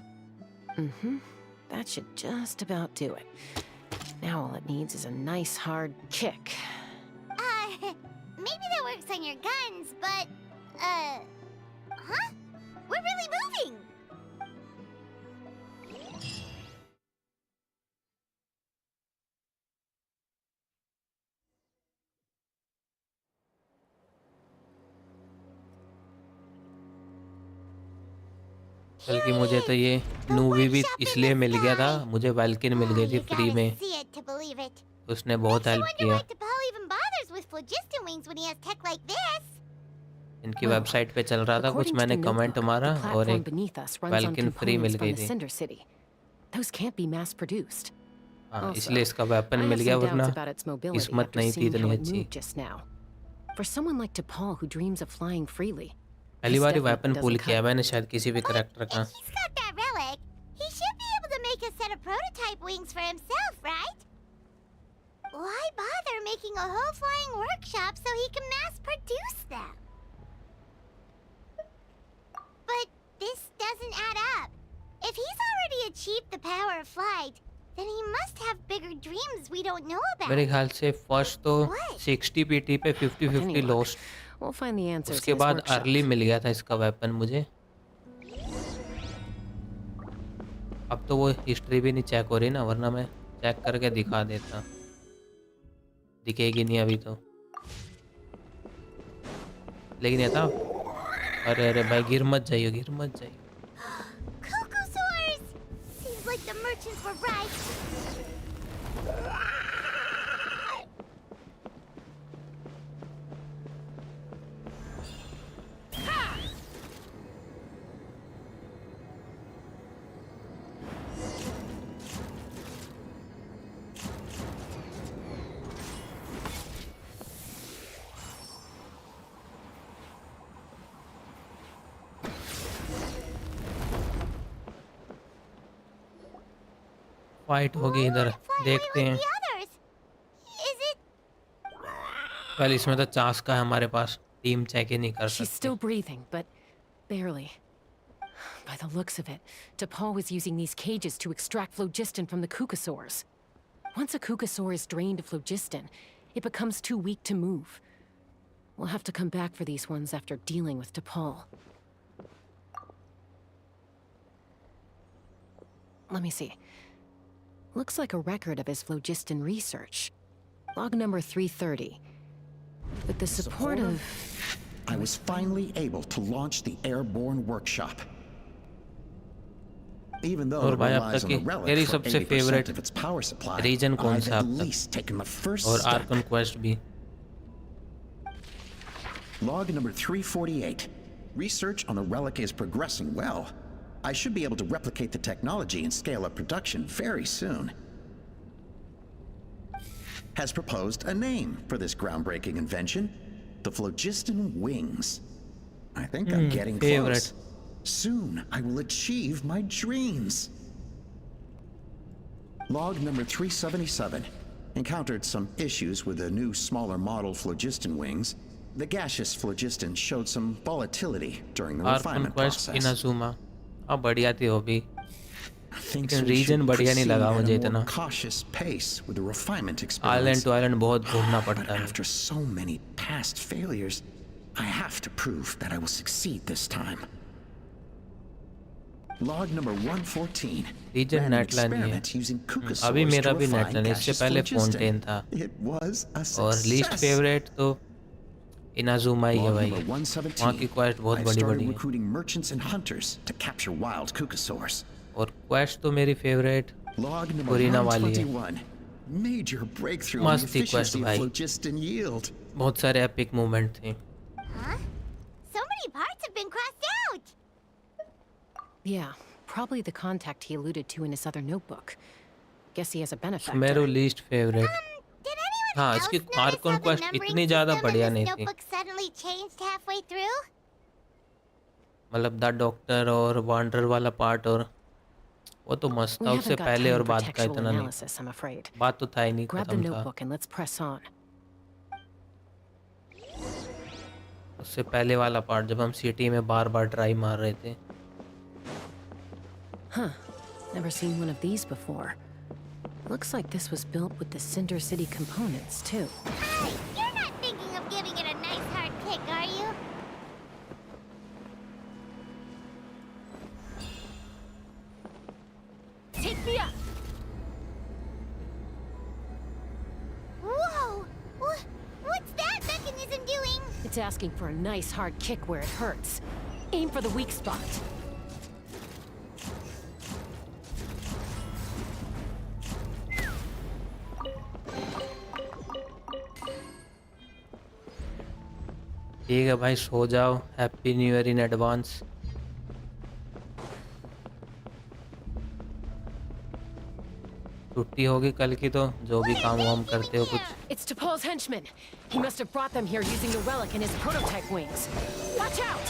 That should just about do it. Now all it needs is a nice hard kick. Maybe that works on your guns, but, huh? We're really moving! बल्कि मुझे तो ये movie भी इसलिए मिल गया था, मुझे वैल्किन मिल गई थी फ्री में. See it to believe it. उसने बहुत हेल्प Wonder किया. why DePaul even bothers with phlogiston wings when he has tech like this. इनकी वेबसाइट पे चल रहा था कुछ, According to मैंने the कमेंट notebook, मारा the और platform एक beneath us runs on welkin free mill components from गई the थी. Cinder City. Those can't be mass produced. हाँ, Also, इसलिए इसका वेपन I मिल have गया, some वरना doubts about its mobility किस्मत after नहीं थी seeing इतनी how it अच्छी. moved just now. For someone like DePaul who dreams of flying freely, पहली this बार definitely weapon doesn't pull cut किया it. मैंने शायद किसी भी करेक्टर का. He's got that relic. He should be able to make a set of prototype wings for himself, right? Why bother making a whole flying workshop so he can mass produce them? But this doesn't add up. If he's already achieved the power of flight, then he must have bigger dreams we don't know about. मेरे ख्याल से first तो 60 PT पे 50-50 lost. We'll find the answers उसके in his बाद workshop. Early मिल गया था इसका वेपन मुझे. अब तो वो हिस्ट्री भी नहीं चेक हो रही ना, वरना मैं चेक करके दिखा देता. दिखेगी नहीं अभी तो. लेकिन ये था. अरे अरे भाई गिर मत जाइए, गिर मत जाइए. Cuckoosaurs! Seems like the merchants were right. Fight होगी इधर, देखते हैं. पहले इसमें तो चांस का है हमारे पास, टीम चेक ही नहीं कर She's सकते. still breathing, but barely. By the looks of it, DePaul was using these cages to extract phlogiston from the Kukasaurs. Once a Kukasaur is drained of phlogiston, it becomes too weak to move. We'll have to come back for these ones after dealing with DePaul. Let me see. Looks like a record of his phlogiston research. Log number 330. With the support of... I was finally able to launch the airborne workshop. Even though और it भाई अब relies तक on की the relic तेरी for सबसे 80% favourite of its power supply, reason कौन I've सा at अब least taken the first तक, और step. आर्कन क्वेस्ट भी. Log number 348. Research on the relic is progressing well. I should be able to replicate the technology and scale up production very soon. Has proposed a name for this groundbreaking invention. The phlogiston wings. I think I'm getting favorite. close. Soon I will achieve my dreams. Log number 377. Encountered some issues with the new smaller model phlogiston wings. The gaseous phlogiston showed some volatility during the Arkan refinement quest process. Inazuma. अब बढ़िया थी वो भी. Thinks लेकिन we reason should बढ़िया नहीं proceed लगा at मुझे a more इतना. cautious pace with the refinement island experiments. टू आइलैंड बहुत घूमना पड़ता है. After so many past failures, I have to prove that I will succeed this time. Log number 114. Reason Ran an net line ही है. experiment using Kukasaurs अभी मेरा to भी नेट refine लाइन, इससे gaseous पहले phlogiston. फोन्टेन था. It was a और least success. Favourite तो इनाजुमा ही है Log भाई. number वहाँ 117. की क्वेस्ट बहुत I've बड़ी started बड़ी है. recruiting merchants and hunters to capture wild Kukasaurs. और क्वेस्ट तो मेरी फेवरेट Log number कोरिना वाली है. 121. Major breakthrough in the मस्त थी क्वेस्ट efficiency of भाई. phlogiston yield. बहुत सारे एपिक मोमेंट थे. parts have been crossed out. Yeah, probably the contact he alluded to in his other notebook. Guess he has a benefactor. मेरो least favorite. हाँ, इसकी Arkan quest इतनी ज़्यादा बढ़िया नहीं थी. Notebook suddenly changed halfway through. मतलब द डॉक्टर और वांडर वाला पार्ट और वो तो मस्त था. उससे पहले और बाद का इतना नहीं. बात तो था ही नहीं, खत्म था. उससे पहले वाला पार्ट जब हम सिटी में बार-बार ट्राई मार रहे थे. Huh. Never seen one of these before. Looks like this was built with the Cinder City components, too. Hey, you're not thinking of giving it a nice hard kick, are you? Take me up! Whoa! What's that mechanism doing? It's asking for a nice hard kick where it hurts. Aim for the weak spot. ठीक है भाई, सो जाओ. Happy new year in advance. छुट्टी होगी कल की, तो जो भी काम वाम करते हो कुछ. It's T'Pol's henchman. He must have brought them here using the relic in his prototype wings. Watch out!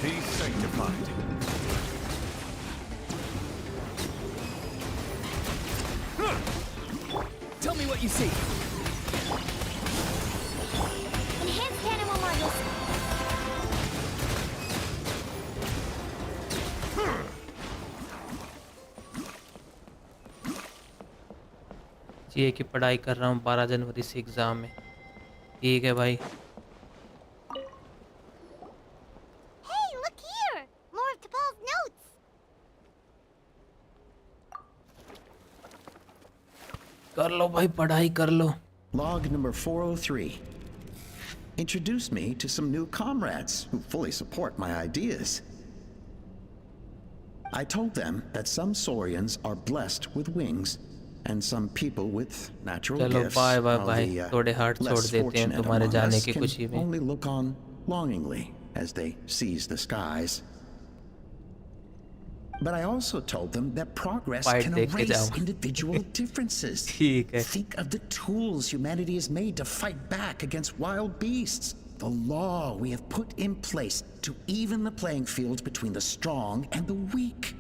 He's sanctified. Tell me what you see. Enhanced animal modules. CA की पढ़ाई कर रहा हूँ. 12 जनवरी से एग्ज़ाम है. ठीक है भाई. Hey, look here! More of T'Pol's notes! कर लो भाई, पढ़ाई कर लो. Log number 403. Introduced me to some new comrades who fully support my ideas. I told them that some Saurians are blessed with wings, and some people with natural चलो gifts, bye bye while bye. the थोड़े heart छोड़ less देते हैं fortunate तुम्हारे among जाने us की can खुशी में. only look on longingly as they seize the skies. But I also told them that progress Fight can देख के erase जाओ. individual differences. ठीक है. Think of the tools humanity has made to fight back against wild beasts. The law we have put in place to even the playing field between the strong and the weak.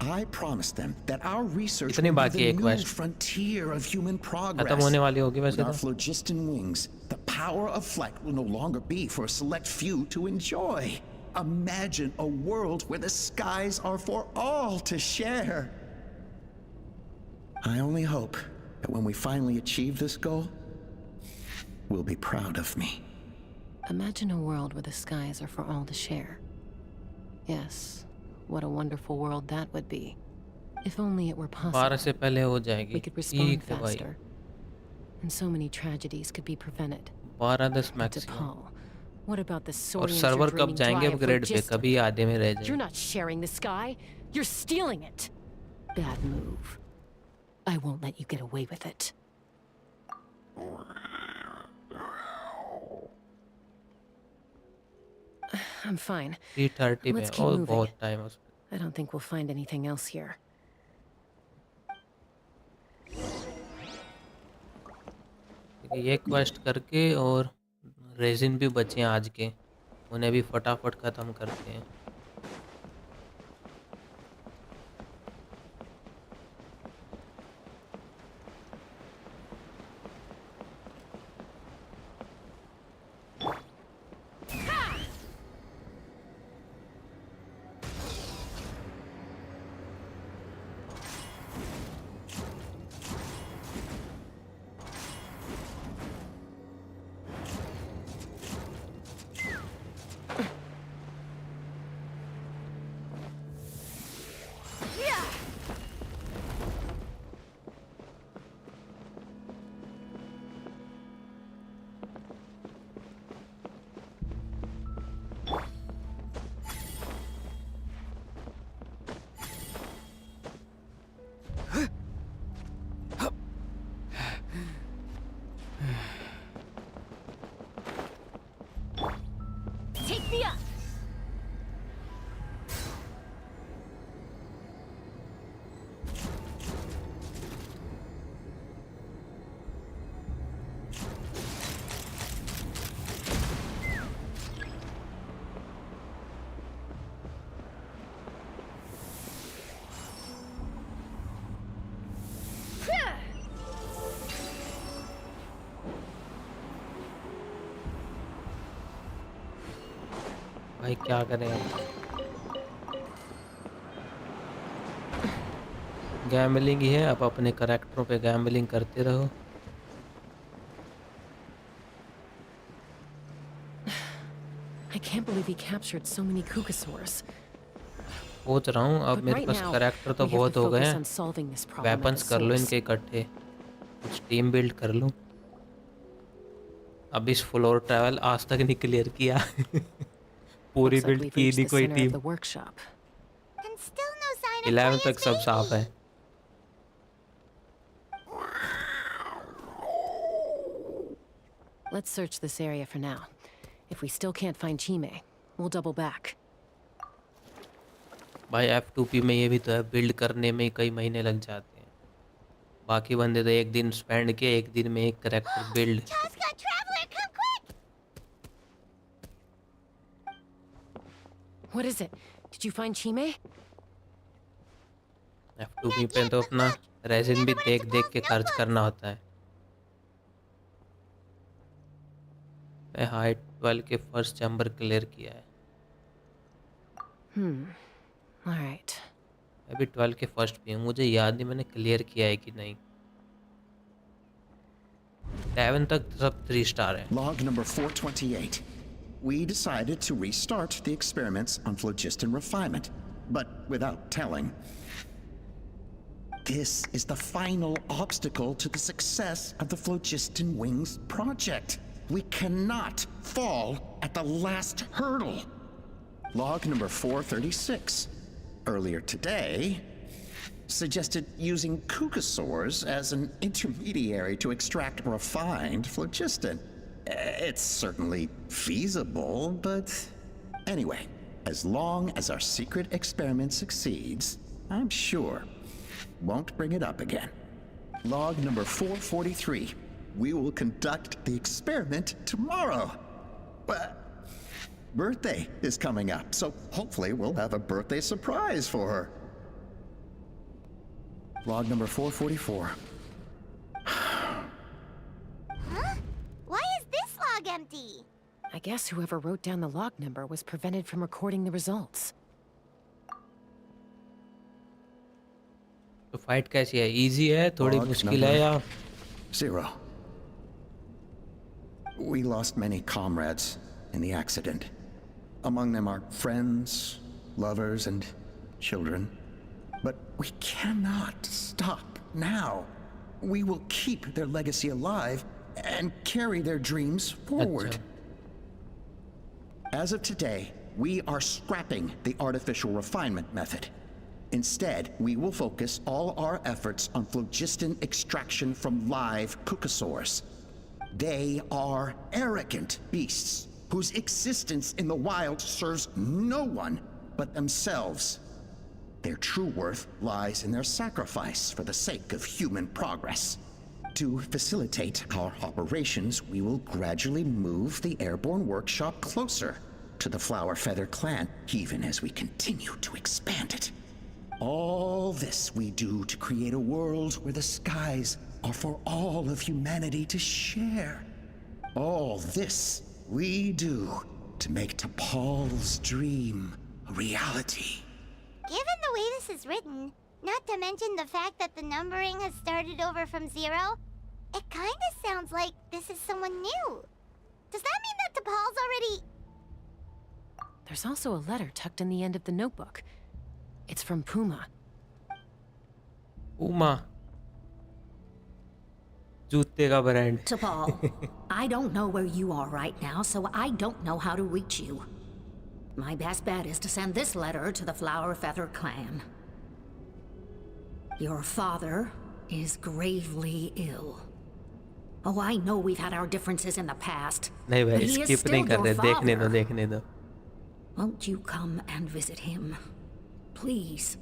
I promised them that our research कितनी will be बाकी the है new quest? frontier of human progress. खत्म होने वाली होगी वैसे With our तो. phlogiston wings, the power of flight will no longer be for a select few to enjoy. Imagine a world where the skies are for all to share. I only hope that when we finally achieve this goal, we'll be proud of me. Imagine a world where the skies are for all to share. Yes, what a wonderful world that would be. If only it were 12 possible. से पहले हो जाएगी. We could respond ठीक है भाई. faster. And so many tragedies could be prevented. 12-10 But maximum. Paul, what about the और Saurians server you're कब draining जाएंगे dry of अपग्रेड पे? phlogiston? कभी आधे में रह You're जाएंगे. not sharing the sky. You're stealing it. Bad move. I won't let you get away with it. I'm fine. 3:30 पे. Let's keep और moving. बहुत टाइम है उसमें. I don't think we'll find anything else here. ये quest करके और resin भी बचे हैं आज के. उन्हें भी फटाफट ख़त्म करते हैं. भाई क्या करें अब? गैम्बलिंग ही है, अब अपने करैक्टरों पे गैम्बलिंग करते रहो। I can't believe he captured so many Kukasaurs. सोच रहा हूँ अब But मेरे right पास now, करैक्टर तो we have to बहुत हो गए focus हैं। on solving this problem at weapons the कर लो source. इनके इकट्ठे, कुछ टीम बिल्ड कर लूँ। अब इस फ्लोर ट्रैवल आज तक नहीं क्लियर किया। पूरी Looks like बिल्ड we've की reached नहीं the कोई center of team. the workshop. And still no sign of 11 Toya's तक सब साफ है। Let's search this area for now. If we still can't find Chime, we'll double back. भाई F2P में ये भी तो है, बिल्ड करने में कई महीने लग जाते हैं। बाकी बंदे तो एक दिन स्पेंड किए, एक दिन में एक character build. Chaska, Traveler, come quick! What is it? Did you find Chime? F2P पे तो अपना रेजिन भी देख देख के खर्च करना होता है। मैं हाइट 12 के फर्स्ट चैम्बर क्लियर किया है। All right. अभी 12 के फर्स्ट भी हूँ, मुझे याद नहीं मैंने क्लियर किया है कि नहीं। 7 तक सब 3 स्टार है। Log number 428. We decided to restart the experiments on phlogiston refinement, but without telling. This is the final obstacle to the success of the Phlogiston Wings project. We cannot fall at the last hurdle. Log number 436. Earlier today, suggested using Kukasaurs as an intermediary to extract refined phlogiston. It's certainly feasible, but anyway, as long as our secret experiment succeeds, I'm sure won't bring it up again. Log number 443. We will conduct the experiment tomorrow. Birthday is coming up, so hopefully we'll have a birthday surprise for her. Log number 444. Huh? Why is this log empty? I guess whoever wrote down the log number was prevented from recording the results. तो fight कैसी है? Easy है, थोड़ी मुश्किल है या? 0. We lost many comrades in the accident. Among them are friends, lovers, and children. But we cannot stop now. We will keep their legacy alive and carry their dreams forward. As of today, we are scrapping the artificial refinement method. Instead, we will focus all our efforts on phlogiston extraction from live Kukasaurs. They are arrogant beasts whose existence in the wild serves no one but themselves. Their true worth lies in their sacrifice for the sake of human progress. To facilitate our operations, we will gradually move the airborne workshop closer to the Flower Feather clan, even as we continue to expand it. All this we do to create a world where the skies are for all of humanity to share. All this we do to make T'Pol's dream a reality. Given the way this is written, not to mention the fact that the numbering has started over from 0, it kinda sounds like this is someone new. Does that mean that T'Pol's already... There's also a letter tucked in the end of the notebook. It's from Puma. Puma. जूते का brand. T'Pol, I don't know where you are right now, so I don't know how to reach you. My best bet is to send this letter to the Flower Feather clan. Your father is gravely ill. Oh, I know we've had our differences in the past, नहीं but भाई, he is skip still नहीं कर your रहे, देखने दो, father. देखने दो. Won't you come and visit him? Please.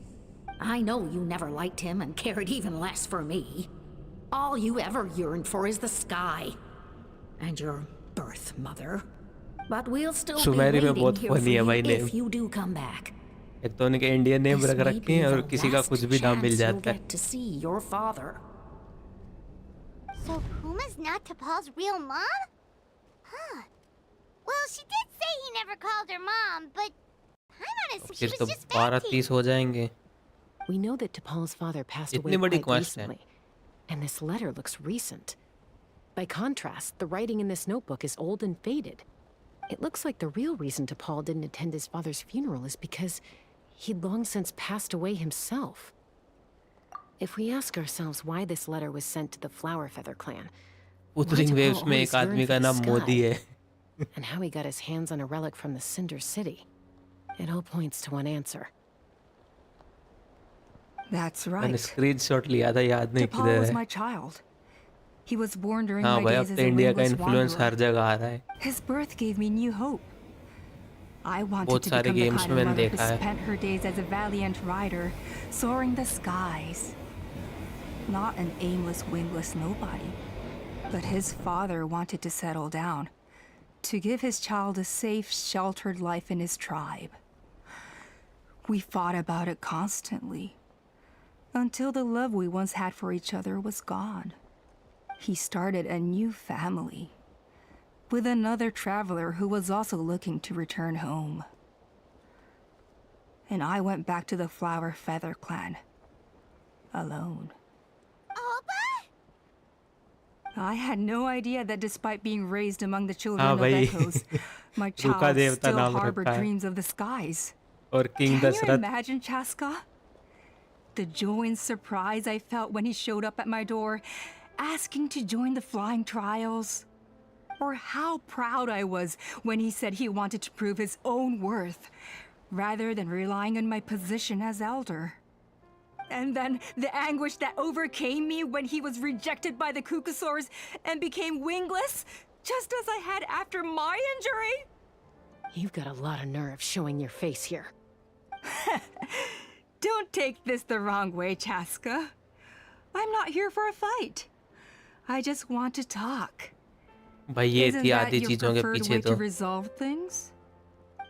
I know you never liked him and cared even less for me. All you ever yearned for is the sky. And your birth mother. But we'll still be सुमेरी में waiting बहुत here for funny है you भाई if name. you do come back. एक तो उनके Indian name This रख may रखे be हैं और the किसी का last कुछ भी नाम मिल chance you'll जाता है. get to see your father. So Puma's not T'Pol's real mom? Huh. Well, she did say he never called called her mom, but I'm honest, she फिर was तो just 12-30 हो जाएंगे. We know that T'Pol's father passed away इतनी बड़ी quite quest है. recently, and this letter looks recent. By contrast, the writing in this notebook is old and faded. It looks like the real reason T'Pol didn't attend his father's funeral is because he'd long since passed away himself. If we ask ourselves why this letter was sent to the Flower Feather clan, why Wuthering T'Pol Waves में always एक आदमी yearned for का the नाम Modi sky, है. and how he got his hands on a relic from the Cinder City, it all points to one answer. That's मैंने right. Screenshot लिया था, याद नहीं T'Pol किधर was है. my child. He was born during हाँ my भाई, days अब as तो a इंडिया का wingless इन्फ्लुएंस wanderer. हर जगह आ रहा है. His birth gave me new hope. I wanted बहुत to सारे become the games kind में of मैंने mother who देखा है. spent her days as a valiant rider, soaring the skies. Not an aimless, wingless nobody. But his father wanted to settle down, to give his child a safe, sheltered life in his tribe. We fought about it constantly, until the love we once had for each other was gone. He started a new family, with another traveler who was also looking to return home. And I went back to the Flower Feather clan, alone. I had no idea that despite being raised among the children हाँ of भाई. echoes, my रुका child देवता still नाम harbored रखा है. dreams of the skies. और king Can you Dasharath. imagine, Chaska? The joy and surprise I felt when he showed up at my door, asking to join the flying trials. Or how proud I was when he said he wanted to prove his own worth, rather than relying on my position as elder. And then the anguish that overcame me when he was rejected by the Kukusaurs and became wingless, just as I had after my injury. You've got a lot of nerve showing your face here. Don't take this the wrong way, Chaska. I'm not here for a fight. I just want to talk. भाई ये Isn't थी that आधी your चीजों के preferred पीछे way तो. to resolve things?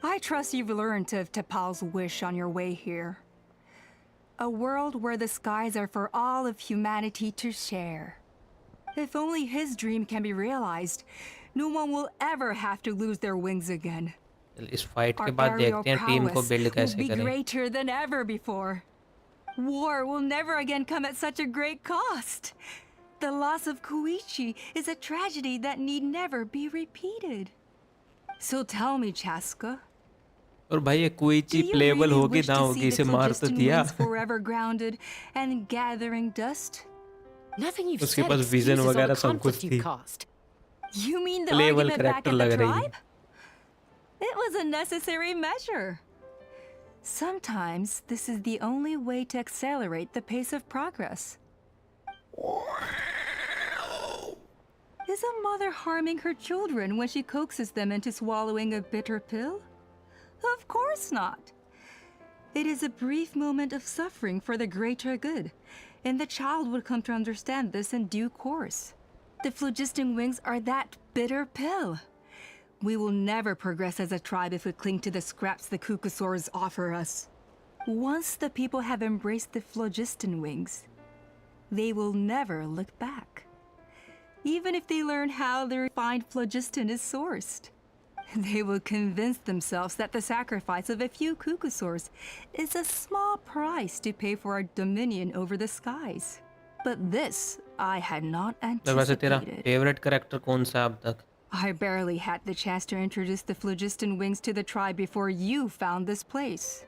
I trust you've learned of T'Pol's wish on your way here. A world where the skies are for all of humanity to share. If only his dream can be realized, no one will ever have to lose their wings again. इस fight के Our बाद aerial देखते हैं team को prowess build will कैसे be करें. greater than ever before. War will never again come at such a great cost. The loss of Koichi is a tragedy that need never be repeated. So tell me, Chaska, और भाई ये कोईची do you payable really होगी wish ना to होगी, see इसे the मार तो phlogiston दिया. wings forever grounded and gathering dust? Nothing you've उसके said पास विजन excuses all वगैरह the सब कुछ conflict थी. you've caused. You mean the payable argument back character at the लग रही है. tribe? It was a necessary measure. Sometimes this is the only way to accelerate the pace of progress. Is a mother harming her children when she coaxes them into swallowing a bitter pill? Of course not. It is a brief moment of suffering for the greater good, and the child would come to understand this in due course. The phlogiston wings are that bitter pill. We will never progress as a tribe if we cling to the scraps the Kukusaurs offer us. Once the people have embraced the phlogiston wings, they will never look back. Even if they learn how the refined phlogiston is sourced. They will convince themselves that the sacrifice of a few Kukusaurs is a small price to pay for our dominion over the skies. But this I had not वैसे तेरा anticipated. Favourite character कौन सा है अब तक? I barely had the chance to introduce the phlogiston wings to the tribe before you found this place.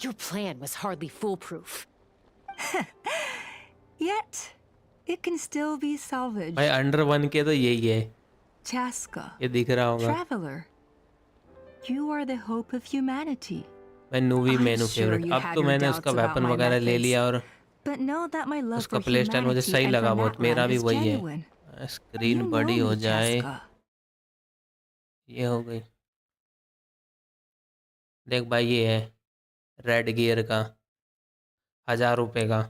Your plan was hardly foolproof. Yet, it can still be salvaged. भाई under 1 के तो यही है. Chaska, ये दिख रहा होगा. traveler, you are the hope of humanity. मैं नूवी I'm menu sure favourite. you अब had तो your मैंने doubts उसका about वेपन my वगैरह ले methods, लिया और but know that my love उसका for प्ले स्टाइल मुझे humanity सही and लगा for बहुत. मेरा Natlan भी is वही है. genuine. स्क्रीन You बड़ी know हो me, जाए. Chaska. ये हो गई. देख भाई ये है रेड गियर का 1000 रुपए का.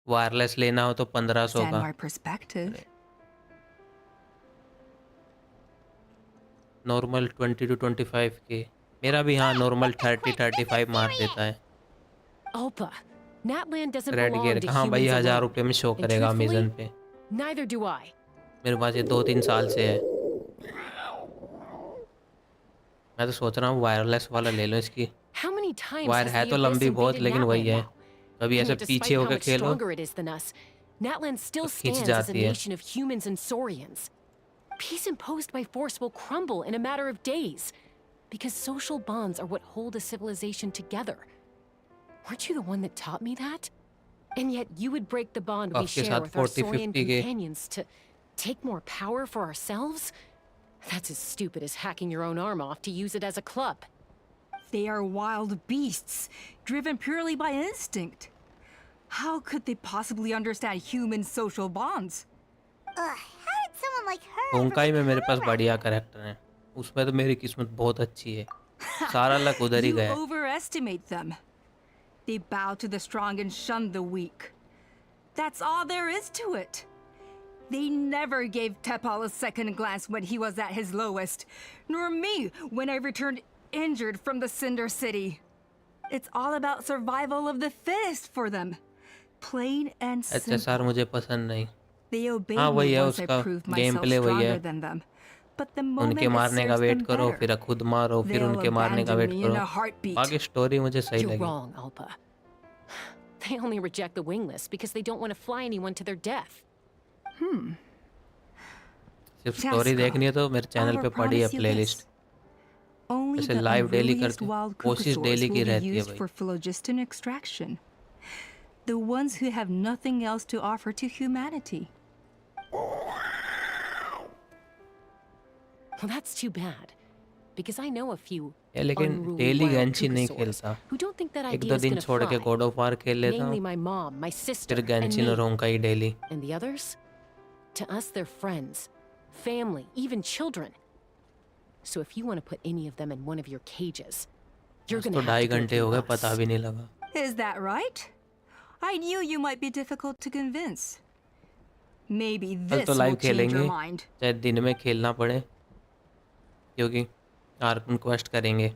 वायरलेस लेना हो तो 1500 Stand का. my perspective. नॉर्मल 20 to 25 के. मेरा भी हाँ नॉर्मल 30-35 मार देता है. Opa, Natlan doesn't red belong gear to का हाँ भाई humans 1000 alone. रुपए में शो And करेगा truthfully, अमेजन पे. neither do I. मेरे पास ये 2-3 साल से है. मैं तो सोच रहा हूँ वायरलेस वाला ले लो इसकी। How many times wire has है the तो Abyss लंबी बहुत, invaded लेकिन वही Natlan है, now? कभी ऐसे Despite पीछे how होकर much Khelo stronger it is than us, Natlan still तो खींच stands as a जाती है। nation of humans and saurians. Peace imposed by force will crumble in a matter of days, because social bonds are what hold a civilization together. Weren't you the one that taught me that? And yet you would break the bond we आपके share साथ with our 40 Saurian 50 के companions to take more power for ourselves? That's as stupid as hacking your own arm off to use it as a club. They are wild beasts, driven purely by instinct. How could they possibly understand human social bonds? Ugh, how did someone like her ever होंकाई में मेरे पास become बढ़िया character हैं, उसमें तो मेरी किस्मत बहुत अच्छी है, सारा लक उधर ही You गया है। overestimate them. They bow to the strong and shun the weak. That's all there is to it. They never gave Tepal a second glance when he was at his lowest, nor me when I returned injured from the Cinder City. It's all about survival of the fittest for them. Plain and अच्छा simple. Sir मुझे पसंद नहीं। They obeyed हाँ वही me है, once I उसका proved game myself play वही stronger है, than them. But the उनके moment it मारने का serves वेट them करो, better, फिर खुद मारो, फिर they'll उनके मारने का abandon वेट me in करो। a heartbeat. बाकी स्टोरी मुझे सही You're लगी। wrong, Alpa. They only reject the wingless because they don't want to fly anyone to their death. सिर्फ स्टोरी देखनी है तो मेरे चैनल पे पड़ी है प्लेलिस्ट। Only जैसे the लाइव डेली unruliest करते, wild कोशिश cucosaurs डेली will की be रहती है used भाई। for phlogiston extraction. The ones who have nothing else to offer to humanity. Well, that's too bad. Because I know a few ये लेकिन unruly daily wild Genshin नहीं cucosaurs खेलता, who don't think that एक idea दो is दिन gonna छोड़ के fly. God of war खेल लेता Namely हूँ, my mom, my sister, फिर and गेंशिन और me. Honkai daily. And the others? To us, they're friends, family, even children. So if you want to put any of them in one of your cages, you're आज gonna तो have 2.5 to go घंटे हो through गए, पता us. भी नहीं लगा। Is that right? I knew you might be difficult to convince. Maybe कल this तो लाइव will change your खेलेंगे, mind. चाहे दिन में खेलना पड़े, क्योंकि आर्कन क्वेस्ट करेंगे।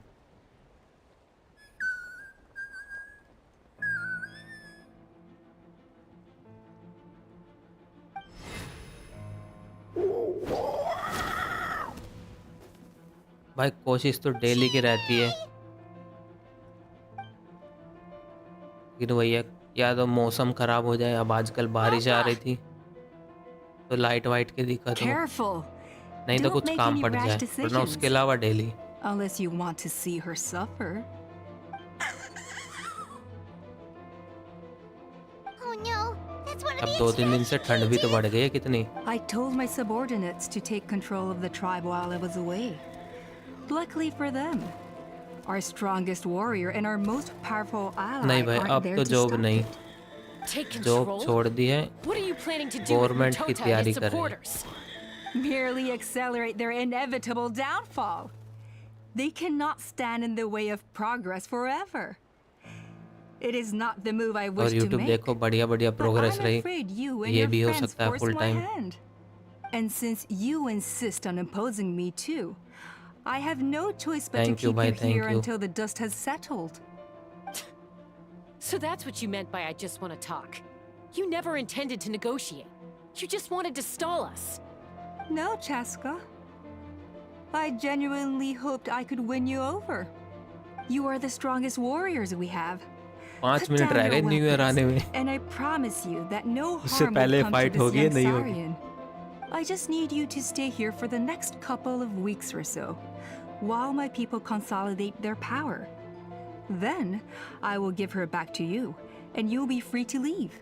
भाई कोशिश तो डेली की रहती है, लेकिन वही है, या तो मौसम खराब हो जाए, अब आजकल बारिश आ रही थी तो लाइट वाइट की दिक्कत हो, Careful. नहीं तो Don't कुछ make काम any पड़ rash जाए, वरना decisions. उसके अलावा daily. Unless you want to see her suffer. Oh no, that's one of अब the 2-3 दिन से ठंड भी तो बढ़ गई है कितनी। I told my subordinates to take control of the tribe while I was away. Luckily for them, our strongest warrior and our most powerful ally नहीं भाई, aren't अब there तो to जॉब stop नहीं, it. Take job control? छोड़ दी है, What are you planning to do with government की Mutota and तैयारी his कर रहे हैं। supporters? Merely accelerate their inevitable downfall. They cannot stand in the way of progress forever. It is not the move I और wish to YouTube make. देखो बढ़िया बढ़िया But progress I'm रही, afraid you and ये your भी हो friends सकता है force full my time. hand. And since you insist on imposing me too, I have no choice but to Thank you, keep bhai, you thank here you. until the dust has settled. So that's what you meant by I just want to talk. You never intended to negotiate. You just wanted to stall us. No, Chaska. I genuinely hoped I could win you over. You are the strongest warriors we have. 5 Put minute down रह your गए new year weapons, आने में, and I promise you that no उससे harm will पहले come to fight this होगी या young नहीं होगी। Saurian. I just need you to stay here for the next couple of weeks or so, while my people consolidate their power. Then, I will give her back to you, and you'll be free to leave.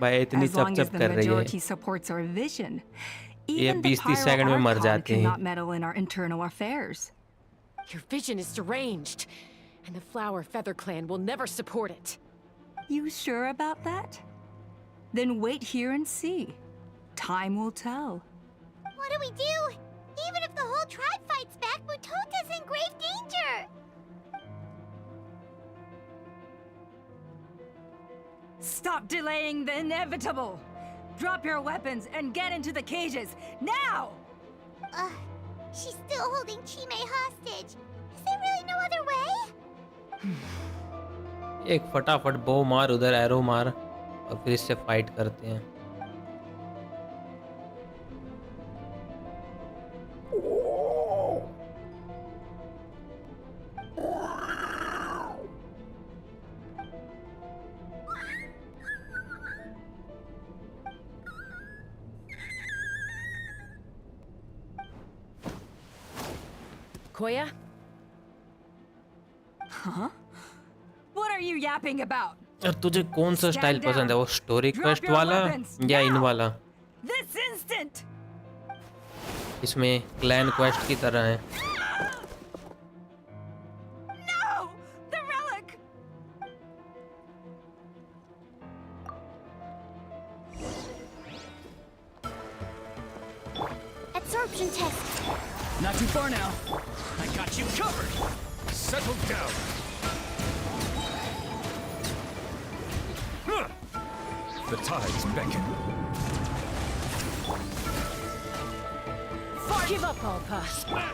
भाई इतनी As long as चप-चप the कर रही है, majority supports our vision, ये even the 20-30 second में मर Pyro जाते Archon हैं। cannot meddle in our internal affairs. Your vision is deranged, and the Flower Feather Clan will never support it. You sure about that? Then wait here and see. Time will tell. What do we do? Even if the whole tribe fights back, Mutota's in grave danger! Stop delaying the inevitable! Drop your weapons and get into the cages, now! She's still holding Chime hostage. Is there really no other way? एक फटाफट बो मार, उधर arrow मार, और फिर इससे fight करते हैं। Koya? Huh? What are you yapping about? और तुझे कौन सा स्टाइल पसंद है, वो स्टोरी क्वेस्ट वाला या इन वाला? This instant! इसमें क्लैन क्वेस्ट की तरह है। No! The relic! Absorption test. Not too far now. I got you covered. Settle down. The tides beckon. Give up, Alpa.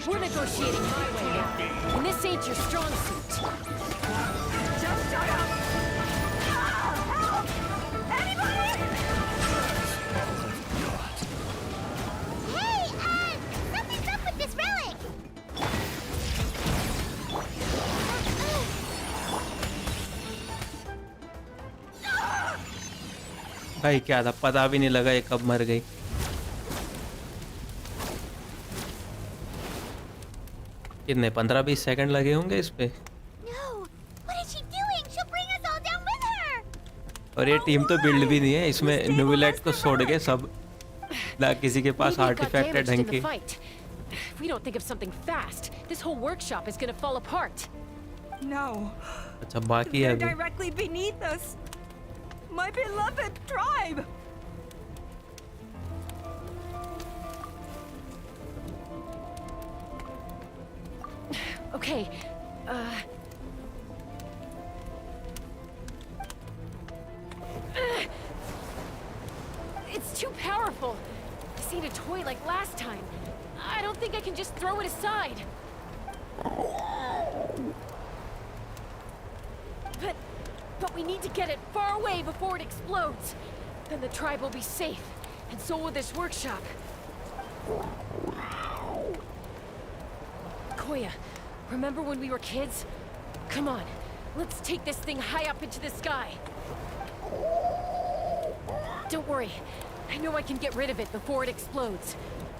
We're negotiating my way now, and this ain't your strong suit. Just shut up! Help! Anybody? Hey, something's up with this relic! भाई क्या था, पता भी नहीं लगा ये कब मर गई। कितने 15-20 सेकंड लगे होंगे इस पे। और ये टीम तो बिल्ड भी नहीं है, इसमें न्यूविलेट को छोड़ के सब ना किसी के पास आर्टिफैक्ट है ढंग के। If we don't think of something fast, this whole workshop is gonna fall apart. No. अच्छा बाकी है They're अभी। directly beneath us. My beloved tribe. Okay, it's too powerful. This ain't a toy like last time. I don't think I can just throw it aside. But we need to get it far away before it explodes. Then the tribe will be safe, and so will this workshop. Koya, remember when we were kids? Come on, let's take this thing high up into the sky. Don't worry, I know I can get rid of it before it explodes.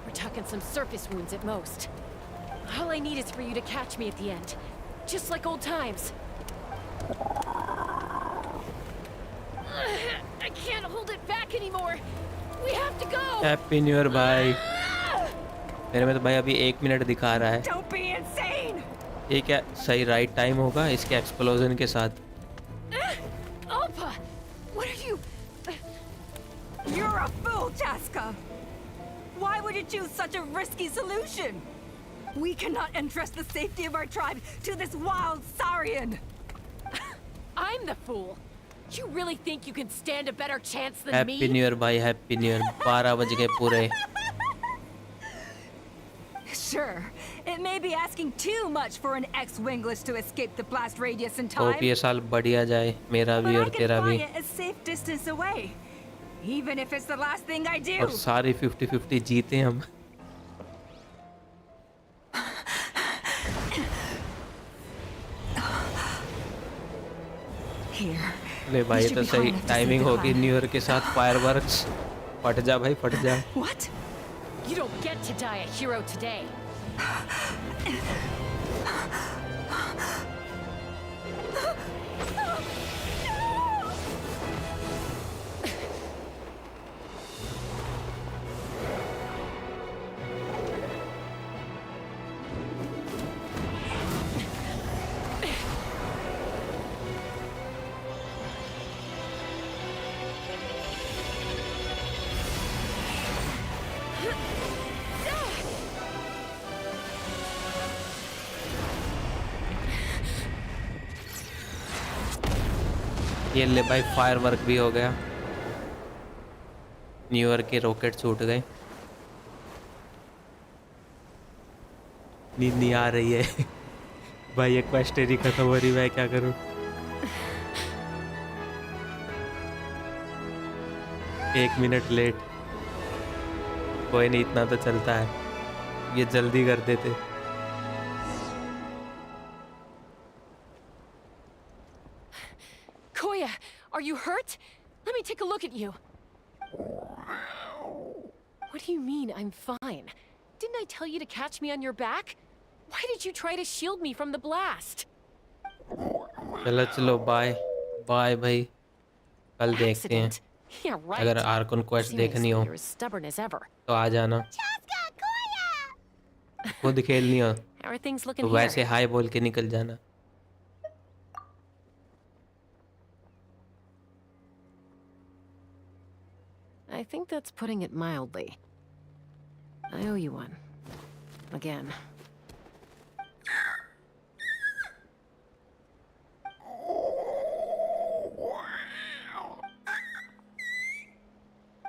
We're talking some surface wounds at most. All I need is for you to catch me at the end, just like old times. I can't hold it back anymore. We have to go. Happy new year भाई। मेरे में तो भाई अभी 1 minute दिखा रहा है। Don't be insane. ये क्या सही राइट टाइम होगा इसके एक्सप्लोजन के साथ? Alpa, what are you? You're a fool, Chaska. Why would you choose such a risky solution? We cannot entrust the safety of our tribe to this wild Saurian. I'm the fool. You really think you can stand a better chance than me? Happy new year भाई, happy new year. 12 बज गए पूरे। Sure, it may be asking too much for an ex-wingless to escape the blast radius in time. Hope ये साल बढ़िया जाए, मेरा भी और तेरा भी। But I can fly it a safe distance away, even if it's the last thing I do. और सारी 50-50 जीते हम। Here. ले भाई तो सही टाइमिंग होगी न्यू ईयर के साथ फायरवर्क्स। फट जा भाई, फट जा। What? You don't get to die a hero today. ये ले भाई फायरवर्क भी हो गया। न्यू ईयर के रॉकेट छूट गए। नींद नहीं आ रही है भाई, ये क्वेस्ट ही खत्म हो रही, मैं क्या करूं? एक मिनट लेट, कोई नहीं, इतना तो चलता है। ये जल्दी कर देते। Koya, are you hurt? Let me take a look at you. What do you mean I'm fine? Didn't I tell you to catch me on your back? Why did you try to shield me from the blast? चलो चलो bye bye भाई कल देखते हैं Accident. Yeah, right. अगर Arkan quest देखनी Seriously, हो you're as stubborn as ever. तो आ जाना खुद खेलनी हो How are things तो looking here? वैसे हाय बोल के निकल जाना I think that's putting it mildly. I owe you one. Again.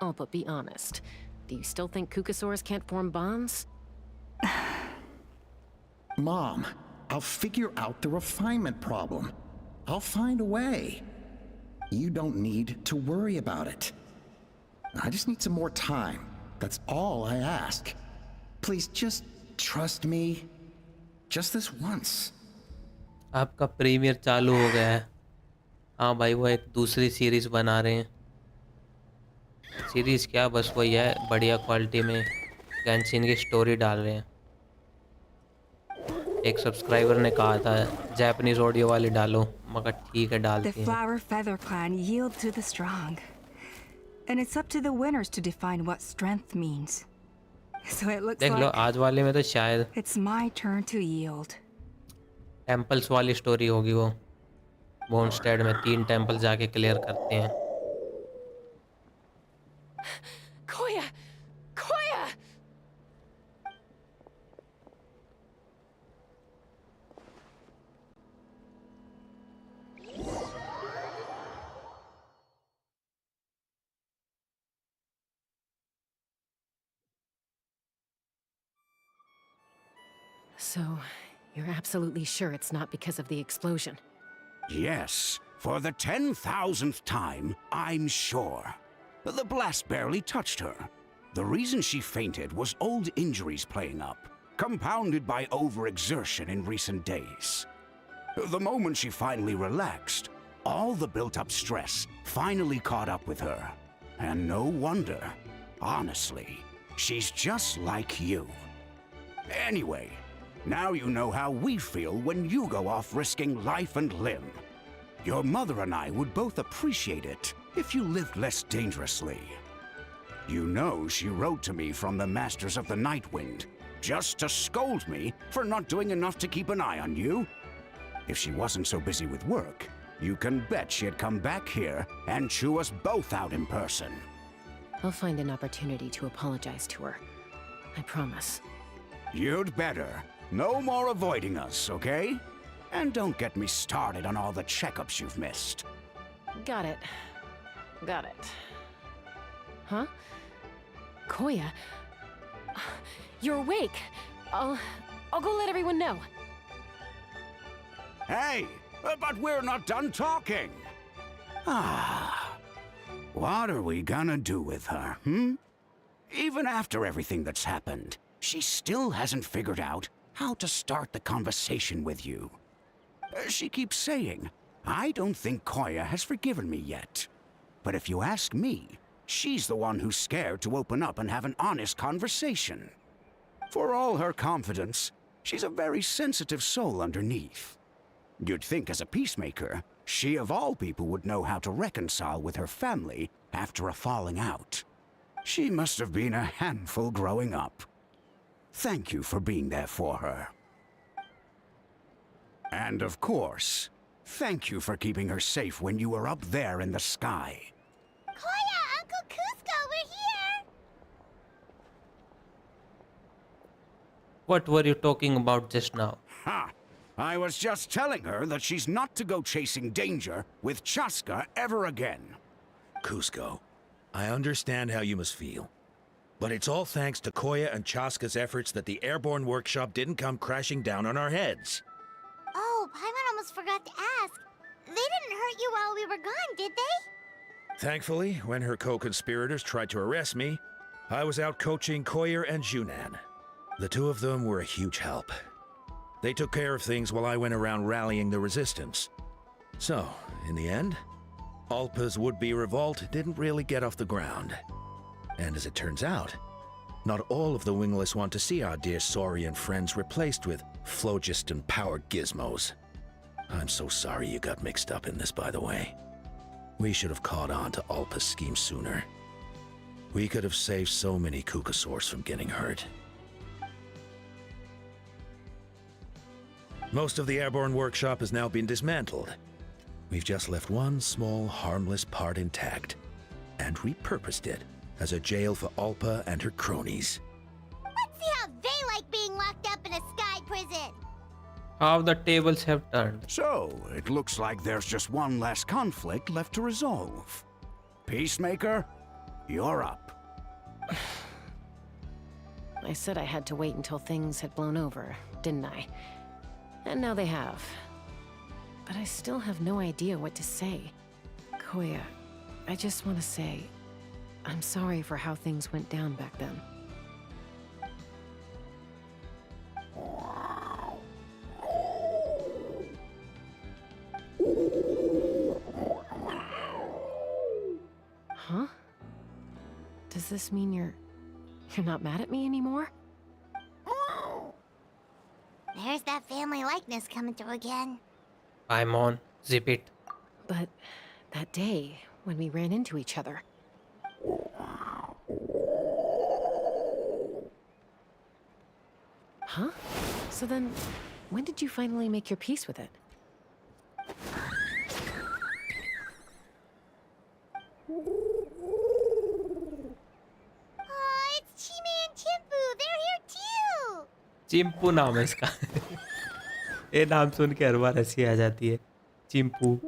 Oh, but be honest. Do you still think Kukasaurs can't form bonds? Mom, I'll figure out the refinement problem. I'll find a way. You don't need to worry about it. I just need some more time. That's all I ask. Please just trust me. Just this once. आपका premiere चालू हो गया है हाँ भाई वो एक दूसरी सीरीज बना रहे हैं सीरीज क्या बस वही है बढ़िया क्वालिटी में गेंशिन की स्टोरी डाल रहे हैं एक सब्सक्राइबर ने कहा था जापानीज ऑडियो वाली डालो मगर ठीक है The डालती हैं Flower Feather clan yield to the strong. And it's up to the winners to define what strength means. So it looks देख लो like आज वाले में तो शायद it's my turn to yield. Temples वाली स्टोरी होगी वो बोनस्टेड में 3 टेम्पल जाके क्लियर करते हैं Koya! Koya! So, you're absolutely sure it's not because of the explosion? Yes, for the 10,000th time, I'm sure. The blast barely touched her. The reason she fainted was old injuries playing up, compounded by overexertion in recent days. The moment she finally relaxed, all the built-up stress finally caught up with her. And no wonder. Honestly, she's just like you. Anyway, now you know how we feel when you go off risking life and limb. Your mother and I would both appreciate it if you lived less dangerously. You know she wrote to me from the Masters of the Night Wind, just to scold me for not doing enough to keep an eye on you. If she wasn't so busy with work, you can bet she'd come back here and chew us both out in person. I'll find an opportunity to apologize to her. I promise. You'd better. No more avoiding us, okay? And don't get me started on all the checkups you've missed. Got it. Got it. Huh? Koya? You're awake. I'll go let everyone know. Hey, but we're not done talking. Ah, what are we gonna do with her, Even after everything that's happened, she still hasn't figured out how to start the conversation with you. She keeps saying, I don't think Koya has forgiven me yet. But if you ask me, she's the one who's scared to open up and have an honest conversation. For all her confidence, she's a very sensitive soul underneath. You'd think as a peacemaker, she of all people would know how to reconcile with her family after a falling out. She must have been a handful growing up. Thank you for being there for her. And of course, thank you for keeping her safe when you were up there in the sky. Koya, Uncle Cusco, we're here! What were you talking about just now? Ha! I was just telling her that she's not to go chasing danger with Chaska ever again. Cusco, I understand how you must feel. But it's all thanks to Koya and Chaska's efforts that the airborne workshop didn't come crashing down on our heads. Oh, Paimon almost forgot to ask. They didn't hurt you while we were gone, did they? Thankfully, when her co-conspirators tried to arrest me, I was out coaching Koyer and Junan. The two of them were a huge help. They took care of things while I went around rallying the resistance. So, in the end, Alpa's would-be revolt didn't really get off the ground. And as it turns out, Not all of the wingless want to see our dear Saurian friends replaced with phlogiston-powered gizmos. I'm so sorry you got mixed up in this, by the way. We should have caught on to Alpa's scheme sooner. We could have saved so many Kukasaurs from getting hurt. Most of the airborne workshop has now been dismantled. We've just left one small, harmless part intact, and repurposed it as a jail for Alpa and her cronies. Let's see how they like being locked up in a sky prison. How the tables have turned. So, it looks like there's just one last conflict left to resolve. Peacemaker, you're up. I said I had to wait until things had blown over, didn't I? And now they have. But I still have no idea what to say. Koya, I just want to say, I'm sorry for how things went down back then. Huh? Does this mean you're not mad at me anymore? There's that family likeness coming through again. I'm on. Zip it. But that day, when we ran into each other... Huh? So then, when did you finally make your peace with it? Oh, it's Chime and Chimpu. They're here too. Chimpu नाम है इसका ये नाम सुन के हर बार हंसी आ जाती है Chimpu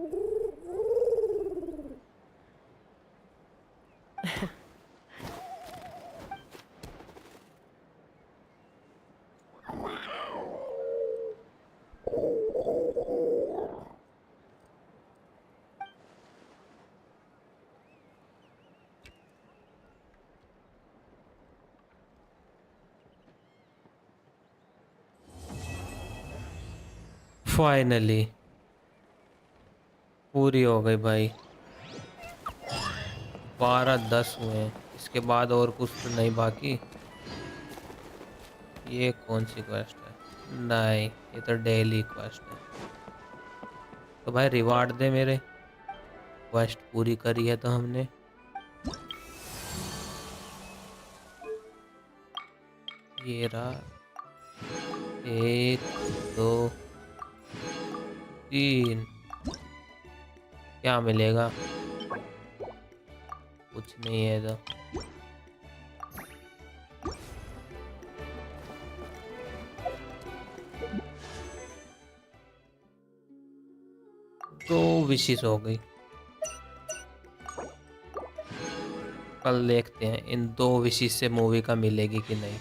finally पूरी हो गई भाई 12-10 हुए हैं इसके बाद और कुछ तो नहीं बाकी ये कौन सी क्वेस्ट है नहीं ये तो डेली क्वेस्ट है तो भाई रिवार्ड दे मेरे क्वेस्ट पूरी करी है तो हमने ये रहा 1 2 3 क्या मिलेगा कुछ नहीं है तो दो विशेष हो गई कल देखते हैं इन 2 विशेष से मूवी का मिलेगी कि नहीं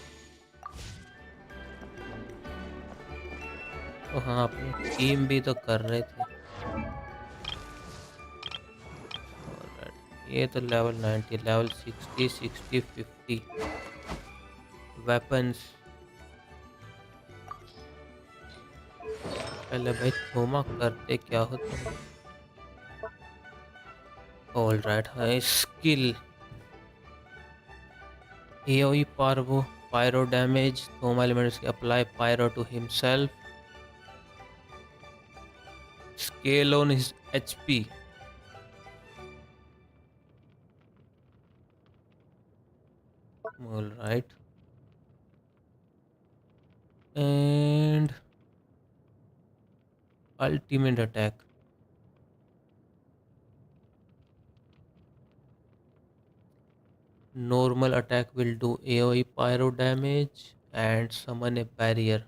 तो हाँ अपनी टीम भी तो कर रहे थे ये तो लेवल 90 लेवल 60 60 50 वेपन्स पहले भाई थोमा करते क्या होता है ऑल राइट है skill AoE parvo pyro damage थोमा एलिमेंट्स के apply pyro to himself scale on his HP all right and ultimate attack normal attack will do AoE pyro damage and summon a barrier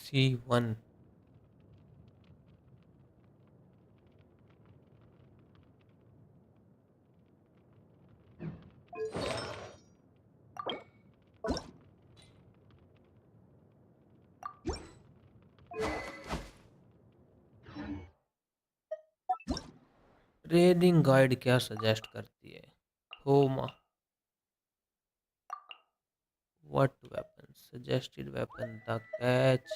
C1 training guide क्या suggest करती है थोमा What weapon? Suggested weapon. The catch.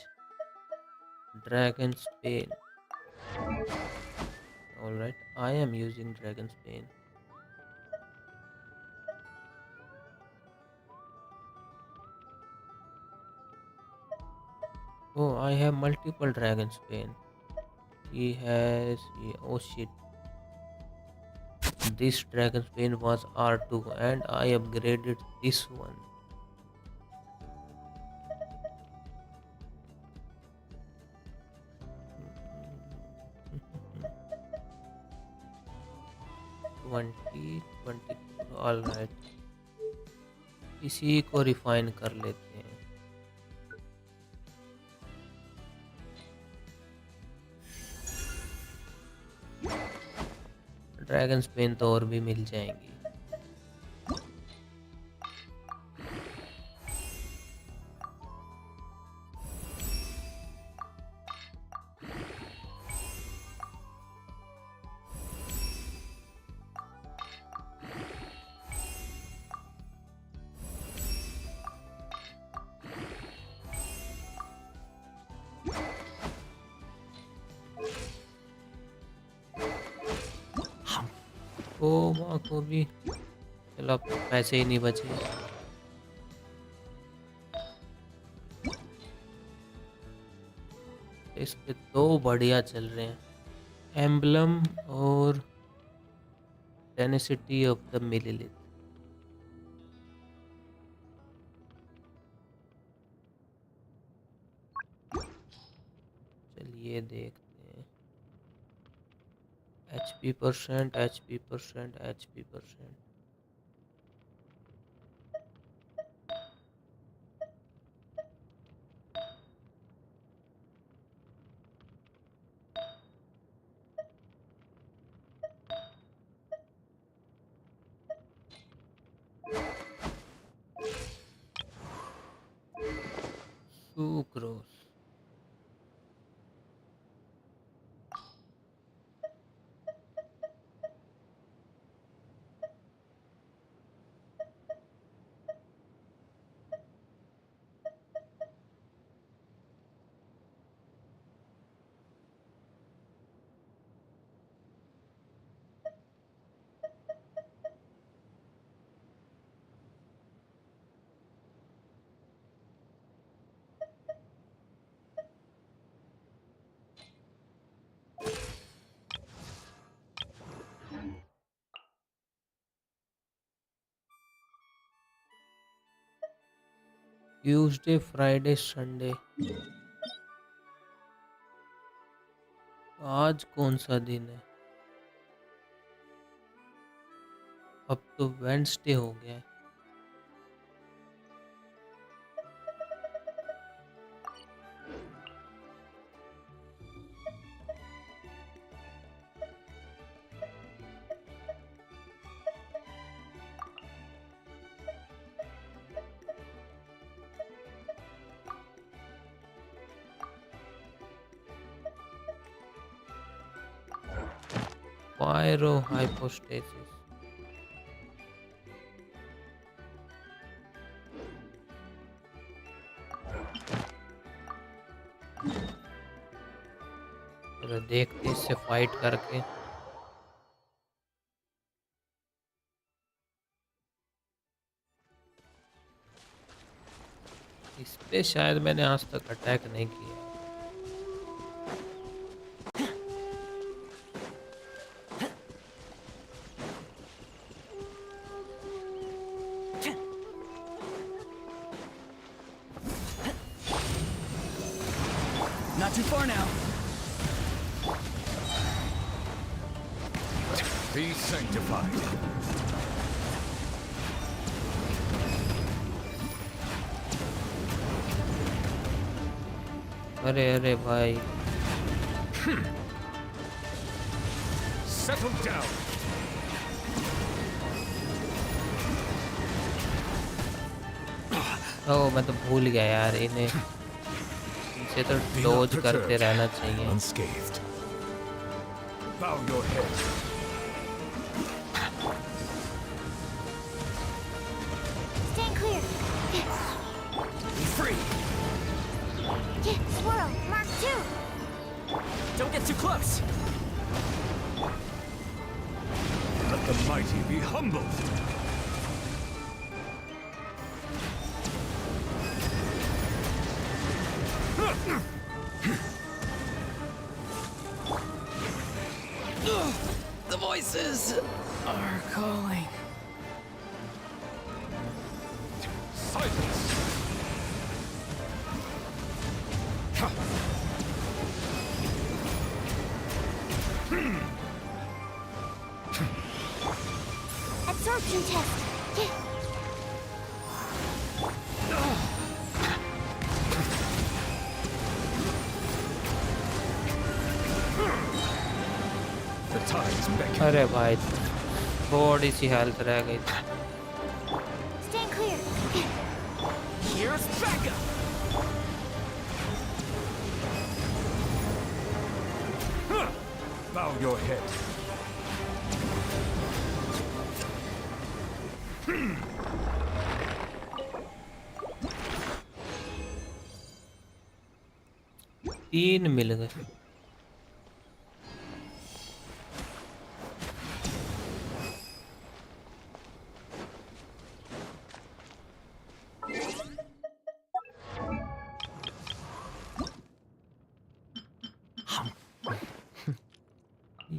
Dragon's Pain. Alright, I am using Dragon's Pain. Oh, I have multiple Dragon's Pain. He has. Oh shit. This Dragon's Pain was R2 and I upgraded this one. Twenty 24 all right इसी को refine कर लेते हैं dragon Spain तो और भी मिल जाएंगी ओ माँ को भी चलो अब तो पैसे ही नहीं बचे इस पे दो बढ़िया चल रहे हैं एम्बलम और टेनेसिटी ऑफ द मिलिलिथ चलिए देखते हैं HP %, HP %, HP %. Sucrose. Tuesday Friday Sunday आज कौन सा दिन है अब तो वेडनेसडे हो गया है Pyrohypostasis. चलो देखते इससे फाइट करके इस पे शायद मैंने आज तक अटैक नहीं किया Not too far now. Be sanctified. अरे अरे भाई Settle down. ओह मैं तो भूल गया यार इन्हें इनसे तो डोज करते रहना चाहिए Unscathed. Bow your head. Stand clear. Swirl, Mark 2. Don't get too close. Let the mighty be humbled. The voices are calling. Silence. Absorption test. The tide's beckoning. अरे भाई थोड़ी सी हेल्थ रह गई थी। Stand clear. Here's Becca. Bow your head. तीन मिल गए।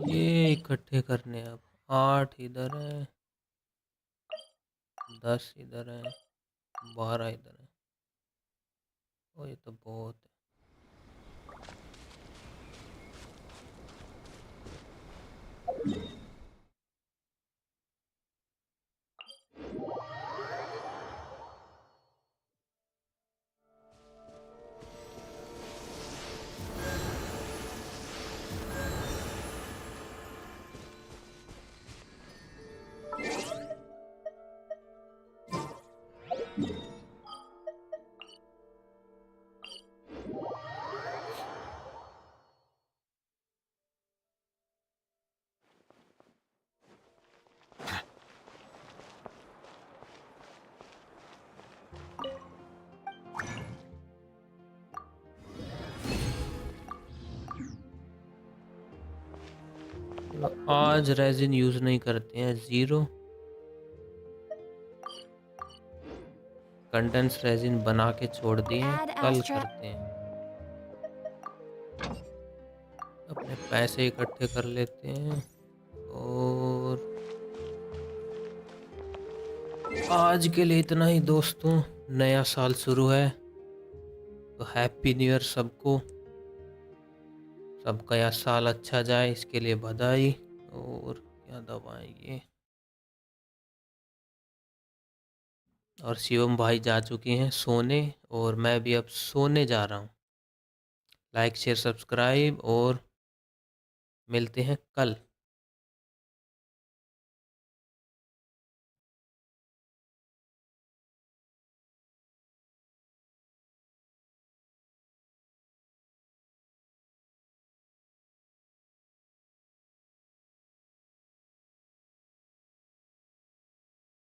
ये इकट्ठे करने अब 8 इधर है, 10 इधर है, 12 इधर है। ओ ये तो बहुत है। आज रेजिन यूज नहीं करते हैं, 0 कंडेंस रेजिन बना के छोड़ दिए हैं, Add कल Astra. करते हैं। अपने पैसे इकट्ठे कर लेते हैं और आज के लिए इतना ही दोस्तों। नया साल शुरू है तो हैप्पी न्यू ईयर सबको। सबका यह साल अच्छा जाए इसके लिए बधाई। और क्या दबाएं ये। और शिवम भाई जा चुके हैं सोने और मैं भी अब सोने जा रहा हूँ। लाइक शेयर सब्सक्राइब और मिलते हैं कल।